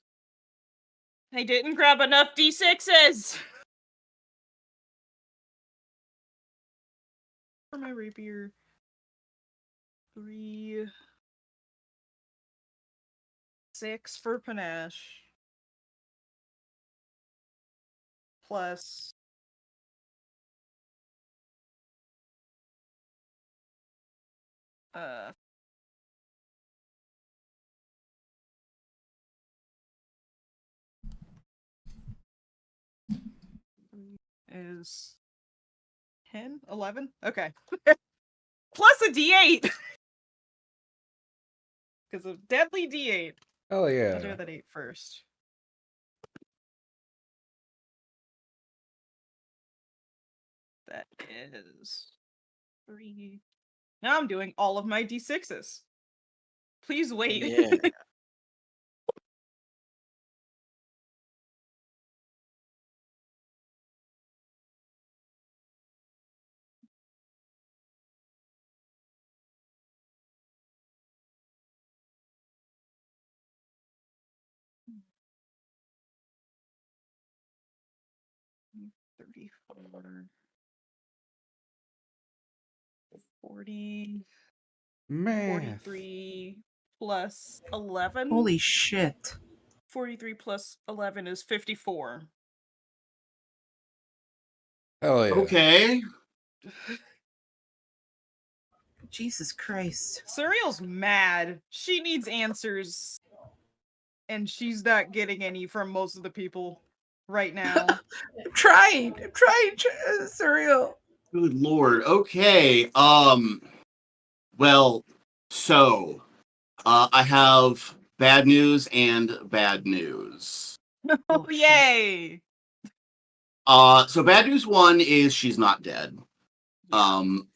I didn't grab enough D6s. For my rapier. 3. 6 for panache. Plus. Uh. Is 10? 11? Okay. Plus a D8! Because of deadly D8. Oh I'll do yeah. that 8 first. That is 3. Now I'm doing all of my D6s. Please wait. Yeah. $34. 40. Math. 43 plus 11. Holy shit. 43 plus 11 is 54. Hell yeah. Okay. Jesus Christ. Surreal's mad. She needs answers. And she's not getting any from most of the people right now. I'm trying, Surreal. Good lord. Okay. Well, so I have bad news and bad news. Oh, shit. yay! So bad news 1 is she's not dead. Um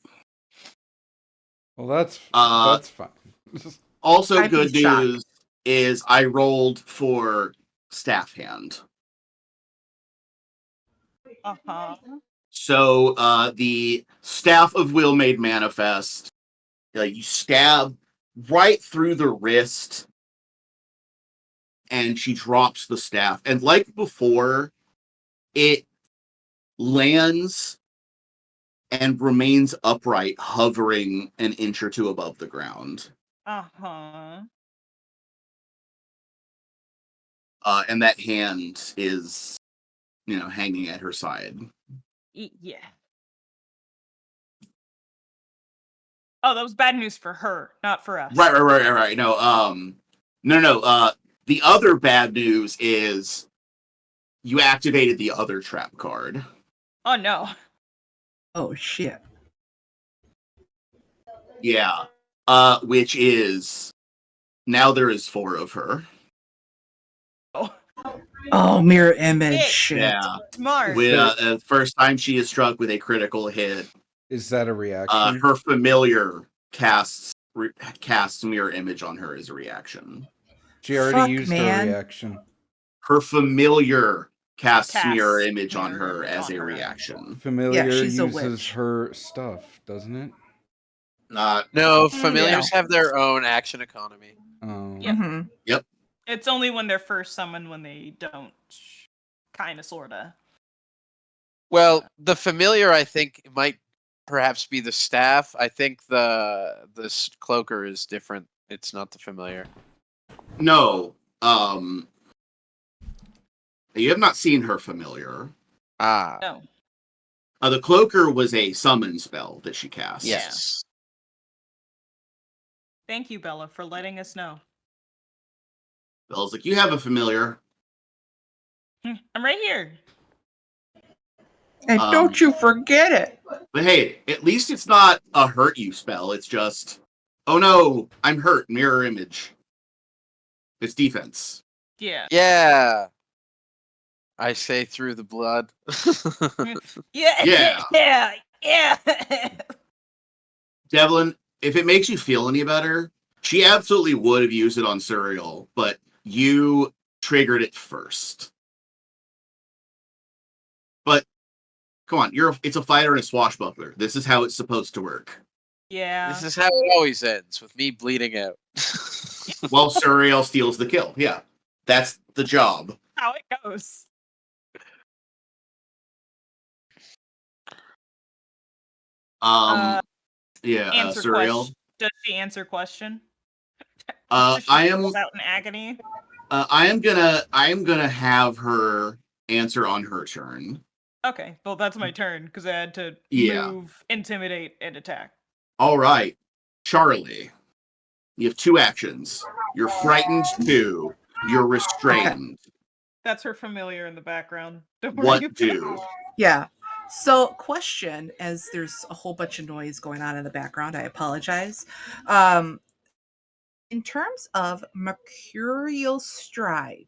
Well, that's fine. Also I'd be good shocked. news is I rolled for staff hand. Uh-huh. So the staff of will made manifest. You stab right through the wrist, and she drops the staff. And like before, it lands and remains upright, hovering an inch or two above the ground. Uh-huh. And that hand is, hanging at her side. Yeah. Oh, that was bad news for her, not for us. Right. No. The other bad news is you activated the other trap card. Oh, no. Oh shit. Yeah. Which is now there is 4 of her. Oh, mirror image Hey. shit. Yeah. Smart. With first time she is struck with a critical hit, Is that a reaction? her familiar casts mirror image on her as a reaction. She already Fuck, used man. her reaction. Her familiar casts mirror Casts image on mirror her image as on a her. reaction. Familiar she's a uses witch. her stuff, doesn't it? Not No, familiars have their own action economy. Oh. Yep. Mm-hmm. It's only when they're first summoned when they don't. Kinda, sorta. Well, the familiar, I think, might perhaps be the staff. I think the cloaker is different. It's not the familiar. no. You have not seen her familiar. Ah, No. The cloaker was a summon spell that she cast. yes. Thank you, Bella, for letting us know. Bella's like, you have a familiar. I'm right here. And don't you forget it. But hey, at least it's not a hurt you spell. It's just, oh no, I'm hurt. Mirror image. It's defense. Yeah. Yeah. I say through the blood. Yeah. Yeah. Yeah. Devlin, if it makes you feel any better, she absolutely would have used it on Suriel, but you triggered it first. But come on, it's a fighter and a swashbuckler. This is how it's supposed to work. Yeah. This is how it always ends, with me bleeding out. Well, Suriel steals the kill. Yeah, that's the job. How it goes. Yeah, Answer Suriel. question. Does she answer question? I am. Rolls out in agony. I am gonna have her answer on her turn. Okay, well that's my turn because I had to Yeah. move, intimidate, and attack. All right, Charlie. You have 2 actions. You're frightened 2. You're restrained. That's her familiar in the background. Don't worry What about do? it. Yeah. So, question, as there's a whole bunch of noise going on in the background, I apologize. In terms of Mercurial Stride,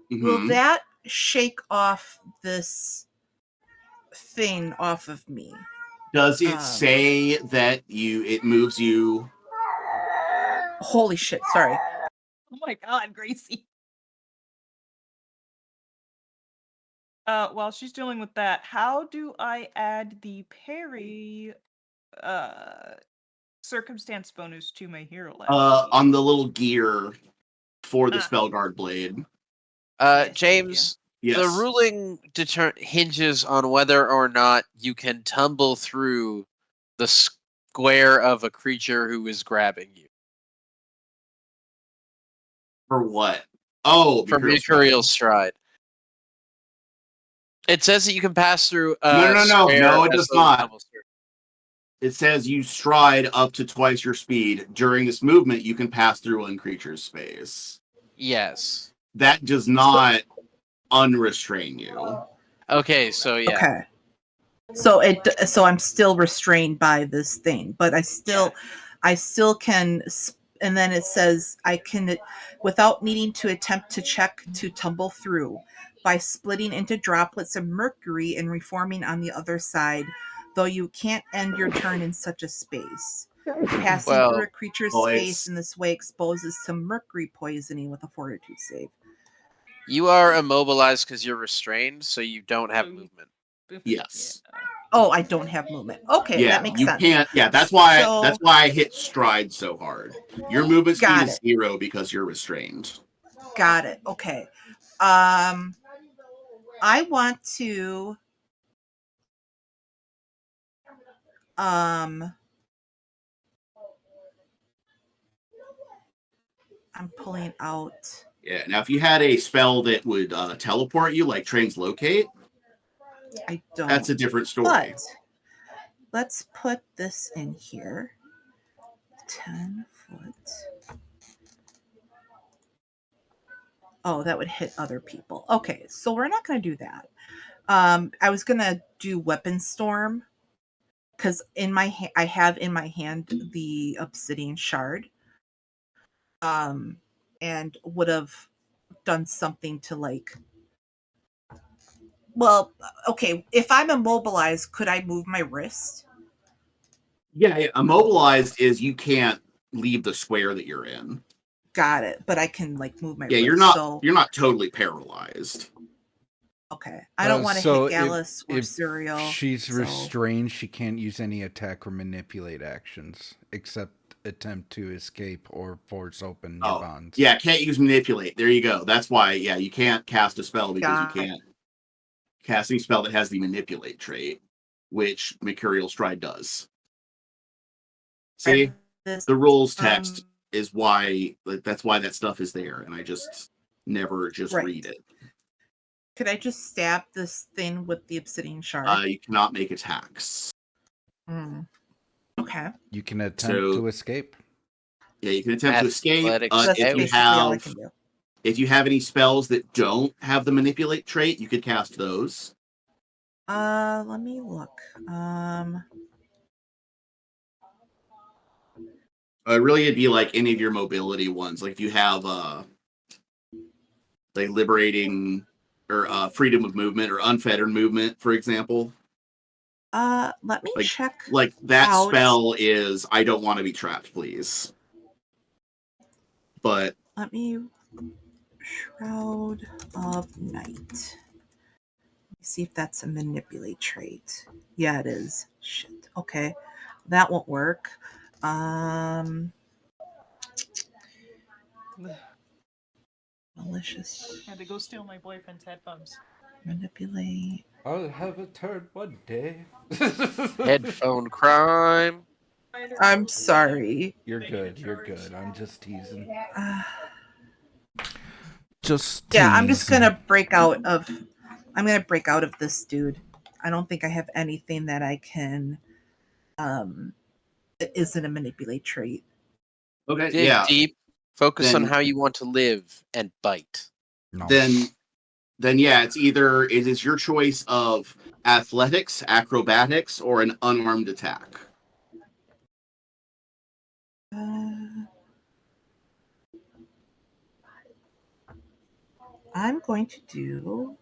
will Mhm. that shake off this thing off of me? Does it say that it moves you? Holy shit, sorry. Oh my god, Gracie. While she's dealing with that, how do I add the parry circumstance bonus to my hero last? On the little gear for the Ah. Spellguard blade. Yes, James, Yes. the ruling hinges on whether or not you can tumble through the square of a creature who is grabbing you. For what? Oh, For Mercurial Stride. It says that you can pass through a square. No, it does not. Through. It says you stride up to twice your speed. During this movement, you can pass through one creature's space. Yes. That does not unrestrain you. Okay, so yeah. Okay. So I'm still restrained by this thing, but I still can. And then it says I can, without needing to attempt to check to tumble through, by splitting into droplets of mercury and reforming on the other side, though you can't end your turn in such a space. Passing through a creature's space in this way exposes to mercury poisoning with a fortitude save. You are immobilized because you're restrained, so you don't have movement. Yes. Yeah. Oh, I don't have movement. Okay, Yeah, that makes you sense. can't. Yeah, that's why I hit stride so hard. Your movement speed is 0 because you're restrained. Got it. Okay. I want to I'm pulling out. Yeah. Now, if you had a spell that would teleport you, like Translocate, I don't. That's a different story. But let's put this in here. 10 foot. Oh, that would hit other people. Okay, so we're not going to do that. I was going to do Weapon Storm because I have in my hand the Obsidian Shard. And would have done something to like. Well, okay, if I'm immobilized, could I move my wrist? Yeah, immobilized is you can't leave the square that you're in. Got it, but I can like move my wrist. Yeah, you're not totally paralyzed. Okay, I don't want to hit Gallus or Suriel. She's restrained. She can't use any attack or manipulate actions except attempt to escape or force open your bonds. Yeah, can't use manipulate. There you go. That's why. Yeah, you can't cast a spell because you can't cast any spell that has the manipulate trait, which Mercurial Stride does. See, the rules text is why. That's why that stuff is there, and I just never read it. Could I just stab this thing with the Obsidian Shard? You cannot make attacks. Okay. You can attempt to escape. Yeah, you can attempt to escape. If you have any spells that don't have the manipulate trait, you could cast those. Let me look. Really, it'd be like any of your mobility ones. Like if you have like liberating or freedom of movement or unfettered movement, for example. Let me Like- check. Like that Out. spell is I don't want to be trapped, please. But Let me Shroud of Night. See if that's a manipulate trait. Yeah, it is. Shit. Okay, that won't work. Malicious Had to go steal my boyfriend's headphones. manipulate. I'll have a turn one day. Headphone crime. I'm sorry. You're good. You're good. I'm just teasing. Uh, Just yeah, I'm just teasing. gonna break out of. I'm gonna break out of this dude. I don't think I have anything that I can. That isn't a manipulate trait. okay, Dig yeah. deep. Focus on Then- how you want to live and bite. No. Then yeah, it is your choice of athletics, acrobatics, or an unarmed attack. I'm going to do.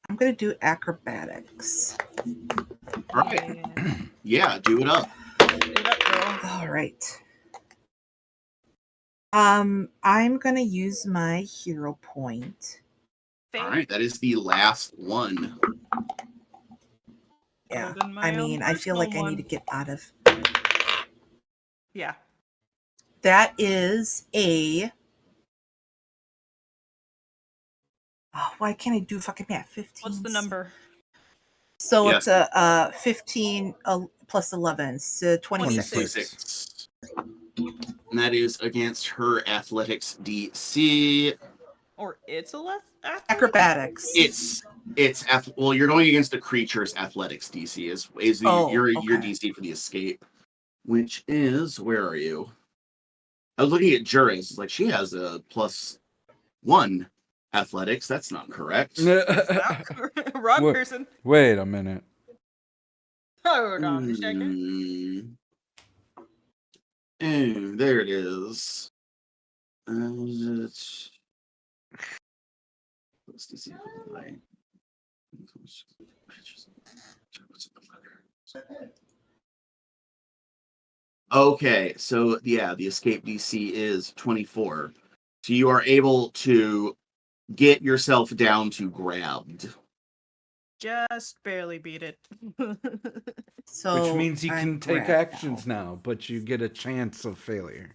I'm going to do acrobatics. All right. Yeah, do it up. Get up, girl. All right. I'm going to use my hero point. All right, that is the last one. Yeah. Other than my I own mean, I feel like personal I need to one. get out of. Yeah. That is a. Oh, why can't I do fucking math? 15. What's the number? So Yeah. it's a 15 plus 11, so 26. 26. And that is against her athletics DC. Or it's a less Acrobatics. Well, you're going against the creature's athletics DC is Oh, your okay. DC for the escape, which is where are you? I was looking at Juris. It's like she has a +1 athletics. That's not correct. Wrong What? person. Wait a minute. Hold on a second. Oh, there it is. Let's see. Okay, so yeah, the escape DC is 24. So you are able to get yourself down to grabbed. Just barely beat it. So Which means you I'm can take grabbed actions now, but you get a chance of failure.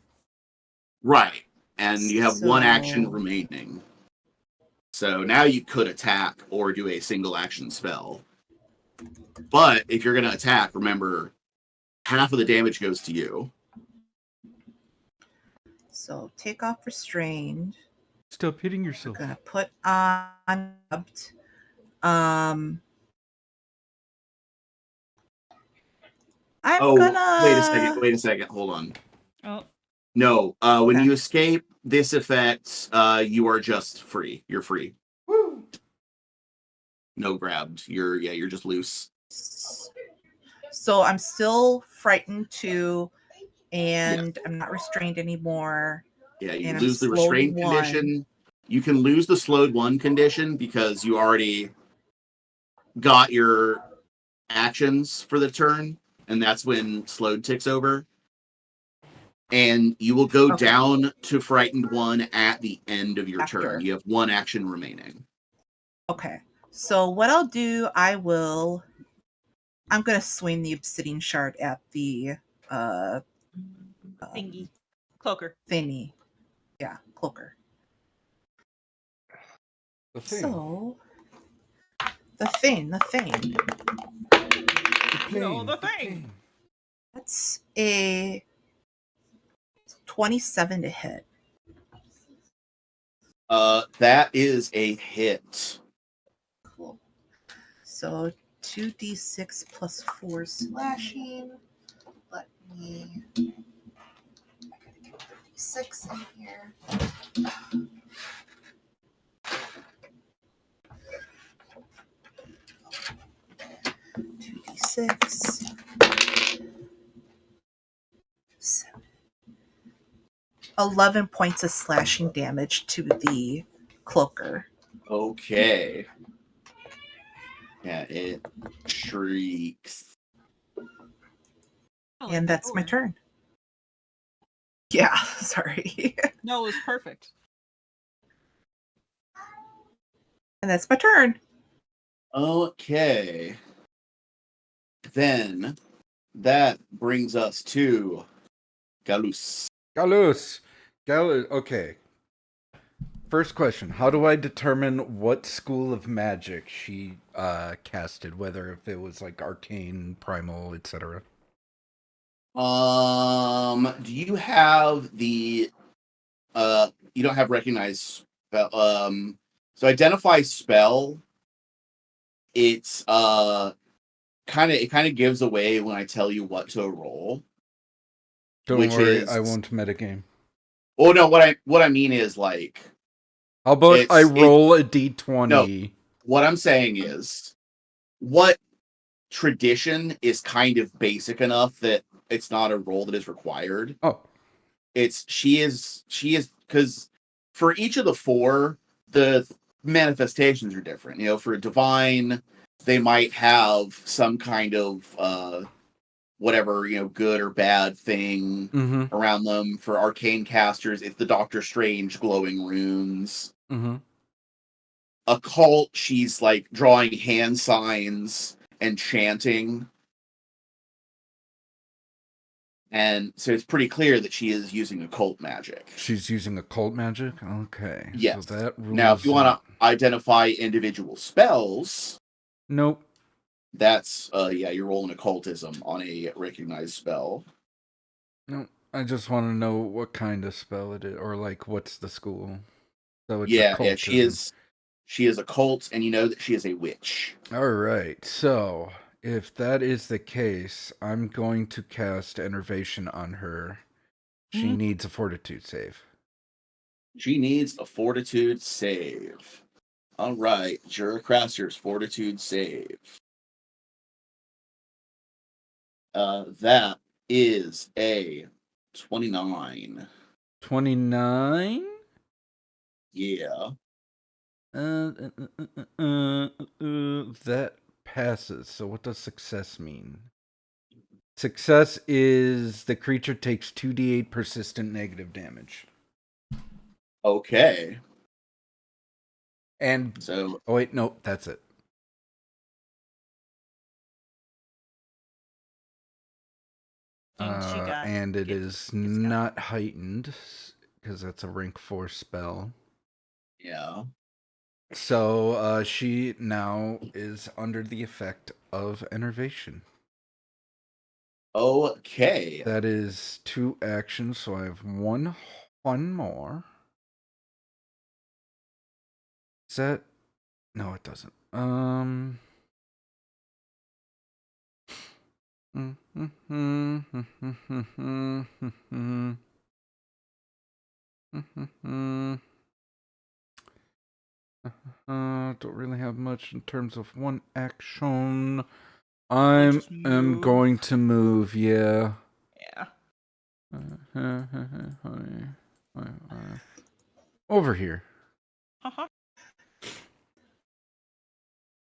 Right. And you have one action So- remaining. So now you could attack or do a single action spell. But if you're going to attack, remember, half of the damage goes to you. So take off restrained. Stop hitting I'm yourself. gonna put on. I'm Oh, gonna. wait a second. Hold on. Oh, No, when Okay. you escape this effect, you are just free. You're free. Woo! No grabbed. You're just loose. So I'm still frightened too, and I'm not restrained anymore. Yeah, you And I'm lose the slowed restraint 1. condition. You can lose the slowed 1 condition because you already got your actions for the turn, and that's when slowed ticks over. And you will go Okay. down to frightened 1 at the end of your After. turn. You have 1 action remaining. Okay. So what I'll do, I'm gonna swing the obsidian shard at the thingy. Cloaker. thingy. Yeah, cloaker. The thing. So the thing. The No, the plane, thing. That's a 27 to hit. That is a hit. Cool. So 2d6 plus 4 slashing. Let me. I gotta get the d6 in here. 2d6. 11 points of slashing damage to the cloaker. Okay. Yeah, it shrieks. Oh, And that's my over. turn. Yeah, sorry. No, it was perfect. And that's my turn. Okay. Then that brings us to Galus. Galus. Okay. First question: how do I determine what school of magic she casted? Whether if it was like arcane, primal, etc. Do you have the you don't have recognized spell so identify spell, it's kind of gives away when I tell you what to roll, Don't which worry, is I won't metagame. oh no, what I mean is like How about I it roll a no, d20? what I'm saying is what tradition is kind of basic enough that it's not a roll that is required. Oh, She is because for each of the four, the manifestations are different. You know, for a divine, they might have some kind of whatever, you know, good or bad thing mm-hmm, around them. For arcane casters, it's the Doctor Strange glowing runes. mm-hmm. Occult, she's like drawing hand signs and chanting. And so it's pretty clear that she is using occult magic. She's using occult magic? Okay, Yes. so that rules Now, if you want out. to identify individual spells, Nope. that's yeah, you're rolling occultism on a recognized spell. Nope. I just want to know what kind of spell it is, or like what's the school. So it's Yeah, occultism. she is occult, and you know that she is a witch. All right. So if that is the case, I'm going to cast Enervation on her. She Mhm. needs a Fortitude save. She needs a fortitude save. All right, Juracraster's fortitude save. That is a 29. 29. Yeah. That passes. So what does success mean? Success is the creature takes 2d8 persistent negative damage. Okay. And So oh wait, no, that's it. And she got And it is it's got- not heightened because that's a rank 4 spell. yeah. So she now is under the effect of Enervation. Okay. That is 2 actions, so I have one more. Is that? No, it doesn't. Don't really have much in terms of one action. I just am move. going to move, yeah. Yeah. Over here. Uh-huh.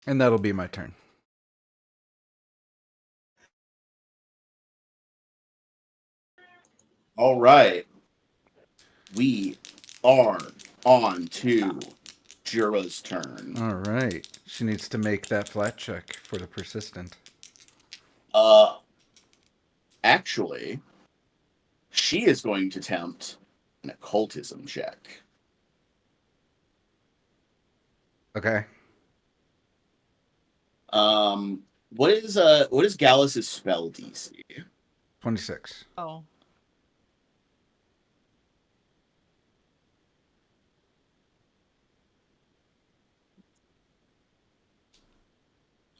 And that'll be my turn. All right. We are on to Jura's turn. All right. She needs to make that flat check for the persistent. Actually, she is going to attempt an occultism check. Okay. What is Gallus's spell DC? 26. Oh.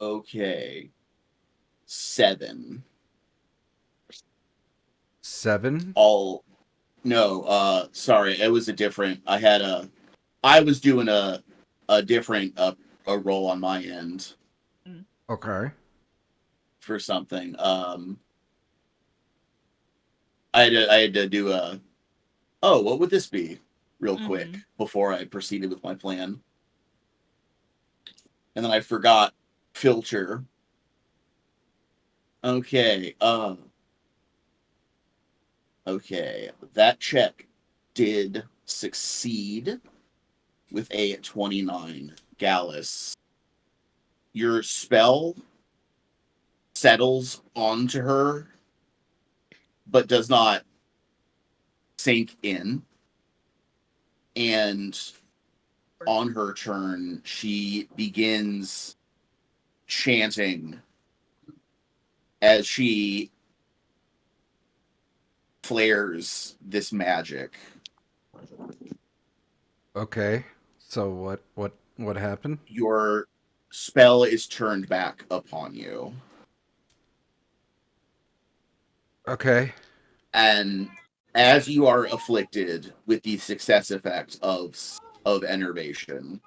Okay. 7. 7? No, sorry, it was a different. I was doing a different a roll on my end Okay. for something. I had to do a. Oh, what would this be? Real quick before I proceeded with my plan, and then I forgot filter. Okay, okay, that check did succeed with a 29. Gallus, your spell settles onto her, but does not sink in. And on her turn, she begins chanting as she flares this magic. Okay. So what happened? Your spell is turned back upon you. Okay. And as you are afflicted with the success effect of enervation,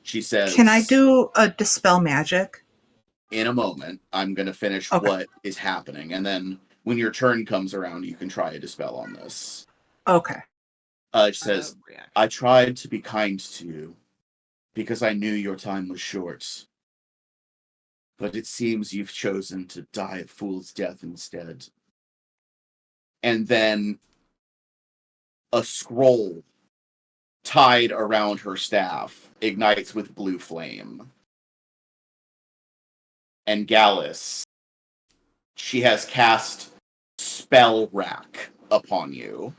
she says, Can I do a dispel magic? in a moment, I'm going to finish Okay. what is happening. And then when your turn comes around, you can try a dispel on this. Okay. She says, Reaction. I tried to be kind to you because I knew your time was short. But it seems you've chosen to die a fool's death instead. And then a scroll tied around her staff ignites with blue flame. And Gallus, she has cast Spell Rack upon you.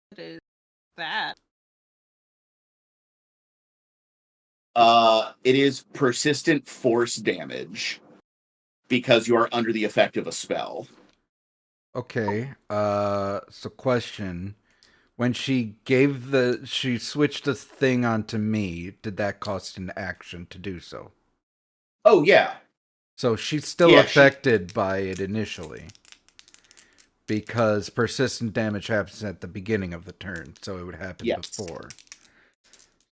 What is that? It is persistent force damage because you are under the effect of a spell. Okay. So question. When she switched the thing onto me, did that cost an action to do so? Oh, yeah. So she's still Yeah, affected by it initially. Because persistent damage happens at the beginning of the turn, so it would happen Yes. before.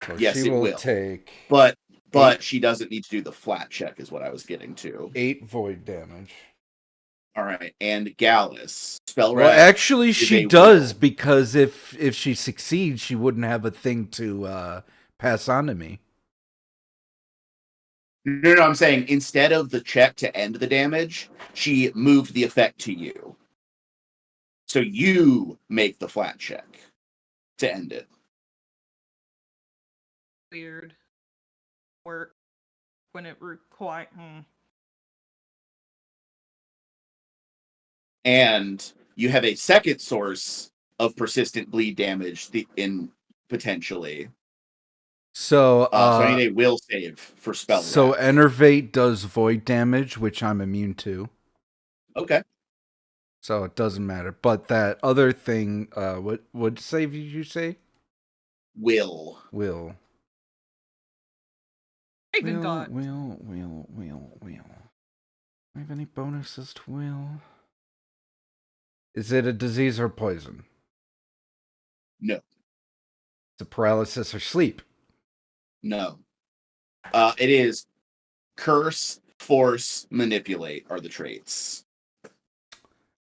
So Yes, she it will will. take But Eight. she doesn't need to do the flat check, is what I was getting to. 8 void damage. All right, and Gallus, Spell Well, Rack. actually, is she a does, will. because if she succeeds, she wouldn't have a thing to pass on to me. No, I'm saying instead of the check to end the damage, she moved the effect to you. So you make the flat check to end it. Weird. Work when it requires. And you have a second source of persistent bleed damage in potentially. So, So I need a will save for Spell so Rack. Enervate does void damage, which I'm immune to. Okay. So it doesn't matter. But that other thing, what save did you say? Will. Will. Even got. Will. I have any bonuses to will? Is it a disease or poison? No. It's a paralysis or sleep. No. It is curse, force, manipulate are the traits.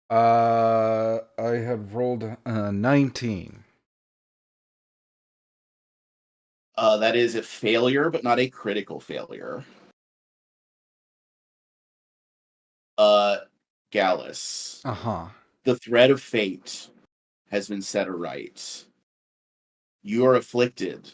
I have rolled 19. That is a failure, but not a critical failure. Gallus. Uh-huh. The thread of fate has been set aright. You are afflicted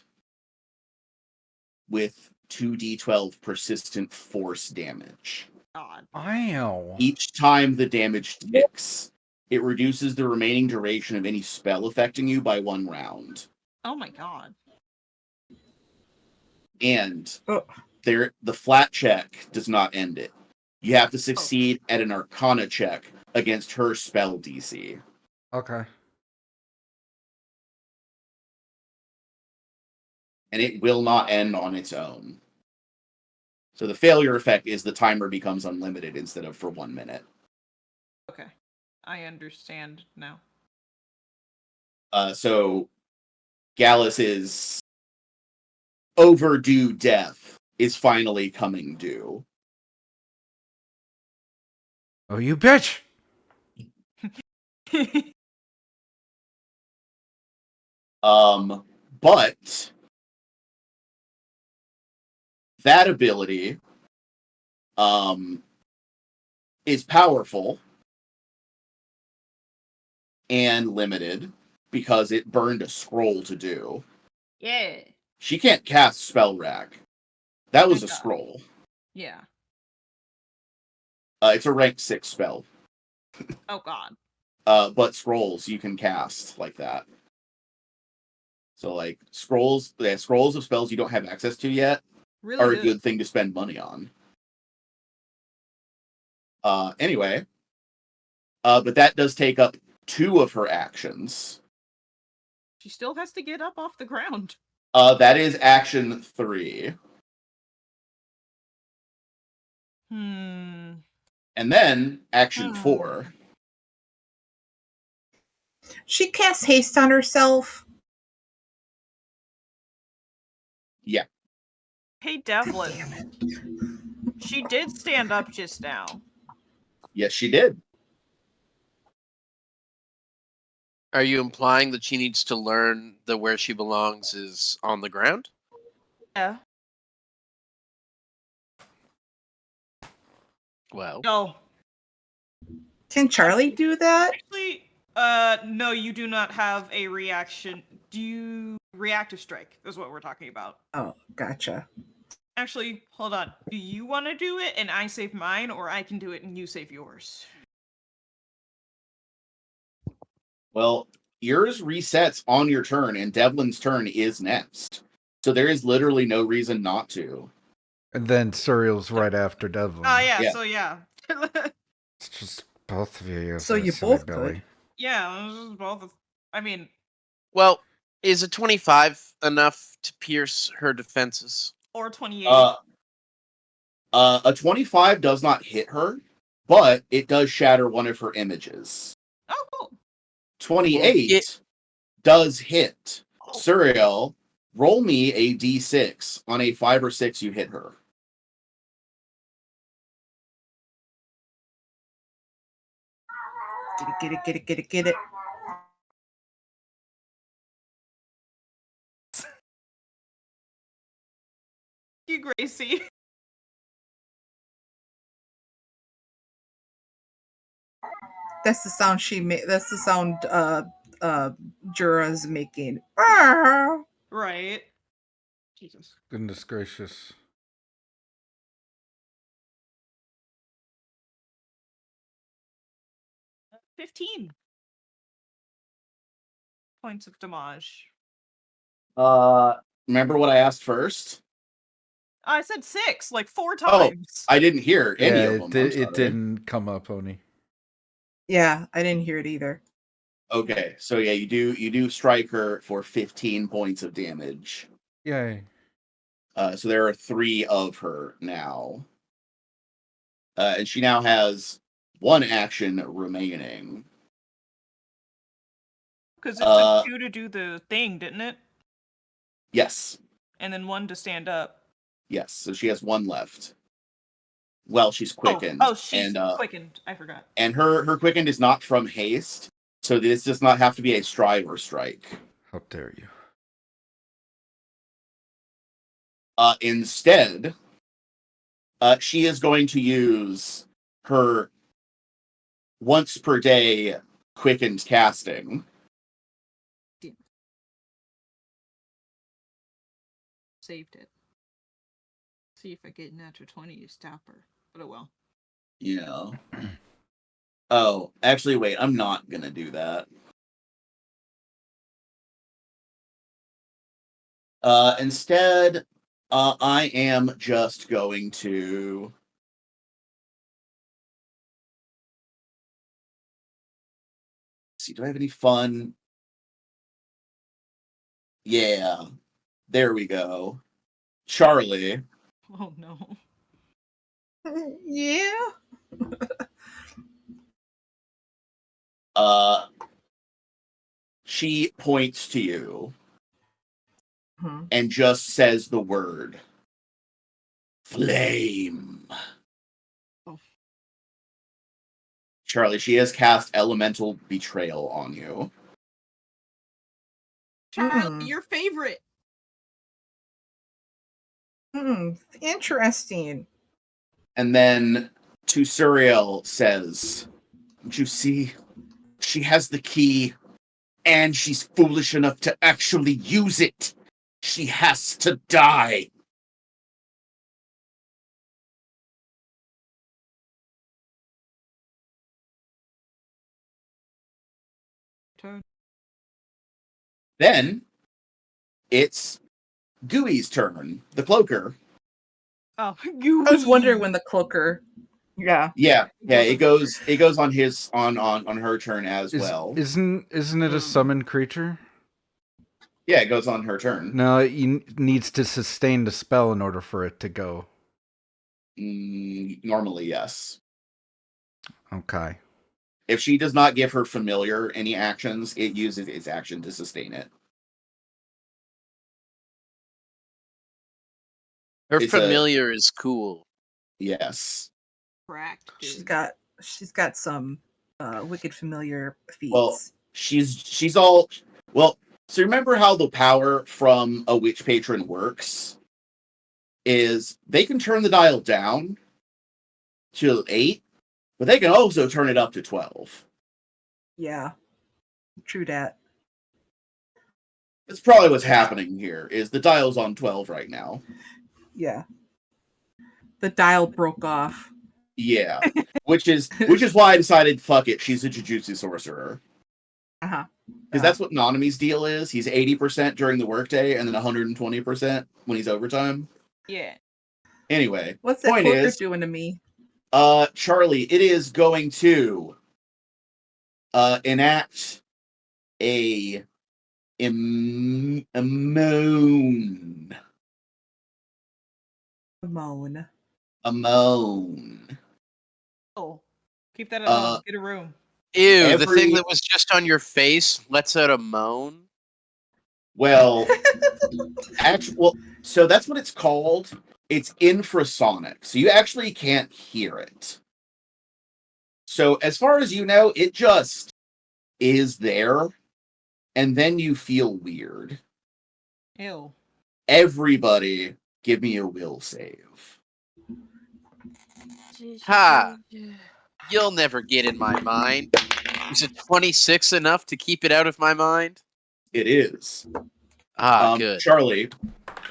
with 2d12 persistent force damage. God. Ow. Each time the damage ticks, it reduces the remaining duration of any spell affecting you by 1 round. Oh my god. And Oh. the flat check does not end it. You have to succeed at an Arcana check against her spell DC. Okay. And it will not end on its own. So the failure effect is the timer becomes unlimited instead of for 1 minute. Okay. I understand now. So Gallus's overdue death is finally coming due. Oh, you bitch! But that ability is powerful and limited because it burned a scroll to do. Yeah. She can't cast Spell Rack. That was a Thank God. scroll. Yeah. It's a rank 6 spell. Oh God. But scrolls you can cast like that. So like scrolls of spells you don't have access to yet Really are a good. good thing to spend money on. Anyway. But that does take up 2 of her actions. She still has to get up off the ground. That is action 3. Hmm. And then action 4. She casts haste on herself. Yeah. Hey, God Devlin. damn it. She did stand up just now. Yes, she did. Are you implying that she needs to learn that where she belongs is on the ground? Yeah. Well, No. Can Charlie do that? Actually, no, you do not have a reaction. Do you reactive strike? Is what we're talking about. Oh, gotcha. Actually, hold on. Do you want to do it and I save mine, or I can do it and you save yours? Well, yours resets on your turn, and Devlin's turn is next. So there is literally no reason not to. And then Suriel's right after Devlin. Oh, yeah, Yeah. so yeah. It's just both of you. So you both could. Yeah, this is both of... I mean, well, is a 25 enough to pierce her defenses? or 28. A 25 does not hit her, but it does shatter one of her images. Oh, cool. 28 does hit. Suriel, roll me a d6. On a 5 or 6, you hit her. Get it. You, Gracie. That's the sound she made. That's the sound Jura's making. Ah! Right. Jesus. Goodness gracious. Uh, 15 points of damage. Remember what I asked first? I said 6, like 4 Oh, times. I didn't hear any Yeah, of them. I'm it sorry. didn't come up, Oni. Yeah, I didn't hear it either. Okay, so yeah, you do strike her for 15 points of damage. Yay. So there are 3 of her now. And she now has 1 action remaining. Because it took 2 to do the thing, didn't it? Yes. And then 1 to stand up. Yes, so she has 1 left. Well, she's quickened. Oh, she's and, quickened. I forgot. And her quickened is not from haste, so this does not have to be a strive or strike. How dare you? Instead, she is going to use her once per day quickened casting. Saved it. See if I get natural 20 to stop her. But oh well. Yeah. Oh, actually, wait, I'm not gonna do that. Instead, I am just going to... see, do I have any fun? Yeah. There we go. Charlie. Oh no. Yeah. She points to you Hmm. and just says the word flame. Oh. Charlie, she has cast elemental betrayal on you. Charlie, Mm. your favorite. Interesting. And then to Suriel says, "Don't you see? She has the key, and she's foolish enough to actually use it. She has to die." Turn. Then it's Gooey's turn, the cloaker. Oh, I was wondering when the cloaker. Yeah. Yeah, It it goes on his on her turn as well. Isn't it a summoned creature? Yeah, it goes on her turn. No, it needs to sustain the spell in order for it to go. Normally, yes. Okay. If she does not give her familiar any actions, it uses its action to sustain it. Her It's familiar is cool. Yes. Correct. She's got some wicked familiar feats. Well, she's all well. So remember how the power from a witch patron works is they can turn the dial down to 8, but they can also turn it up to 12. Yeah. True that. That's probably what's happening here. Is the dial's on 12 right now? Yeah. The dial broke off. Yeah, which is why I decided fuck it. She's a jujutsu sorcerer. Uh-huh. Because that's what Nanami's deal is. He's 80% during the workday and then 120% when he's overtime. Yeah. Anyway, What's that point cloaker is, doing to me? Charlie, it is going to enact a moan. Moan. A moan. Oh, keep that at home. Get a room. Ew, the thing that was just on your face lets out a moan. Well, so that's what it's called. It's infrasonic, so you actually can't hear it. So as far as you know, it just is there, and then you feel weird. Ew. Everybody, give me a will save. Ha! You'll never get in my mind. Is it 26 enough to keep it out of my mind? It is. Good. Charlie,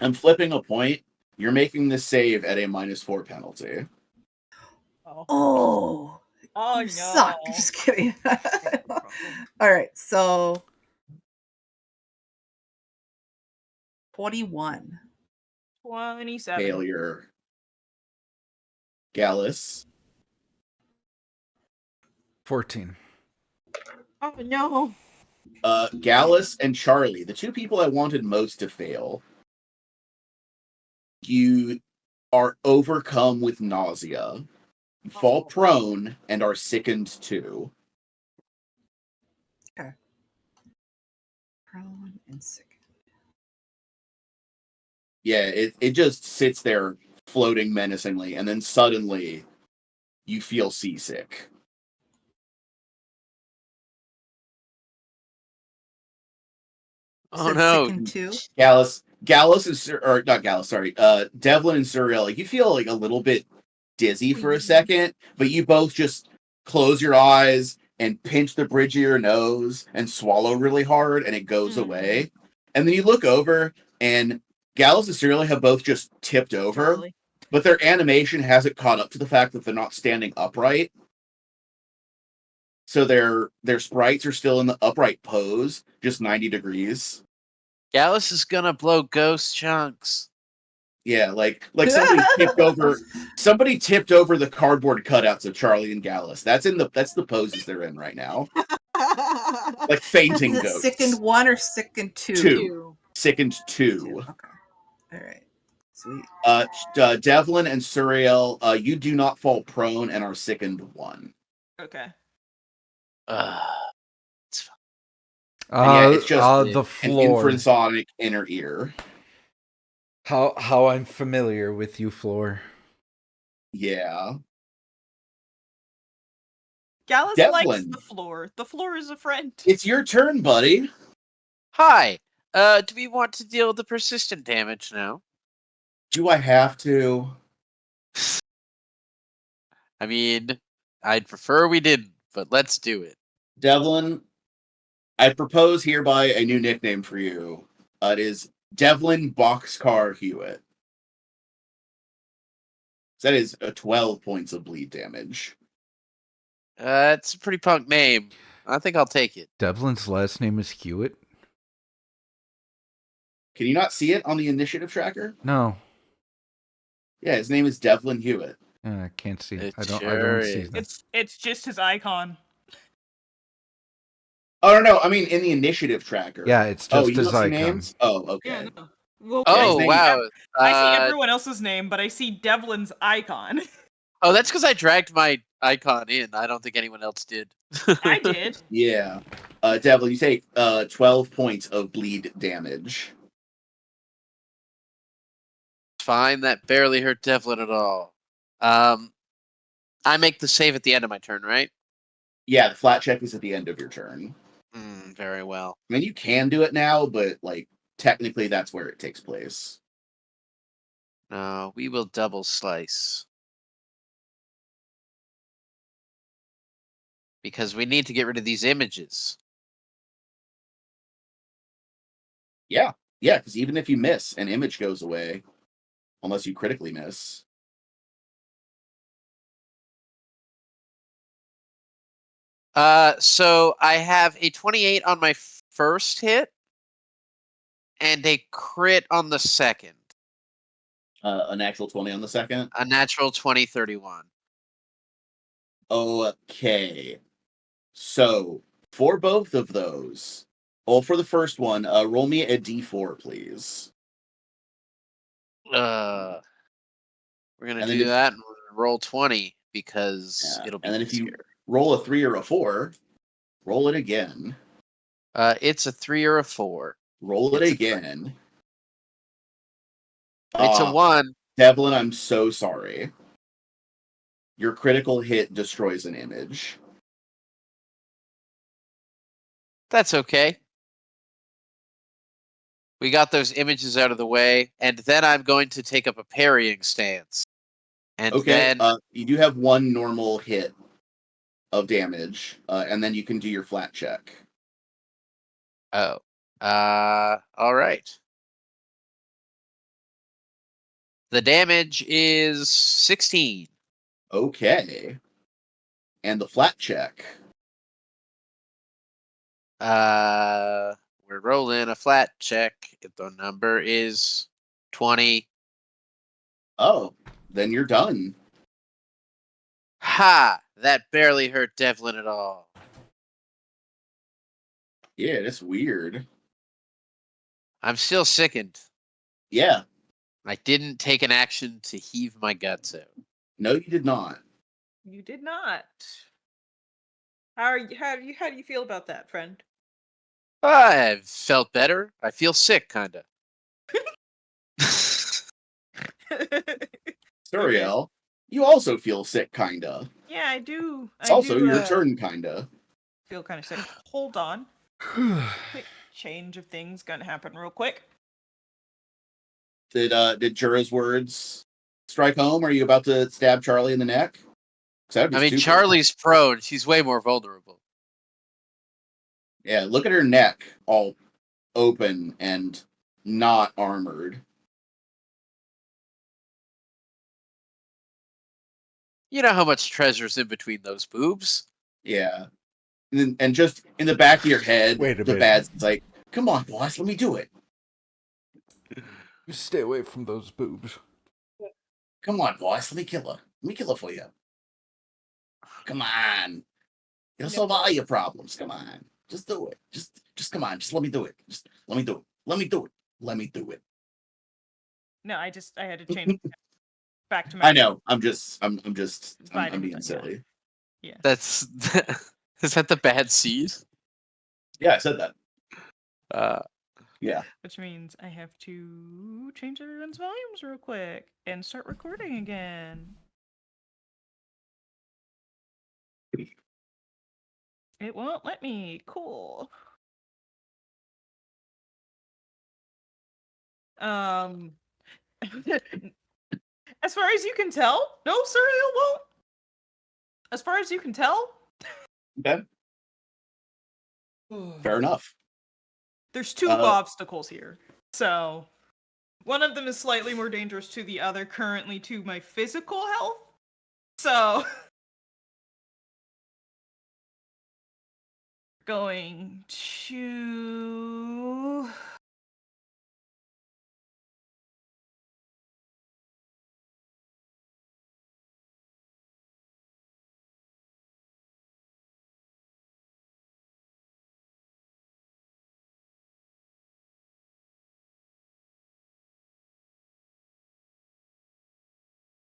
I'm flipping a point. You're making this save at a -4 penalty. Oh You no. suck. Just kidding. All right, so 21. 27. Failure. Gallus. 14. Oh no. Gallus and Charlie, the two people I wanted most to fail. You are overcome with nausea. You fall prone and are sickened too. Okay. Prone and sick. Yeah, it just sits there floating menacingly, and then suddenly you feel seasick. Oh no. Sickened too? Gallus is or not Gallus, sorry. Devlin and Suriel, like you feel like a little bit dizzy for a second, but you both just close your eyes and pinch the bridge of your nose and swallow really hard, and it goes away. And then you look over, and Gallus and Suriel have both just tipped over, Charlie. but their animation hasn't caught up to the fact that they're not standing upright. So their sprites are still in the upright pose, just 90 degrees. Gallus is gonna blow ghost chunks. Yeah, like somebody tipped over the cardboard cutouts of Charlie and Gallus. That's the poses they're in right now. Like fainting Is it ghosts. sickened 1 or sickened 2? 2. Sickened 2. Okay. All right. Sweet. Devlin and Suriel, you do not fall prone and are sickened 1. Okay. It's fine. It's just the floor. an infrasonic inner ear. How I'm familiar with you, Floor. Yeah. Gallus Devlin. likes the floor. The floor is a friend. It's your turn, buddy. Hi. Do we want to deal the persistent damage now? Do I have to? I mean, I'd prefer we didn't, but let's do it. Devlin, I propose hereby a new nickname for you. It is Devlin Boxcar Hewitt. That is 12 points of bleed damage. It's a pretty punk name. I think I'll take it. Devlin's last name is Hewitt? Can you not see it on the initiative tracker? No. Yeah, his name is Devlin Hewitt. I can't see. It I sure don't see is. that. It's just his icon. Oh, no, I mean in the initiative tracker. Yeah, it's Oh, just you his don't see icon. names? Oh, okay. Yeah, no. Well, Yeah, his Oh, name- wow. I see everyone else's name, but I see Devlin's icon. Oh, that's because I dragged my icon in. I don't think anyone else did. I did. Yeah. Devlin, you take 12 points of bleed damage. Fine, that barely hurt Devlin at all. I make the save at the end of my turn, right? Yeah, the flat check is at the end of your turn. Very well. I mean, you can do it now, but like technically that's where it takes place. No, we will double slice. Because we need to get rid of these images. Yeah, because even if you miss, an image goes away, unless you critically miss. So I have a 28 on my first hit and a crit on the second. A natural 20 on the second. A natural 20/31. Okay. So for both of those, well, for the first one, roll me a d4, please. We're gonna And then do if- that and roll 20 because Yeah. it'll be And then if easier. you roll a 3 or a 4, roll it again. It's a 3 or a 4. Roll it It's a again. It's a 1. Devlin, I'm so sorry. Your critical hit destroys an image. That's okay. We got those images out of the way, and then I'm going to take up a parrying stance. And Okay, then you do have one normal hit of damage, and then you can do your flat check. all right. The damage is 16. Okay. And the flat check. We're rolling a flat check. If the number is 20. Oh, then you're done. Ha! That barely hurt Devlin at all. Yeah, it's weird. I'm still sickened. Yeah, I didn't take an action to heave my guts out. no, you did not. You did not. How do you feel about that, friend? I've felt better. I feel sick, kinda. Suriel, you also feel sick, kinda. Yeah, I do. It's also do, your turn, kinda. Feel kind of sick. Hold on. Quick change of things gonna happen real quick. Did Jura's words strike home? Are you about to stab Charlie in the neck? 'Cause that'd be I mean, stupid. Charlie's prone. She's way more vulnerable. Yeah, look at her neck, all open and not armored. You know how much treasure's in between those boobs. Yeah. And just in the back of your head, Wait a the minute. bad's like, come on, boss, let me do it. You stay away from those boobs. Come on, boss, let me kill her. Let me kill her for you. Come on. It'll solve all your problems. Come on. Just do it. Just come on. Just let me do it. Just let me do it. Let me do it. Let me do it. No, I had to change back to my. I know. I'm being Vitamin, silly. Yeah. That's is that the bad seed? Yeah, I said that. Yeah. Which means I have to change everyone's volumes real quick and start recording again. It won't let me. Cool. As far as you can tell, no, Suriel won't. As far as you can tell, Okay, fair enough. there's two obstacles here. So, one of them is slightly more dangerous to the other currently to my physical health. So, going to...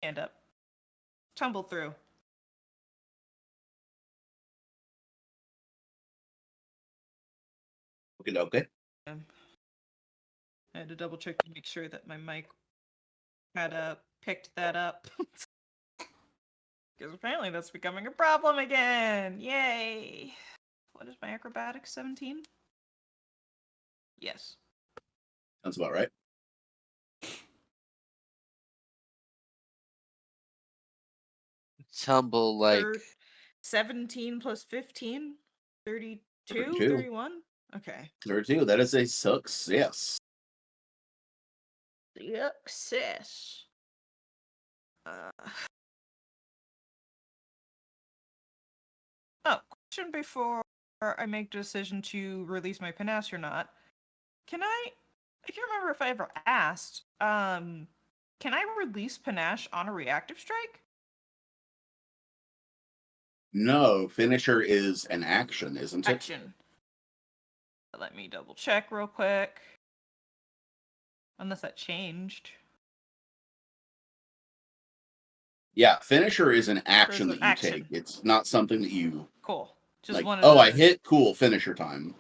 Stand up. Tumble through. Okay. I had to double check to make sure that my mic had picked that up. Because apparently that's becoming a problem again. Yay. What is my acrobatics? 17? Yes. Sounds about right. Tumble like 17 plus 15? 32? 32. 31? Okay. 32. That is a success. Success. Question before I make the decision to release my panache or not. I can't remember if I ever asked, can I release panache on a reactive strike? No, finisher is an action, isn't it? Action. Let me double check real quick. Unless that changed. Yeah, finisher is an action There's that an you action. take. It's not something that you Cool. Just like. wanted Oh, to, I hit. Cool, finisher time.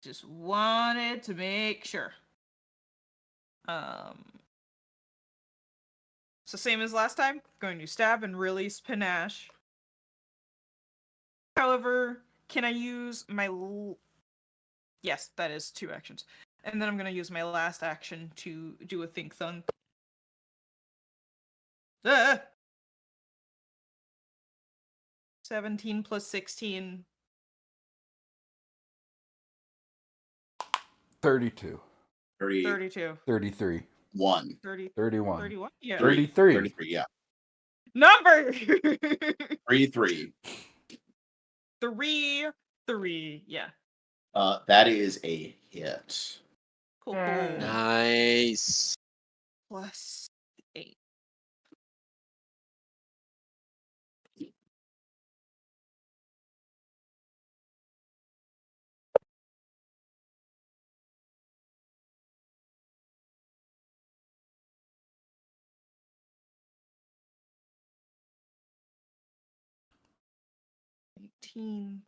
Just wanted to make sure. So same as last time. Going to stab and release panache. However, can I use my... Yes, that is 2 actions. And then I'm going to use my last action to do a think thunk. 17 plus 16. 32. 32. 33. 1. 30. 31. 31? Yeah. 33. 33, yeah. Number! 3. 3. Yeah. That is a hit. Cool. nice. Plus 8.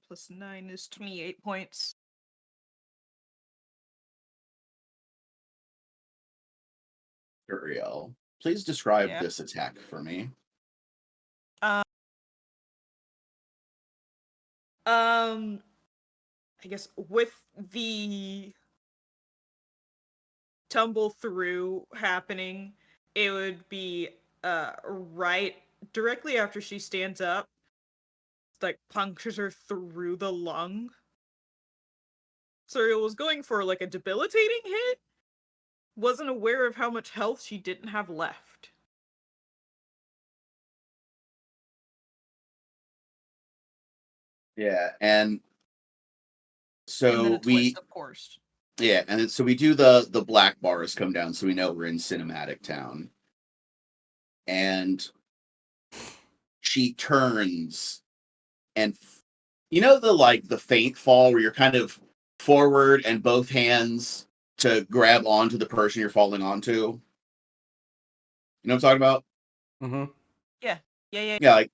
Plus 9 is 28 points. Uriel, please describe Yeah. this attack for me. I guess with the tumble through happening, it would be right directly after she stands up, like punctures her through the lung. Suriel was going for like a debilitating hit. Wasn't aware of how much health she didn't have left. Yeah, and so And then a twist, of course. Yeah, and so we do the black bars come down, so we know we're in Cinematic Town. And she turns, and you know the faint fall where you're kind of forward and both hands to grab onto the person you're falling onto. You know what I'm talking about? Mm-hmm. Yeah. Yeah, like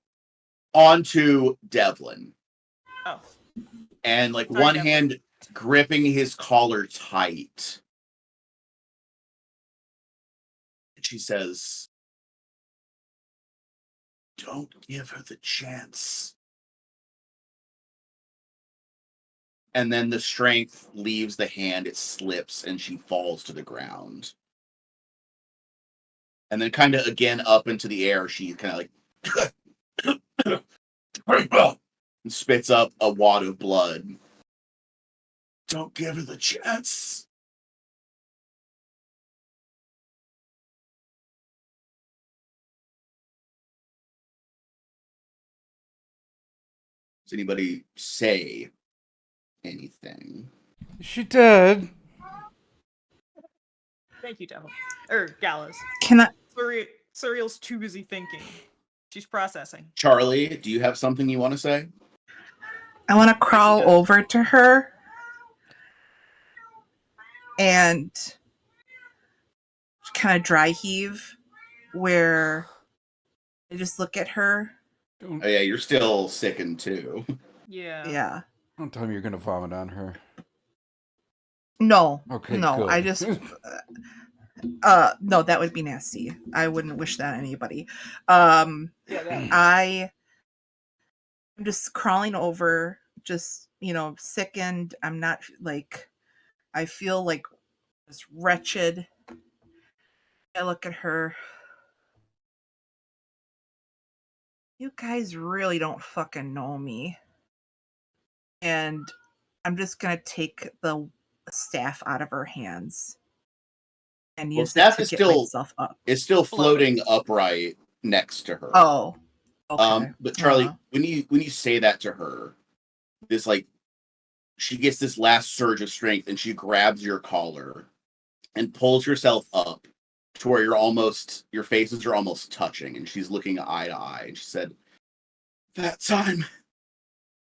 onto Devlin. Oh. And like Sorry, one Devlin. hand gripping his collar tight. And she says, "Don't give her the chance." And then the strength leaves the hand, it slips, and she falls to the ground. And then kind of again up into the air, she kind of like and spits up a wad of blood. Don't give her the chance. Does anybody say anything? She did. Thank you, Devil. Gallus. Can I? Suriel's too busy thinking. She's processing. Charlie, do you have something you want to say? I want to crawl does. over to her and kind of dry heave, where I just look at her. Oh yeah, you're still sickened too. Yeah. Yeah. Don't tell me you're gonna vomit on her. No. Okay, No. good. I just. No, that would be nasty. I wouldn't wish that on anybody. Yeah, that. I'm just crawling over, just, sickened. I'm not like, I feel like just wretched. I look at her. You guys really don't fucking know me. And I'm just going to take the staff out of her hands and use it staff to is get still myself up. it's still floating upright next to her. Oh, okay. But Charlie, when you say that to her, this like she gets this last surge of strength and she grabs your collar and pulls herself up to where your faces are almost touching, and she's looking eye to eye, and she said, "That time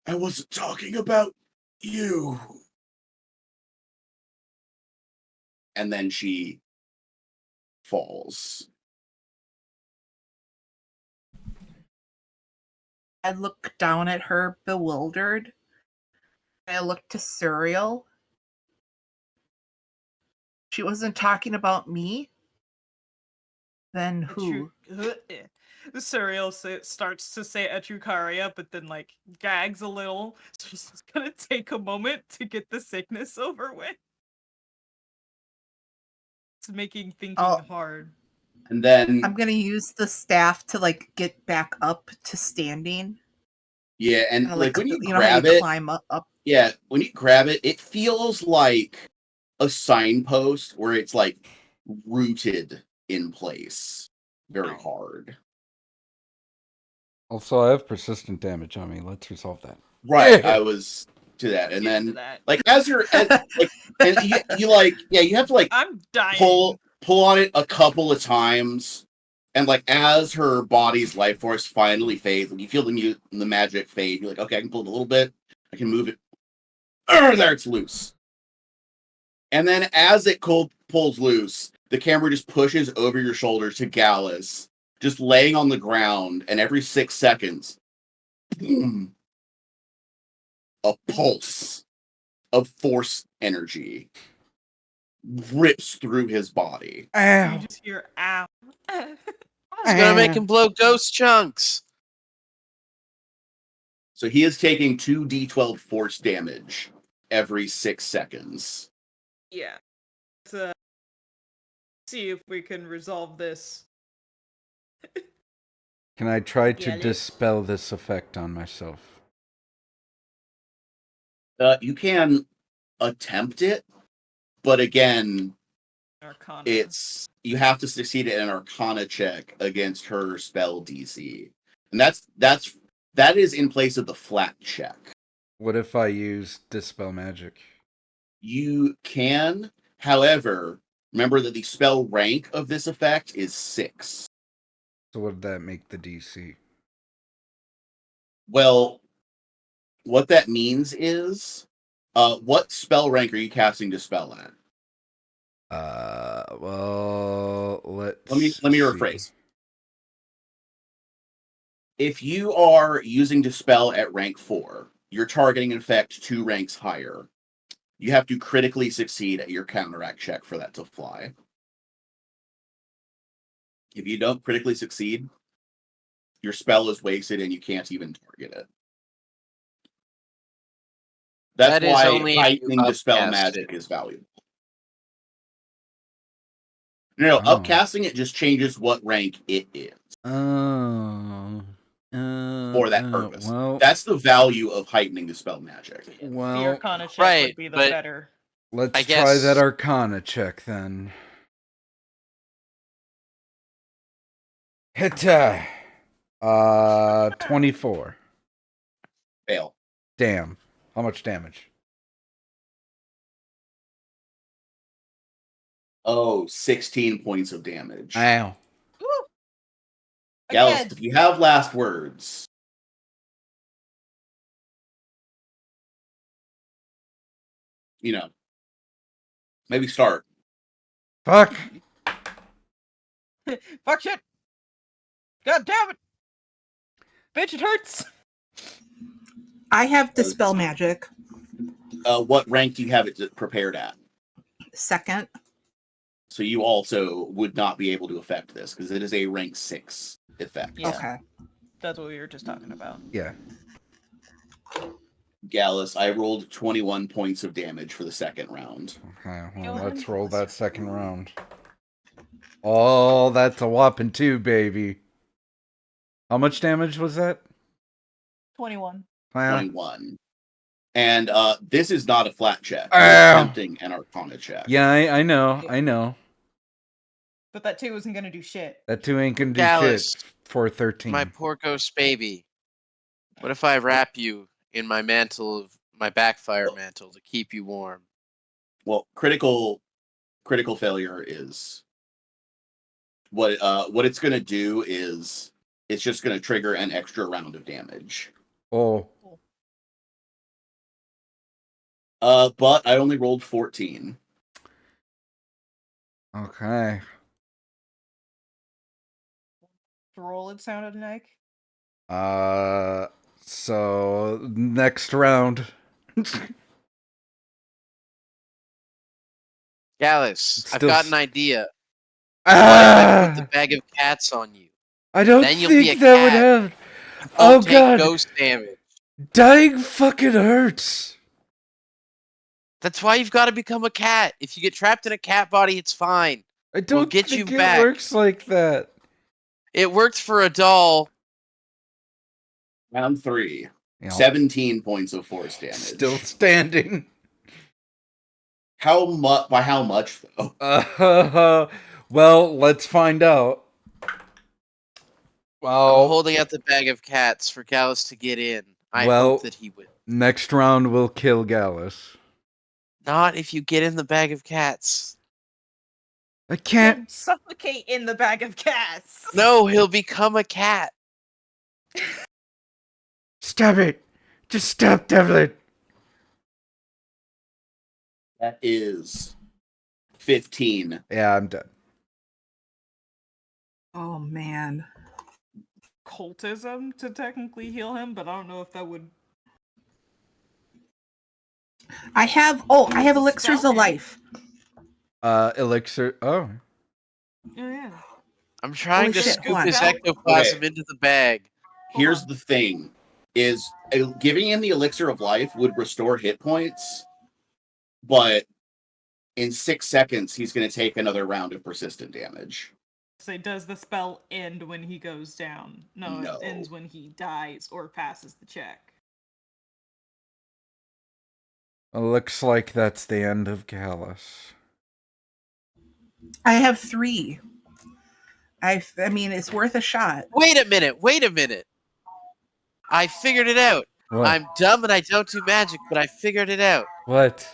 I wasn't talking about you." And then she falls. I look down at her, bewildered. I look to Suriel. She wasn't talking about me? Then who? Suriel starts to say Etrucaria, but then like gags a little. So she's just gonna take a moment to get the sickness over with. It's making thinking hard. And then I'm gonna use the staff to like get back up to standing. Yeah, and Like when you how grab you it, climb up. yeah, when you grab it, it feels like a signpost where it's like rooted in place very hard. Also, I have persistent damage on me. Let's resolve that. Right, Yeah. I was to that, and Get into then that. like as you're and you have to like I'm dying. pull on it a couple of times, and like as her body's life force finally fades, and you feel the magic fade, you're like, okay, I can pull it a little bit, I can move it. There, it's loose. And then as it pulls loose, the camera just pushes over your shoulder to Gallus, just laying on the ground, and every 6 seconds, boom, a pulse of force energy rips through his body. You Ow. just hear ow. It's gonna make him blow ghost chunks. So he is taking 2d12 force damage every 6 seconds. Yeah. Let's see if we can resolve this. Can I try to Yeah, dispel this effect on myself? You can attempt it, but again, Arcana. you have to succeed an Arcana check against her spell DC, and that is in place of the flat check. What if I use dispel magic? You can, however, remember that the spell rank of this effect is 6. So what did that make the DC? Well, what that means is, what spell rank are you casting Dispel at? Well, let me rephrase. If you are using Dispel at rank 4, you're targeting an effect 2 ranks higher. You have to critically succeed at your counteract check for that to fly. If you don't critically succeed, your spell is wasted and you can't even target it. That's That is why only if you heightening Dispel upcast magic it. is valuable. No, Oh. upcasting it just changes what rank it is Oh. for that purpose. Well, That's the value of heightening the spell magic. The well, Arcana check right, would be the but- better. let's I try that guess- Arcana check then. Hit 24. Fail. Damn. How much damage? Oh, 16 points of damage. Ow. Woo! Gallus, Again, if you have last words. You know. Maybe start. Fuck. fuck shit. God damn it. Bitch, it hurts. I have Dispel Magic, What rank do you have it prepared at? 2nd. So you also would not be able to affect this because it is a rank 6 effect. Yeah. Okay. That's what we were just talking about. Yeah. Gallus, I rolled 21 points of damage for the second round. Okay, Go well, let's ahead. roll that second round. Oh, that's a whopping 2, baby. How much damage was that? 21. 21. And this is not a flat check. Ow. You're attempting an Arcana check. Yeah, I know. I know. But that 2 isn't going to do shit. That 2 ain't gonna do Gallus, shit for 13. My poor ghost baby. What if I wrap you in my mantle of my backfire mantle to keep you warm? Well, critical failure is what it's going to do is it's just going to trigger an extra round of damage. Oh. But I only rolled 14. Okay. Roll it sounded like. So next round. Gallus, I've Still got s- an idea. What if I put the Ah! bag of cats on you? I don't Then you'll be think a that would cat. have. You Oh won't take god, ghost damage. dying fucking hurts. That's why you've got to become a cat. If you get trapped in a cat body, it's fine. I don't get think you it back. works like that. It worked for a doll. Round 3. You know, 17 points of force damage. still standing. How much? By how much though? Well, let's find out. I'm Well, holding out the bag of cats for Gallus to get in. I Well- hope that he will. next round will kill Gallus. Not if you get in the bag of cats. I can't. He'll suffocate in the bag of cats. No, he'll become a cat. Stop it. Just stop, Devlin. That is 15. Yeah, I'm done. Oh man. Cultism to technically heal him, but I don't know if that would. I have Elixirs Spell of it. Life. Elixir. Oh. Oh yeah. I'm trying Holy to shit, scoop hold on. his ectoplasm into the bag. Here's the thing: is giving him the elixir of life would restore hit points, but in 6 seconds he's going to take another round of persistent damage. So does the spell end when he goes down? No, No. it ends when he dies or passes the check. It looks like that's the end of Gallus. I have 3. I mean, it's worth a shot. Wait a minute. I figured it out. What? I'm dumb and I don't do magic, but I figured it out. What?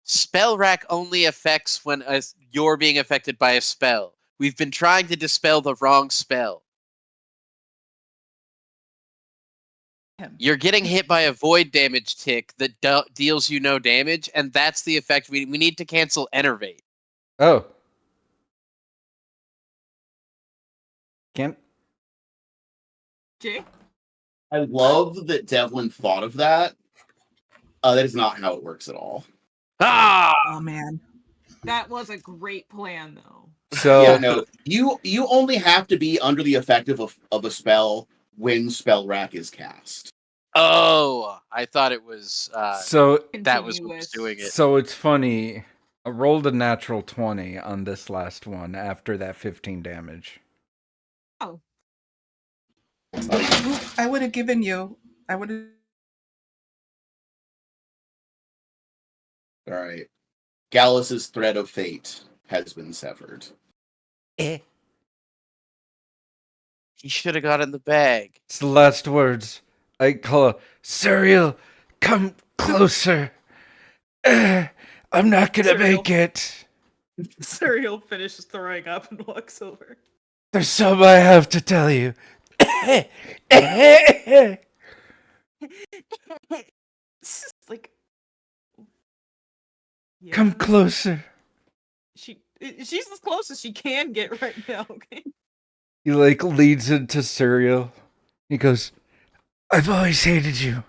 Spell rack only affects when you're being affected by a spell. We've been trying to dispel the wrong spell. Him. You're getting hit by a void damage tick that deals you no damage, and that's the effect. We need to cancel Enervate. Oh. Can't. Jake? I love that Devlin thought of that. That is not how it works at all. Ah! Oh man. That was a great plan, though. So. Yeah, no. You only have to be under the effect of a spell when spell rack is cast. Oh, I thought it was So that was what was doing it. So it's funny. I rolled a natural 20 on this last one after that 15 damage. Oh, I would have given you. I would have. All right. Gallus's thread of fate has been severed. He should have got in the bag. It's the last words. I call her, Cereal, come closer. I'm not gonna Cereal. make it. Cereal finishes throwing up and walks over. There's something I have to tell you. It's just like, Come yeah. closer. She's as close as she can get right now. Okay. He leads into Cereal. He goes, I've always hated you.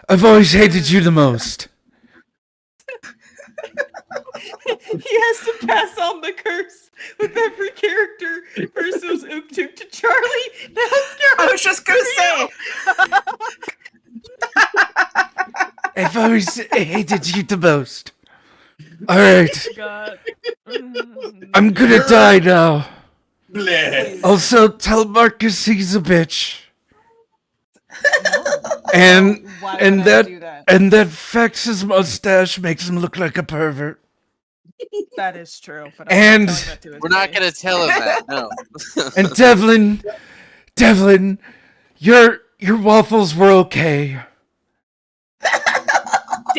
I've always hated you the most. He has to pass on the curse with every character versus Uktuk to Charlie. Now I was just gonna say. I've always hated you the most. Alright, God. I'm gonna die now. Bleh. Also, tell Marcus he's a bitch. And Why and would I do that? Fax's mustache makes him look like a pervert. That is true. But And- I'm not telling that to his We're not face. gonna tell him that. No. And Devlin, your waffles were okay.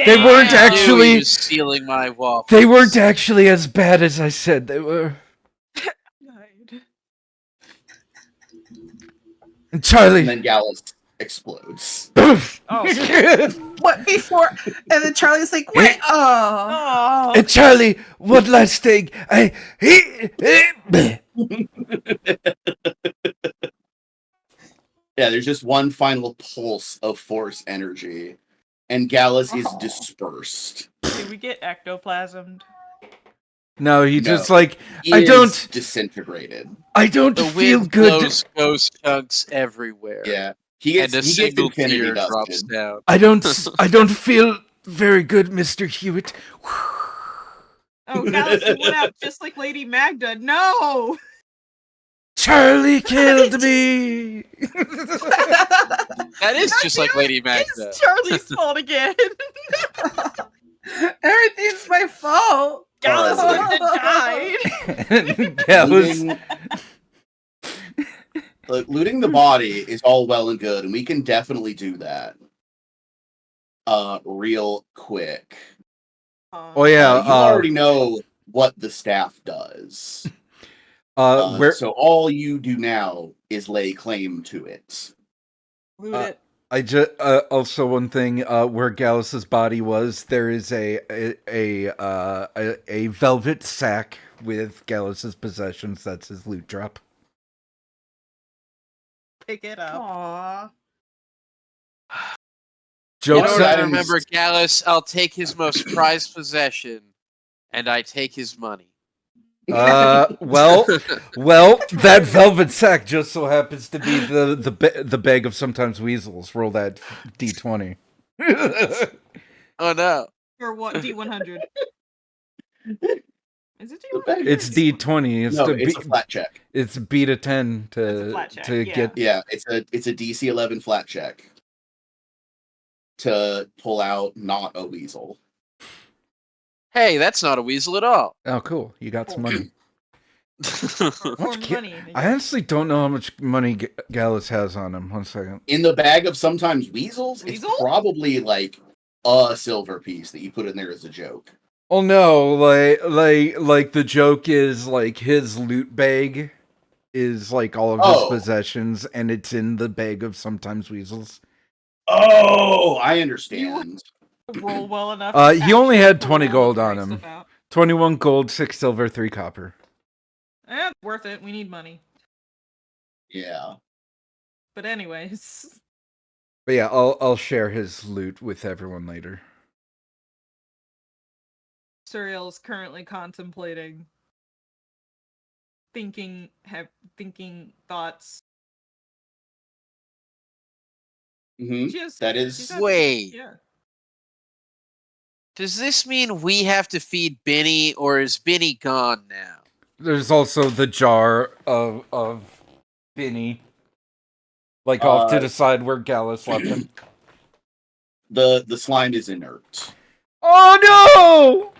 They weren't Damn. I knew he actually was stealing my waffles. they weren't actually as bad as I said they were. Died. And Charlie, And then Gallus explodes. Oh. What before? And then Charlie's like, wait. Oh. Oh. and Charlie, one last thing. Yeah, there's just one final pulse of force energy, and Gallus is dispersed. Did we get ectoplasmed? No, he No. just like He I is don't disintegrated. I don't The feel wind good. blows ghost chunks everywhere. Yeah, he And gets a he gets single infinity tear drops dusted. down. I don't feel very good, Mr. Hewitt. Oh, Gallus, you went out just like Lady Magda. No! Charlie killed me. That is just like Lady Magda. It's Charlie's fault again. Everything's my fault. Gallus Oh. wouldn't have died. And Gallus, Looting the body is all well and good, and we can definitely do that. Real quick. oh yeah, You already know what the staff does. where So all you do now is lay claim to it. Loot Uh, it. I just also one thing where Gallus's body was, there is a velvet sack with Gallus's possessions. That's his loot drop. Pick it up. Aw. You Jokes. know know what I that remember, is- Gallus? I'll take his most prized possession, and I take his money. Well, that velvet sack just so happens to be the bag of sometimes weasels. Roll that d20. Oh no. For what? D100. Is it The D100? bag- It's d20. It's No, to it's a beat. flat check. It's beat a 10 It's a to flat check, to yeah. get. Yeah, it's a DC 11 flat check to pull out not a weasel. Hey, that's not a weasel at all. Oh, cool! You got some money. For Much ca- money. I honestly don't know how much money Gallus has on him. 1 second. In the bag of sometimes weasels, Weasel? it's probably like a silver piece that you put in there as a joke. Oh no! Like the joke is like his loot bag is like all of his Oh. possessions, and it's in the bag of sometimes weasels. Oh, I understand. Roll well enough. He to only had actually 20 pull all gold the on great him. stuff out. 21 gold, 6 silver, 3 copper. Worth it. We need money. Yeah. But anyways, But yeah, I'll share his loot with everyone later. Suriel is currently contemplating, thinking thoughts. Hmm. She has, That she's is had- Wait. yeah. Does this mean we have to feed Benny, or is Benny gone now? There's also the jar of Benny, like off to the side where Gallus left him. The slime is inert. Oh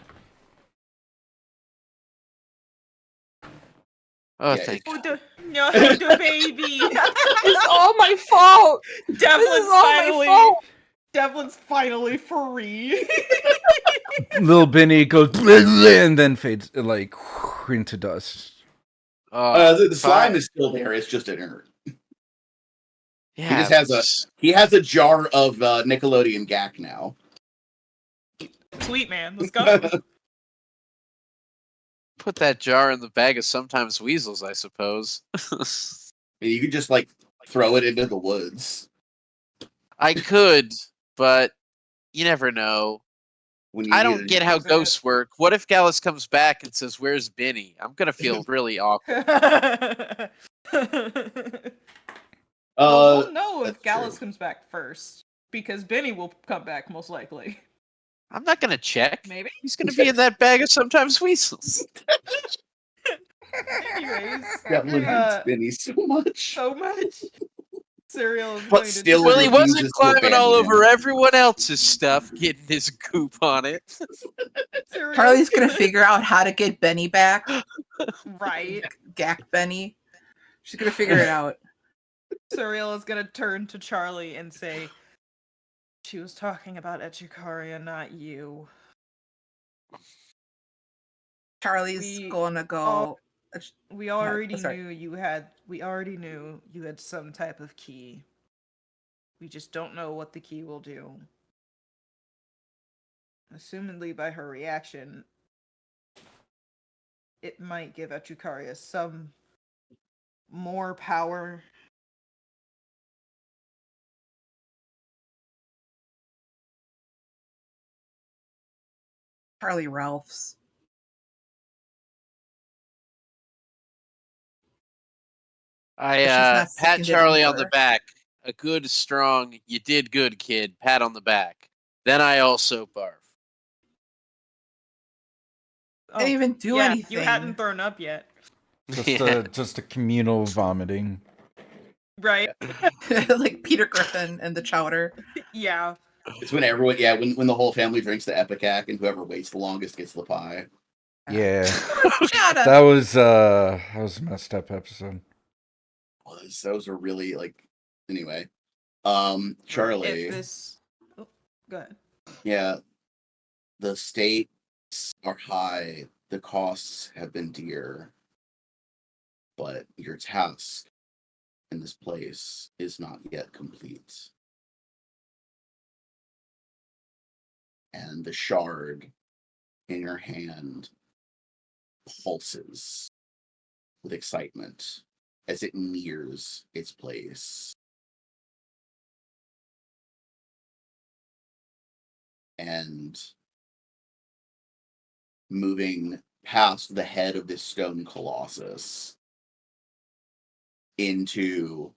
Oh, Yeah, thank Oh, God. the baby. It's all my fault. This is Devlin's all my finally. fault. Devlin's finally free. no! Little Benny goes and then fades like into dust. The slime fine. is still there. It's just inert. Yeah, He has a jar of Nickelodeon Gak now. Sweet man, let's go. put that jar in the bag of sometimes weasels, I suppose. You could just like throw it into the woods. I could, but you never know. When you I need don't it. get how Is it? ghosts work. What if Gallus comes back and says, "Where's Benny?" I'm gonna feel really awkward. Well, we'll know if that's Gallus true. comes back first, because Benny will come back most likely. I'm not gonna check. Maybe. He's gonna be in that bag of sometimes weasels. Anyways, Devlin hates Benny so much. so much. Cereal is But going to still Well, he wasn't refuses to climbing all abandon over him. everyone else's stuff, getting his goop on it. Cereal's Charlie's gonna figure out how to get Benny back. right. Gak Benny. She's gonna figure it out. Cereal is gonna turn to Charlie and say, "She was talking about Echikaria, not you." Charlie's We gonna go. We ahead. already Sorry. knew you had. We already knew you had some type of key. We just don't know what the key will do. Assumedly, by her reaction, it might give Echukaria some more power. Charlie Ralphs. I But she's not pat sticking to Charlie on the anymore. back. A good, strong, you did good, kid. Pat on the back. Then I also barf. Oh, Didn't even do yeah, anything. you hadn't thrown up yet, Just a communal vomiting. right? Like Peter Griffin and the Chowder. Yeah. It's when everyone, when the whole family drinks the Epicac and whoever waits the longest gets the pie. Yeah. Chowder. That was a messed up episode. Well, those are really anyway. Charlie. If this, oh, go ahead. Yeah, the stakes are high. The costs have been dear. But your task in this place is not yet complete. And the shard in your hand pulses with excitement as it nears its place. And moving past the head of this stone colossus into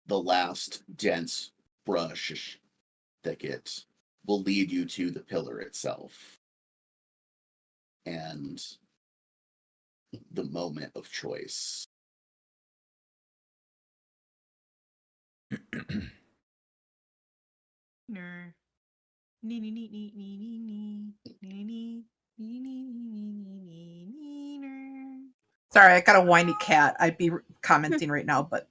the last dense brush thicket will lead you to the pillar itself. And the moment of choice. Sorry, I got a whiny cat. I'd be commenting right now, but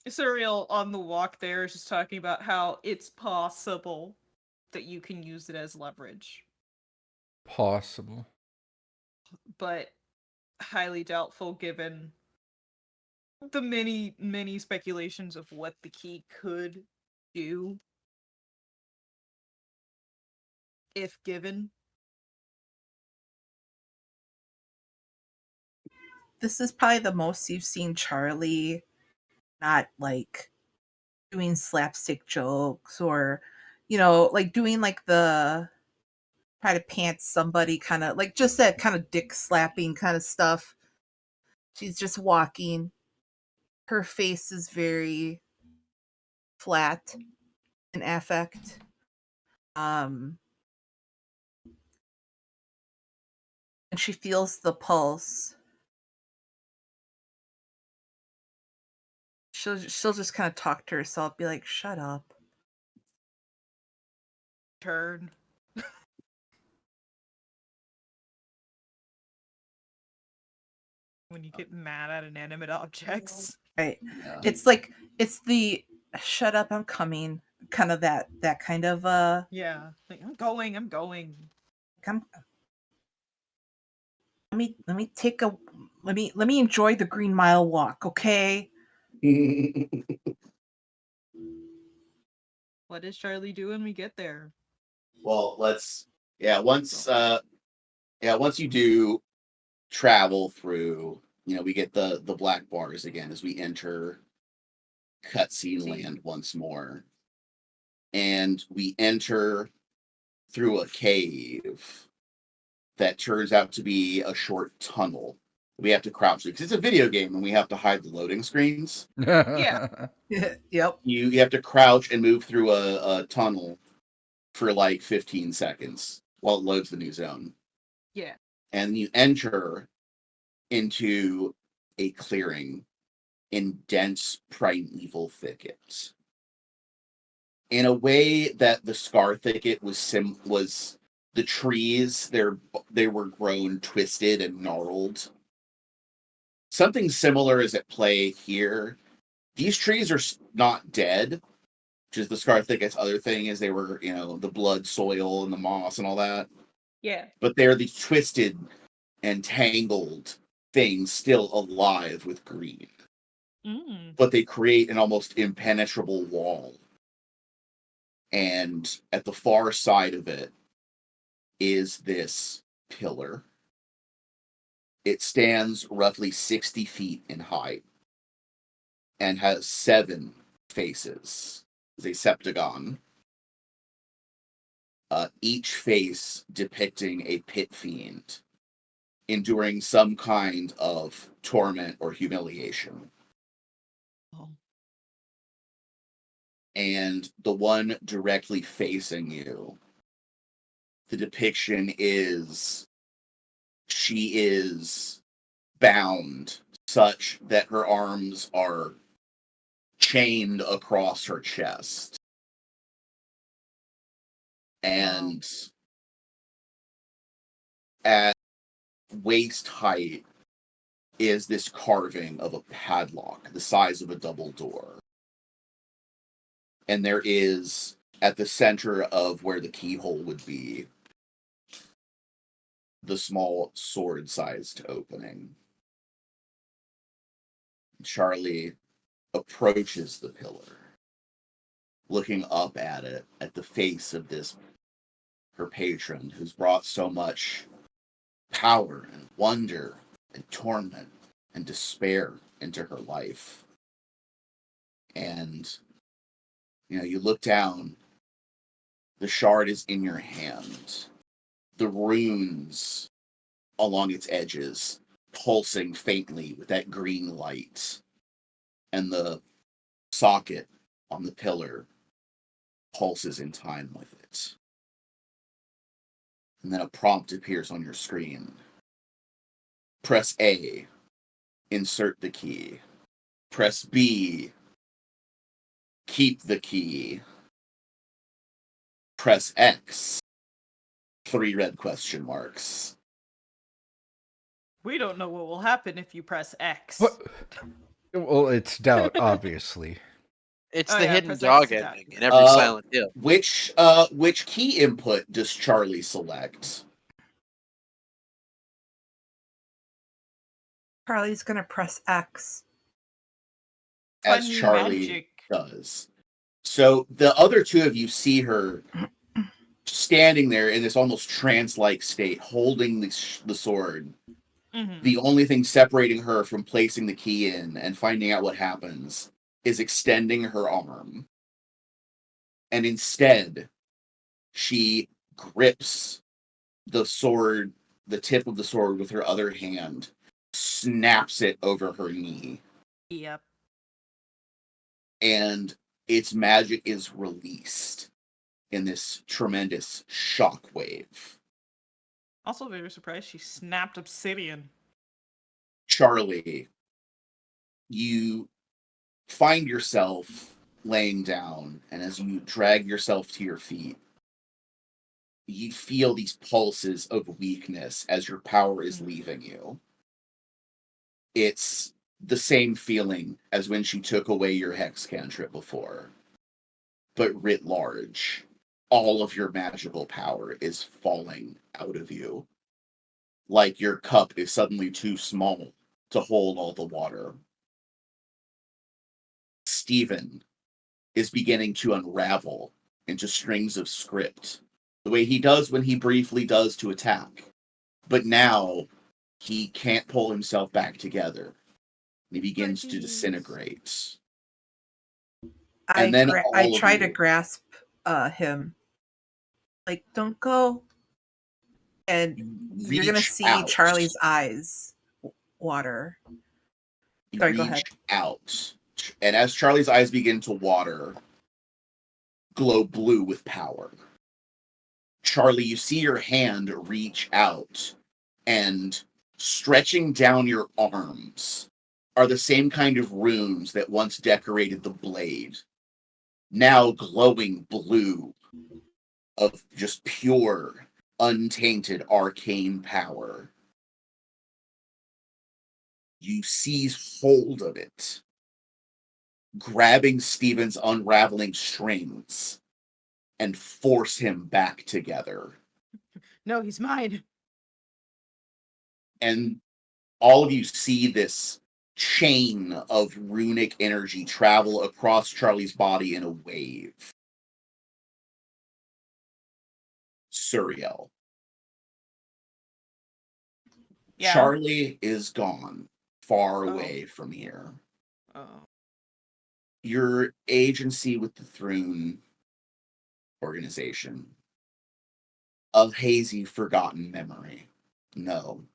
Cereal on the walk there is just talking about how it's possible that you can use it as leverage, Possible. but highly doubtful given the many speculations of what the key could do if given. this is probably the most you've seen Charlie not like doing slapstick jokes or, like doing like the try to pants somebody kind of like just that kind of dick slapping kind of stuff. She's just walking. Her face is very flat in affect. And she feels the pulse. She'll just kind of talk to herself, be like, "Shut up." Turn. When you get mad at inanimate objects. Right. Yeah. It's like it's the "shut up, I'm coming" kind of that kind of Yeah. Like, I'm going. come let me take a let me enjoy the Green Mile walk, okay? What does Charlie do when we get there? Well, once you do travel through, we get the black bars again as we enter cutscene land once more. And we enter through a cave that turns out to be a short tunnel. We have to crouch because it's a video game and we have to hide the loading screens. Yeah. Yep. You have to crouch and move through a tunnel for like 15 seconds while it loads the new zone. Yeah. And you enter into a clearing in dense primeval thickets. In a way that the Scar Thicket was the trees, they were grown twisted and gnarled. Something similar is at play here. These trees are not dead, which is the Scar Thicket's other thing, is they were, the blood soil and the moss and all that. Yeah. But they're these twisted and tangled things still alive with green. Mm. But they create an almost impenetrable wall. And at the far side of it is this pillar. It stands roughly 60 feet in height and has 7 faces. It's a septagon. Each face depicting a pit fiend enduring some kind of torment or humiliation. Oh. And the one directly facing you, the depiction is she is bound such that her arms are chained across her chest. And at waist height is this carving of a padlock the size of a double door. And there is, at the center of where the keyhole would be, the small sword-sized opening. Charlie approaches the pillar, looking up at it, at the face of this, her patron, who's brought so much power and wonder and torment and despair into her life. And, you look down, the shard is in your hand. The runes along its edges pulsing faintly with that green light. And the socket on the pillar pulses in time with it. And then a prompt appears on your screen. Press A, insert the key. Press B, keep the key. Press X, 3 red question marks. We don't know what will happen if you press X. What? Well, it's doubt, obviously. It's Oh, the yeah, hidden press X dog to doubt. ending in every Uh, Silent Hill. Which key input does Charlie select? Charlie's gonna press X. As Funny Charlie magic. does. So the other 2 of you see her standing there in this almost trance-like state, holding the sword. Mhm. The only thing separating her from placing the key in and finding out what happens is extending her arm. And instead, she grips the sword, the tip of the sword with her other hand, snaps it over her knee, Yep. and its magic is released. in this tremendous shockwave. Also very surprised she snapped obsidian. Charlie, you find yourself laying down, and as you drag yourself to your feet, you feel these pulses of weakness as your power is leaving you. It's the same feeling as when she took away your hex cantrip before, but writ large. All of your magical power is falling out of you. Like your cup is suddenly too small to hold all the water. Stephen is beginning to unravel into strings of script, the way he does when he briefly does to attack. But now he can't pull himself back together. And he begins to disintegrate. And then I all of try to you grasp him. Like, don't go. And you're gonna reach see out. Charlie's eyes water. You Sorry, go reach ahead. out. And as Charlie's eyes begin to water, glow blue with power. Charlie, you see your hand reach out, and stretching down your arms are the same kind of runes that once decorated the blade, now glowing blue of just pure, untainted arcane power. You seize hold of it, grabbing Stephen's unraveling strings, and force him back together. No, he's mine. And all of you see this chain of runic energy travel across Charlie's body in a wave. Suriel. Yeah. Charlie is gone, far Oh. away from here. Oh. Your agency with the Thrune organization. A hazy, forgotten memory. No.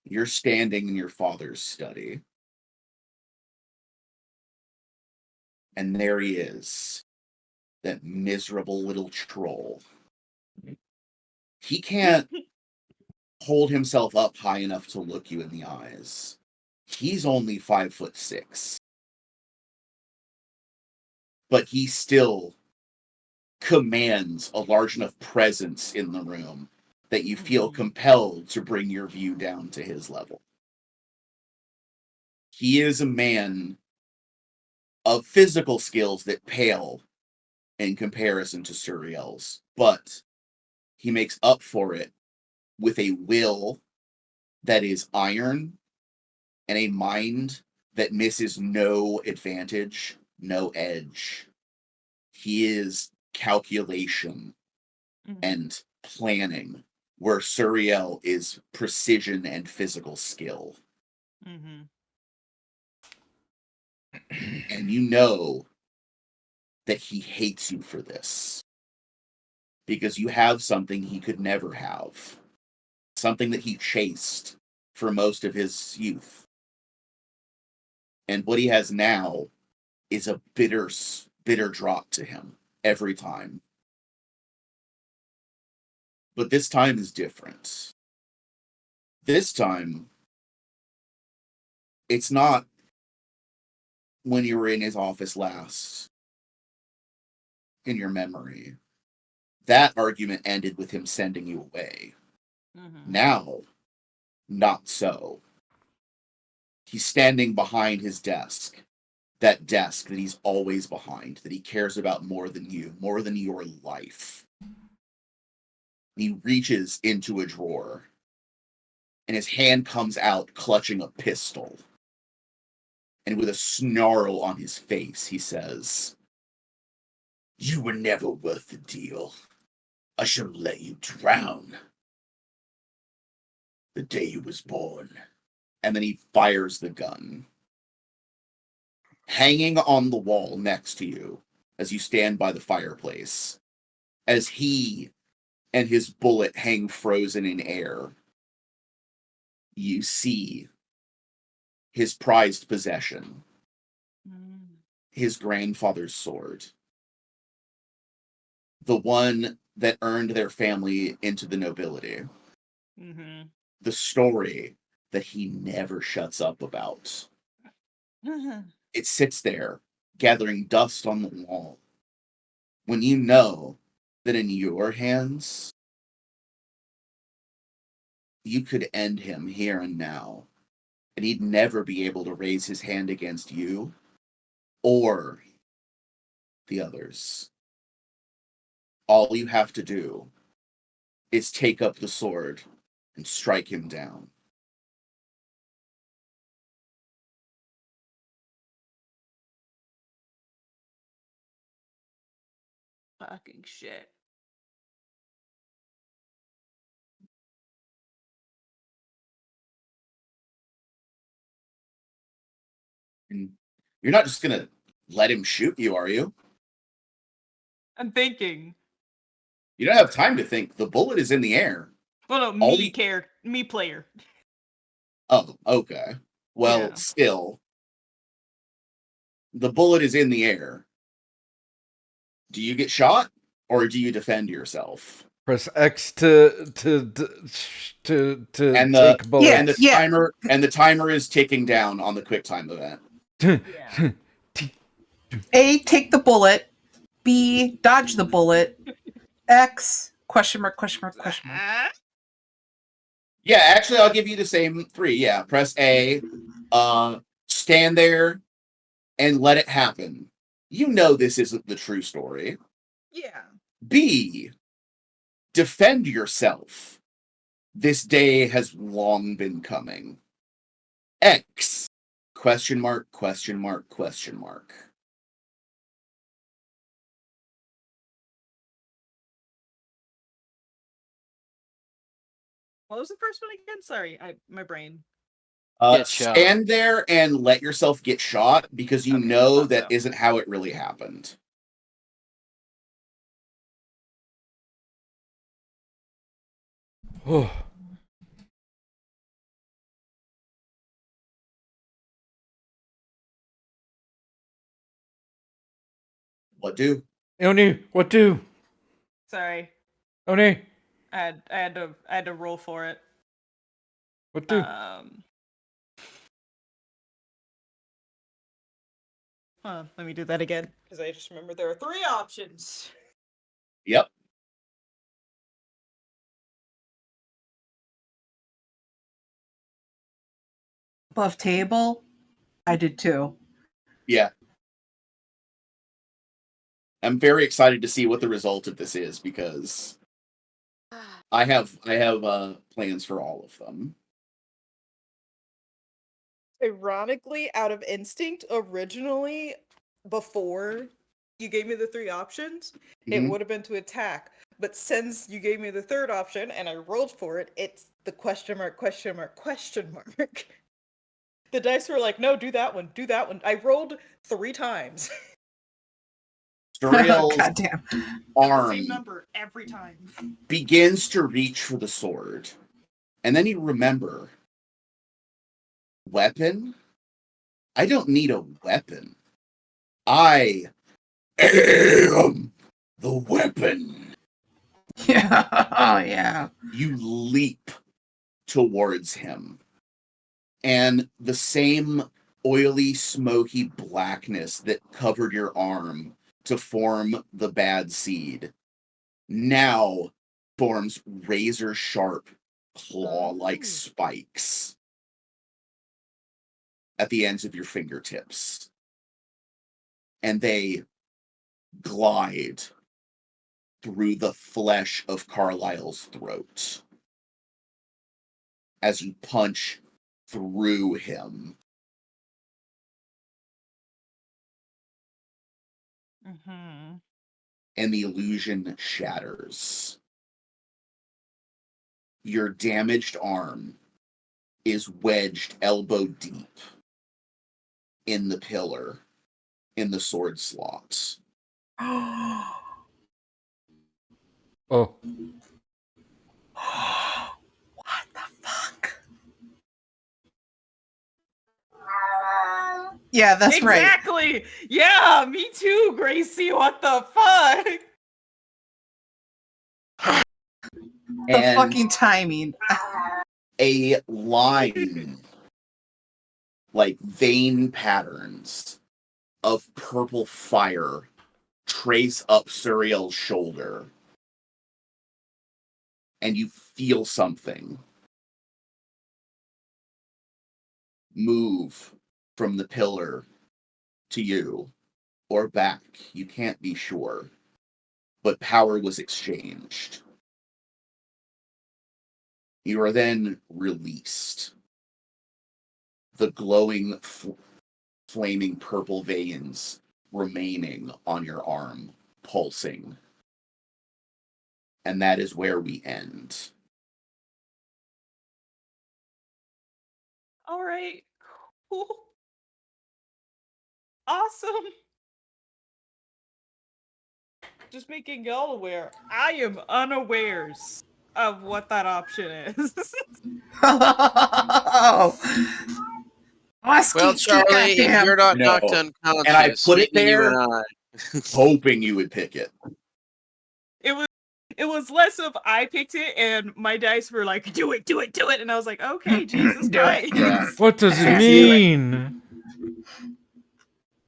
You're standing in your father's study. And there he is. That miserable little troll. He can't hold himself up high enough to look you in the eyes. He's only 5'6", but he still commands a large enough presence in the room that you feel compelled to bring your view down to his level. He is a man of physical skills that pale in comparison to Suriel's, but he makes up for it with a will that is iron and a mind that misses no advantage, no edge. He is calculation and planning, where Suriel is precision and physical skill. Mm-hmm. And you know that he hates you for this. Because you have something he could never have. Something that he chased for most of his youth. And what he has now is a bitter drop to him every time. But this time is different. This time, it's not when you were in his office last, in your memory. That argument ended with him sending you away. Now, not so. He's standing behind his desk. That desk that he's always behind, that he cares about more than you, more than your life. He reaches into a drawer, and his hand comes out clutching a pistol. And with a snarl on his face, he says, "You were never worth the deal. I should have let you drown the day you was born." And then he fires the gun. Hanging on the wall next to you, as you stand by the fireplace, as he and his bullet hang frozen in air, you see his prized possession, his grandfather's sword. the one that earned their family into the nobility. Mm-hmm. The story that he never shuts up about. It sits there, gathering dust on the wall. When you know that in your hands, you could end him here and now, and he'd never be able to raise his hand against you or the others. All you have to do is take up the sword and strike him down. Fucking shit. And you're not just gonna let him shoot you, are you? I'm thinking. You don't have time to think. The bullet is in the air. Well, no, All me player. Oh, okay. Well, Yeah. still, the bullet is in the air. Do you get shot or do you defend yourself? Press X to And take bullets. the timer is ticking down on the QuickTime event. Yeah. A, take the bullet. B, dodge the bullet. X, question mark, question mark, question mark. Yeah, actually, I'll give you the same 3. Yeah, press A, stand there, and let it happen. You know this isn't the true story. Yeah. B, defend yourself. This day has long been coming. X, question mark, question mark, question mark. What was the first one again? Sorry, my brain. Get shot. Stand there and let yourself get shot because you Okay, know thought that so. isn't how it really happened. Oh, What do? Oni, what do? Sorry, Oni, I had to roll for it. what do? Let me do that again because I just remembered there are 3 options. Yep. Above table? I did too. Yeah. I'm very excited to see what the result of this is because I have plans for all of them. Ironically, out of instinct, originally, before you gave me the 3 options, it Mhm. would have been to attack. But since you gave me the 3rd option and I rolled for it, it's the question mark, question mark, question mark. The dice were like, no, do that one, do that one. I rolled 3 times. Suriel's Goddamn. The same arm number every time. begins to reach for the sword. And then you remember, weapon? I don't need a weapon. I am the weapon. Yeah. Oh, yeah. You leap towards him. And the same oily, smoky blackness that covered your arm to form the bad seed now forms razor sharp, claw like spikes at the ends of your fingertips. And they glide through the flesh of Carlyle's throat as you punch through him. Mm-hmm. And the illusion shatters. Your damaged arm is wedged elbow deep in the pillar, in the sword slot. Oh. Oh, What the fuck? Yeah, that's right. Exactly! Yeah, me too, Gracie. What the fuck? The And fucking timing. a line, like vein patterns of purple fire trace up Suriel's shoulder. And you feel something move from the pillar to you or back. You can't be sure. But power was exchanged. You are then released. The glowing, flaming purple veins remaining on your arm, pulsing. And that is where we end. All right. Cool. Awesome. Just making y'all aware. I am unawares of what that option is. Oh. Well, Charlie, if you're not No. knocked And I unconscious, put it maybe you there and I. hoping you would pick it. It was less of I picked it and my dice were like, do it, and I was like, okay, Jesus Do it. Christ. Yeah. What does it Yeah. mean?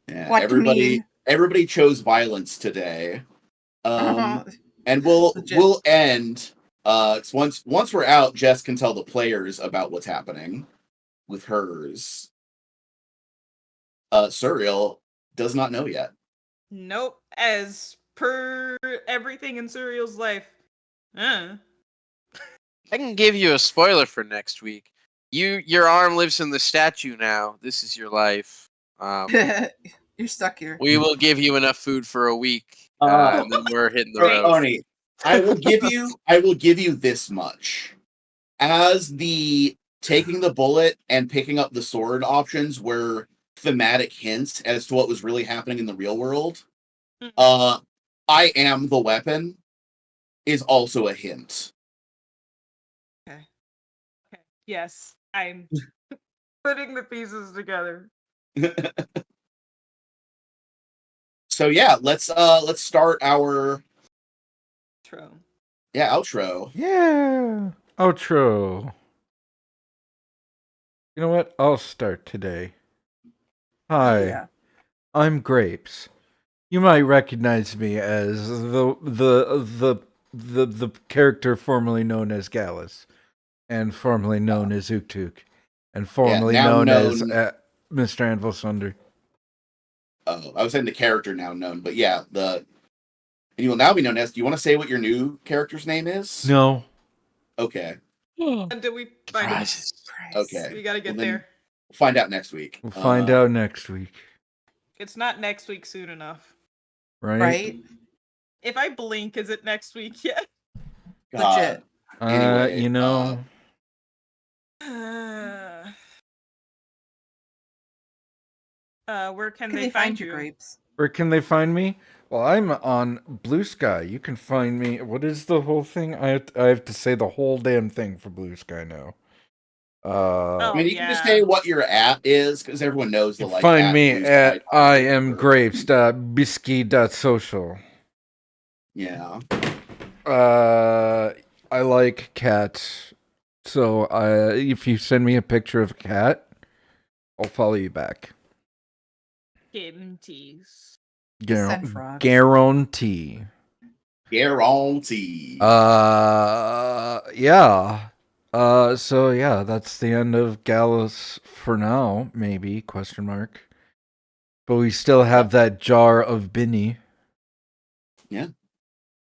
Yeah, What do you mean? everybody chose violence today. And we'll Legit. end. Once we're out, Jess can tell the players about what's happening with hers. Suriel does not know yet. Nope. As per everything in Suriel's life. I can give you a spoiler for next week. Your arm lives in the statue now. This is your life. You're stuck here. We will give you enough food for a week, Uh, and then we're hitting the Great. road. Arnie, I will give you this much. As the taking the bullet and picking up the sword options were thematic hints as to what was really happening in the real world, I am the weapon is also a hint. Okay. Yes, I'm putting the pieces together. So yeah, let's start our True. outro. Yeah. Outro. You know what? I'll start today. Hi, Yeah. I'm Grapes. You might recognize me as the character formerly known as Gallus, and formerly known as Uktuk, and formerly now known as known- Mr. Anvil Sunder. I was saying the character now known, but yeah, and you will now be known as. Do you want to say what your new character's name is? No. Okay. Until we find it. Prizes. Okay. We gotta get Well, then there. We'll find out next week. We'll find out next week. It's not next week soon enough. Right? Right? If I blink, is it next week yet? Legit. Anyway, You know. Where can Can they find you? Grapes? Where can they find me? Well, I'm on Blue Sky. You can find me. What is the whole thing? I have to say the whole damn thing for Blue Sky now. I mean, you can just yeah. say what your at is because everyone knows the You like. find at me Blue at Sky iamgrapes.bisky.social. Yeah. I like cats, so if you send me a picture of a cat, I'll follow you back. Guarantees. Send frogs. Guarantee. Guarantee. Yeah. So yeah, that's the end of Gallus for now, maybe, question mark. But we still have that jar of Binny. Yeah.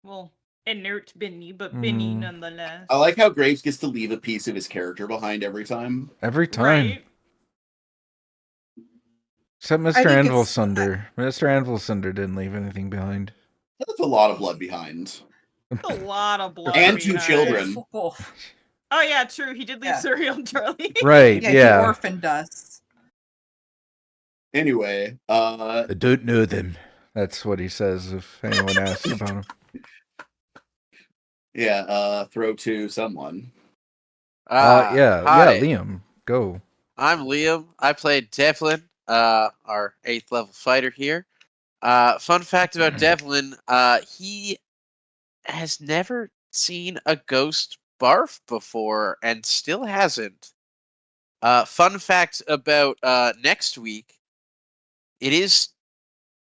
Well, inert Binny, but Binny Mm. nonetheless. I like how Graves gets to leave a piece of his character behind every time. Every time. Right? Except I Mr. think Anvil it's- Sunder. Mr. Anvil Sunder didn't leave anything behind. That's a lot of blood behind. A lot of blood. And 2 behind. children. Oh, Oh yeah, true. He did leave Yeah. Suriel and Charlie. Right, yeah, yeah. he orphaned us. Anyway, I don't know them. That's what he says if anyone asks about him. throw to someone. Yeah, Hi, Liam, go. I'm Liam. I played Devlin, our 8th level fighter here. Fun fact about Devlin, he has never seen a ghost barf before and still hasn't. Fun fact about next week: it is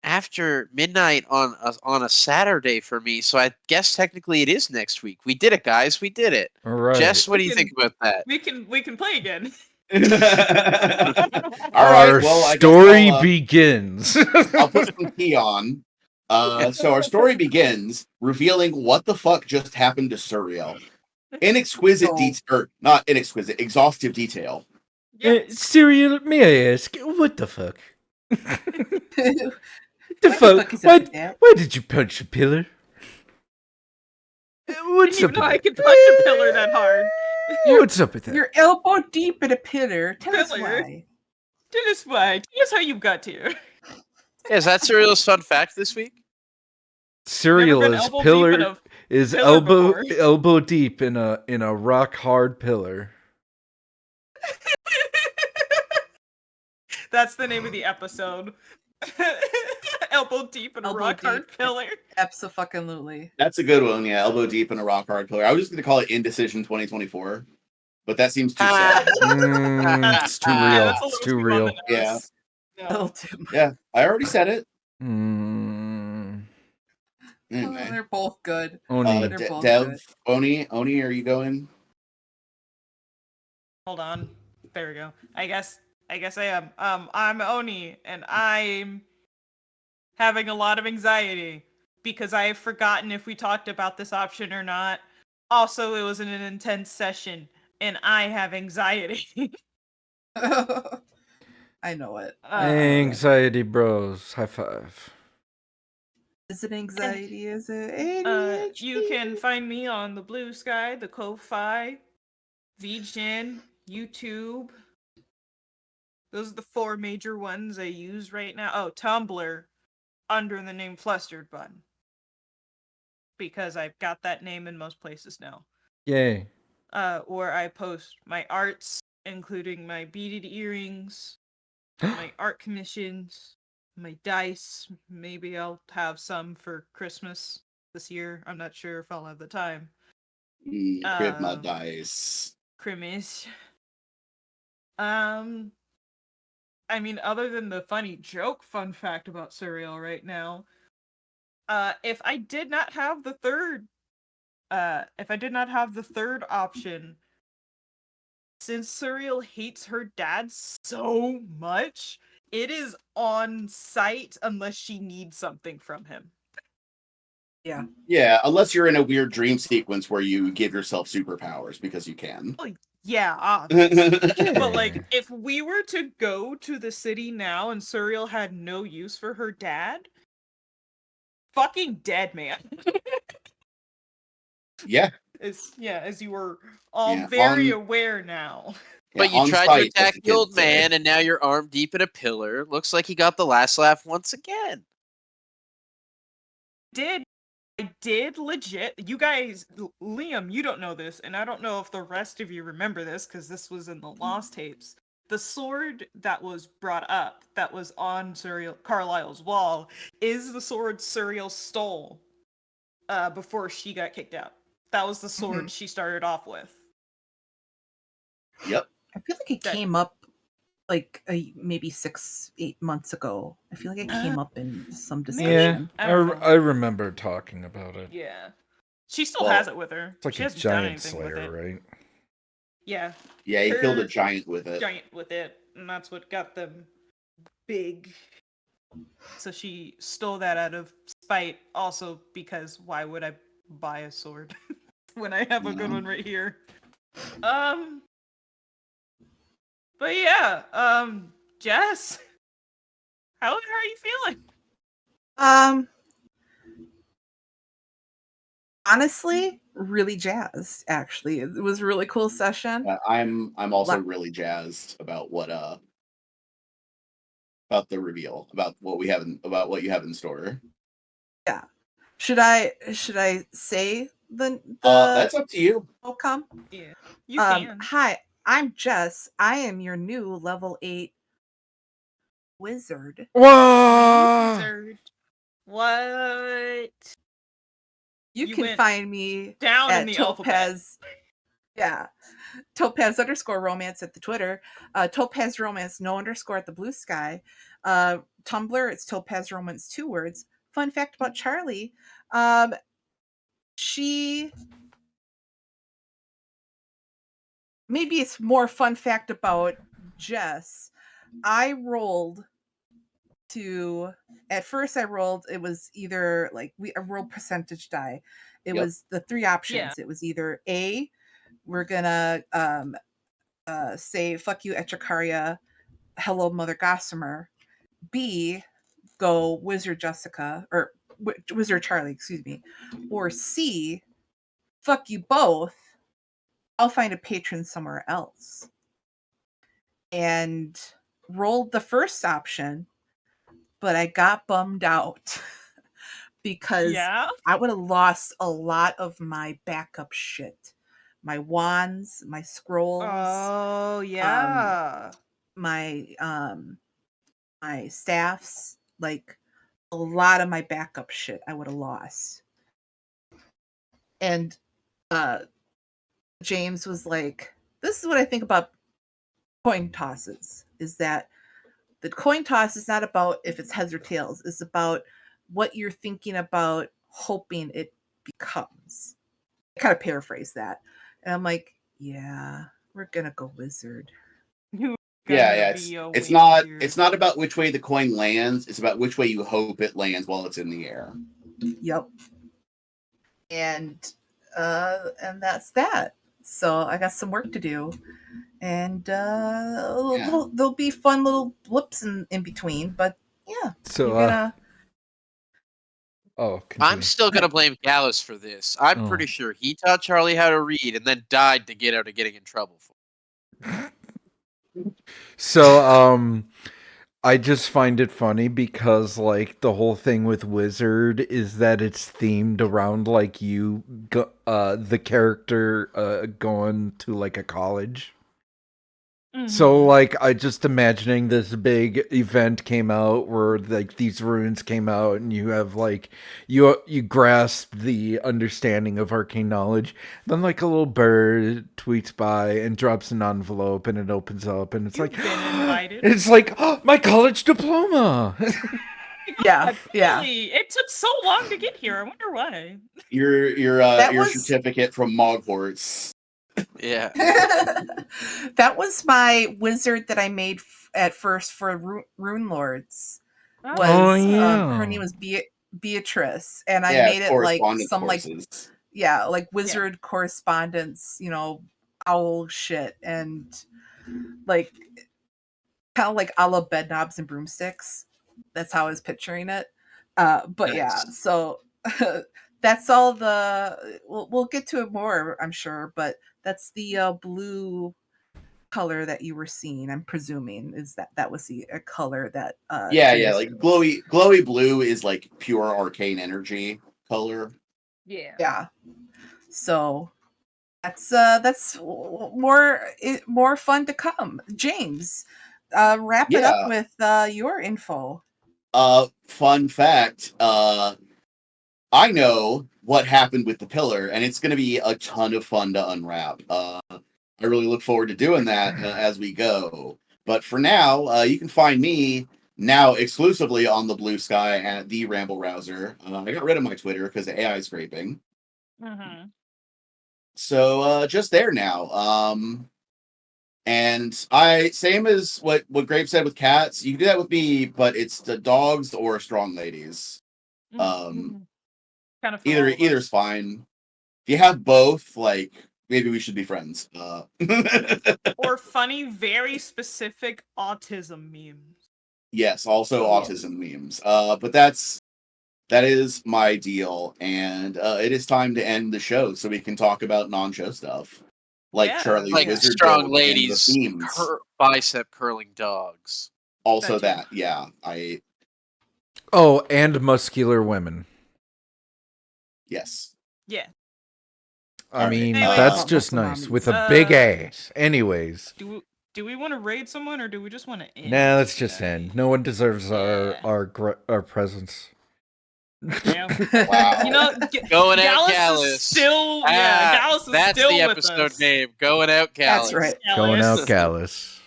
after midnight on a Saturday for me, so I guess technically it is next week. We did it, guys. We did it. All right. Jess, what do We you can- think about that? We can play again. All right. Our Well, I guess story begins. I'll put some tea on. So our story begins revealing what the fuck just happened to Suriel. Not inexquisite, exhaustive detail. Yes. Serial, may I ask, what the fuck? the The fuck is up with that? Why did you punch a pillar? What's Didn't even up know with I could punch a pillar that hard. What's up with that? You're elbow deep in a pillar. Tell us Pillar? why. Tell us why. Tell us how you got here. Yeah, is that Serial's fun fact this week? Cereal Never been is elbow deep pillar in a is pillar elbow before. elbow deep in a rock hard pillar. That's the name of the episode. Elbow deep in a Elbow rock hard deep. pillar. Abso-fucking-lutely. That's a good one, yeah. Elbow deep in a rock hard pillar. I was just going to call it Indecision 2024, but that seems too sad. It's too Yeah, real. that's a It's little too too on the real. Yeah. nose. No. Oh, dude. Yeah, I already said it. Mm. Oh, Anyway. they're both good. Oni. They're both Dev, good. Oni, are you going? Hold on. There we go. I guess I am. I'm Oni, and I'm having a lot of anxiety because I have forgotten if we talked about this option or not. Also, it was an intense session, and I have anxiety. I know it. Anxiety bros. High five. Is it anxiety? Is it ADHD? You can find me on the Blue Sky, the Ko-Fi, VGen, YouTube. Those are the 4 major ones I use right now. Oh, Tumblr, under the name Flustered Bun. Because I've got that name in most places now. Yay. Where I post my arts, including my beaded earrings, my art commissions, my dice. Maybe I'll have some for Christmas this year. I'm not sure if I'll have the time. Crib my dice. Crimis. I mean, other than the funny joke fun fact about Suriel right now, if I did not have the third option, since Suriel hates her dad so much, it is on site unless she needs something from him. Yeah. Yeah, unless you're in a weird dream sequence where you give yourself superpowers because you can. Yeah, obviously. But like, if we were to go to the city now and Suriel had no use for her dad, fucking dead, man. Yeah. As you were all Yeah, very aware now. But Yeah, you on tried to site, as attack the the old kids say. man, and now you're arm deep in a pillar. Looks like he got the last laugh once again. I did legit. You guys, Liam, you don't know this, and I don't know if the rest of you remember this because this was in the Lost tapes. The sword that was brought up, that was on Carlisle's wall, is the sword Suriel stole before she got kicked out. That was the sword she started off with. Yep. I feel like it came up like maybe 6-8 months ago. I feel like it came up in some discussion. Yeah, I I remember talking about it. Yeah. She still has it with her. It's like she a hasn't done giant anything with slayer, it. right? Yeah. Yeah, he killed a Her giant with it. And that's what got them big. So she stole that out of spite, also because why would I buy a sword when I have a good one right here? But yeah, Jess, how are you feeling? Honestly, really jazzed. Actually, it was a really cool session. I'm also really jazzed about what about the reveal, about what you have in store. Yeah. Should I say the That's up to you. outcome? Yeah, you can. Hi, I'm Jess. I am your new level 8 wizard. What? Wizard. What? You You can went find me down in at the alphabet. Topaz. Yeah. Topaz_romance at the Twitter. Topaz Romance, no underscore at the Blue Sky. Tumblr, it's Topaz Romance, 2 words. Fun fact about Charlie. She maybe it's more fun fact about Jess. I rolled to at first I rolled it was either like I rolled percentage die. It Yep. was the 3 options. It was either A, we're gonna say fuck you Etricaria, hello Mother Gossamer. B, go Wizard Jessica or Wizard Charlie, excuse me. Or C, fuck you both. I'll find a patron somewhere else. And rolled the first option, but I got bummed out because Yeah. I would have lost a lot of my backup shit. My wands, my scrolls, Oh yeah. my staffs, like a lot of my backup shit I would have lost. And James was like, this is what I think about coin tosses, is that the coin toss is not about if it's heads or tails. It's about what you're thinking about hoping it becomes. I kind of paraphrase that. And I'm like, yeah, we're going to go wizard. Who's Yeah, gonna it's be a it's not wizard? it's not about which way the coin lands. It's about which way you hope it lands while it's in the air. Yep. And that's that. So I got some work to do. And there'll be fun little blips in between, but yeah, So, you're gonna oh, I'm continue. still gonna blame Gallus for this. I'm Oh. pretty sure he taught Charlie how to read and then died to get out of getting in trouble for it. So, I just find it funny because, like, the whole thing with Wizard is that it's themed around, like, the character, going to, like, a college. So, Mhm. like, I just imagining this big event came out where, like, these runes came out and you have, like, you grasp the understanding of arcane knowledge. Then, like, a little bird tweets by and drops an envelope and it opens up and it's You've like, been invited. it's like, oh, my college diploma! yeah. Really? It took so long to get here. I wonder why. Your certificate from Mogwarts. Yeah. That was my wizard that I made at first for Rune Lords. Was Oh, yeah. her name was Beatrice, and I Yeah, made it like correspondence some courses. like wizard correspondence, owl shit, and like kind of like a la bed knobs and broomsticks. That's how I was picturing it. But Nice. yeah, so that's all the. We'll get to it more, I'm sure, but that's the blue color that you were seeing. I'm presuming is that was the color that. Yeah, James like was- glowy blue is like pure arcane energy color. Yeah. Yeah. So that's more fun to come. James, wrap it up Yeah. with your info. Fun fact, I know what happened with the pillar, and it's going to be a ton of fun to unwrap. I really look forward to doing that as we go. But for now, you can find me now exclusively on the Blue Sky at the Ramble Rouser. I got rid of my Twitter because of AI scraping. Mhm. So just there now. And I same as what Grape said with cats, you can do that with me, but it's the dogs or strong ladies. Mhm. Kind of Either's fine. If you have both, like maybe we should be friends. or funny, very specific autism memes. Yes, also Oh. autism memes. But that is my deal, and it is time to end the show so we can talk about non-show stuff, like Yeah, Charlie's Like Wizard strong Guild and ladies, the themes. bicep curling dogs. Also, That too. yeah, I Oh, and muscular women. yes. Yeah. I All right, mean, Anyway, that's just muscle nice mommies. with a big ass. Anyways, Do we want to raid someone or do we just want to end? nah, let's just end. No one deserves Yeah. our presence. Damn. Wow. You know, Going out, Gallus Gallus. is still, Gallus is That's still the with episode us. name. Going out, Gallus. That's right. Going out, Gallus. Gallus.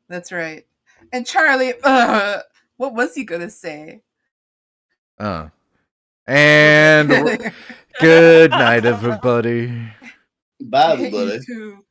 That's right. And Charlie, what was he gonna say? And good night, everybody. Bye, You everybody. too.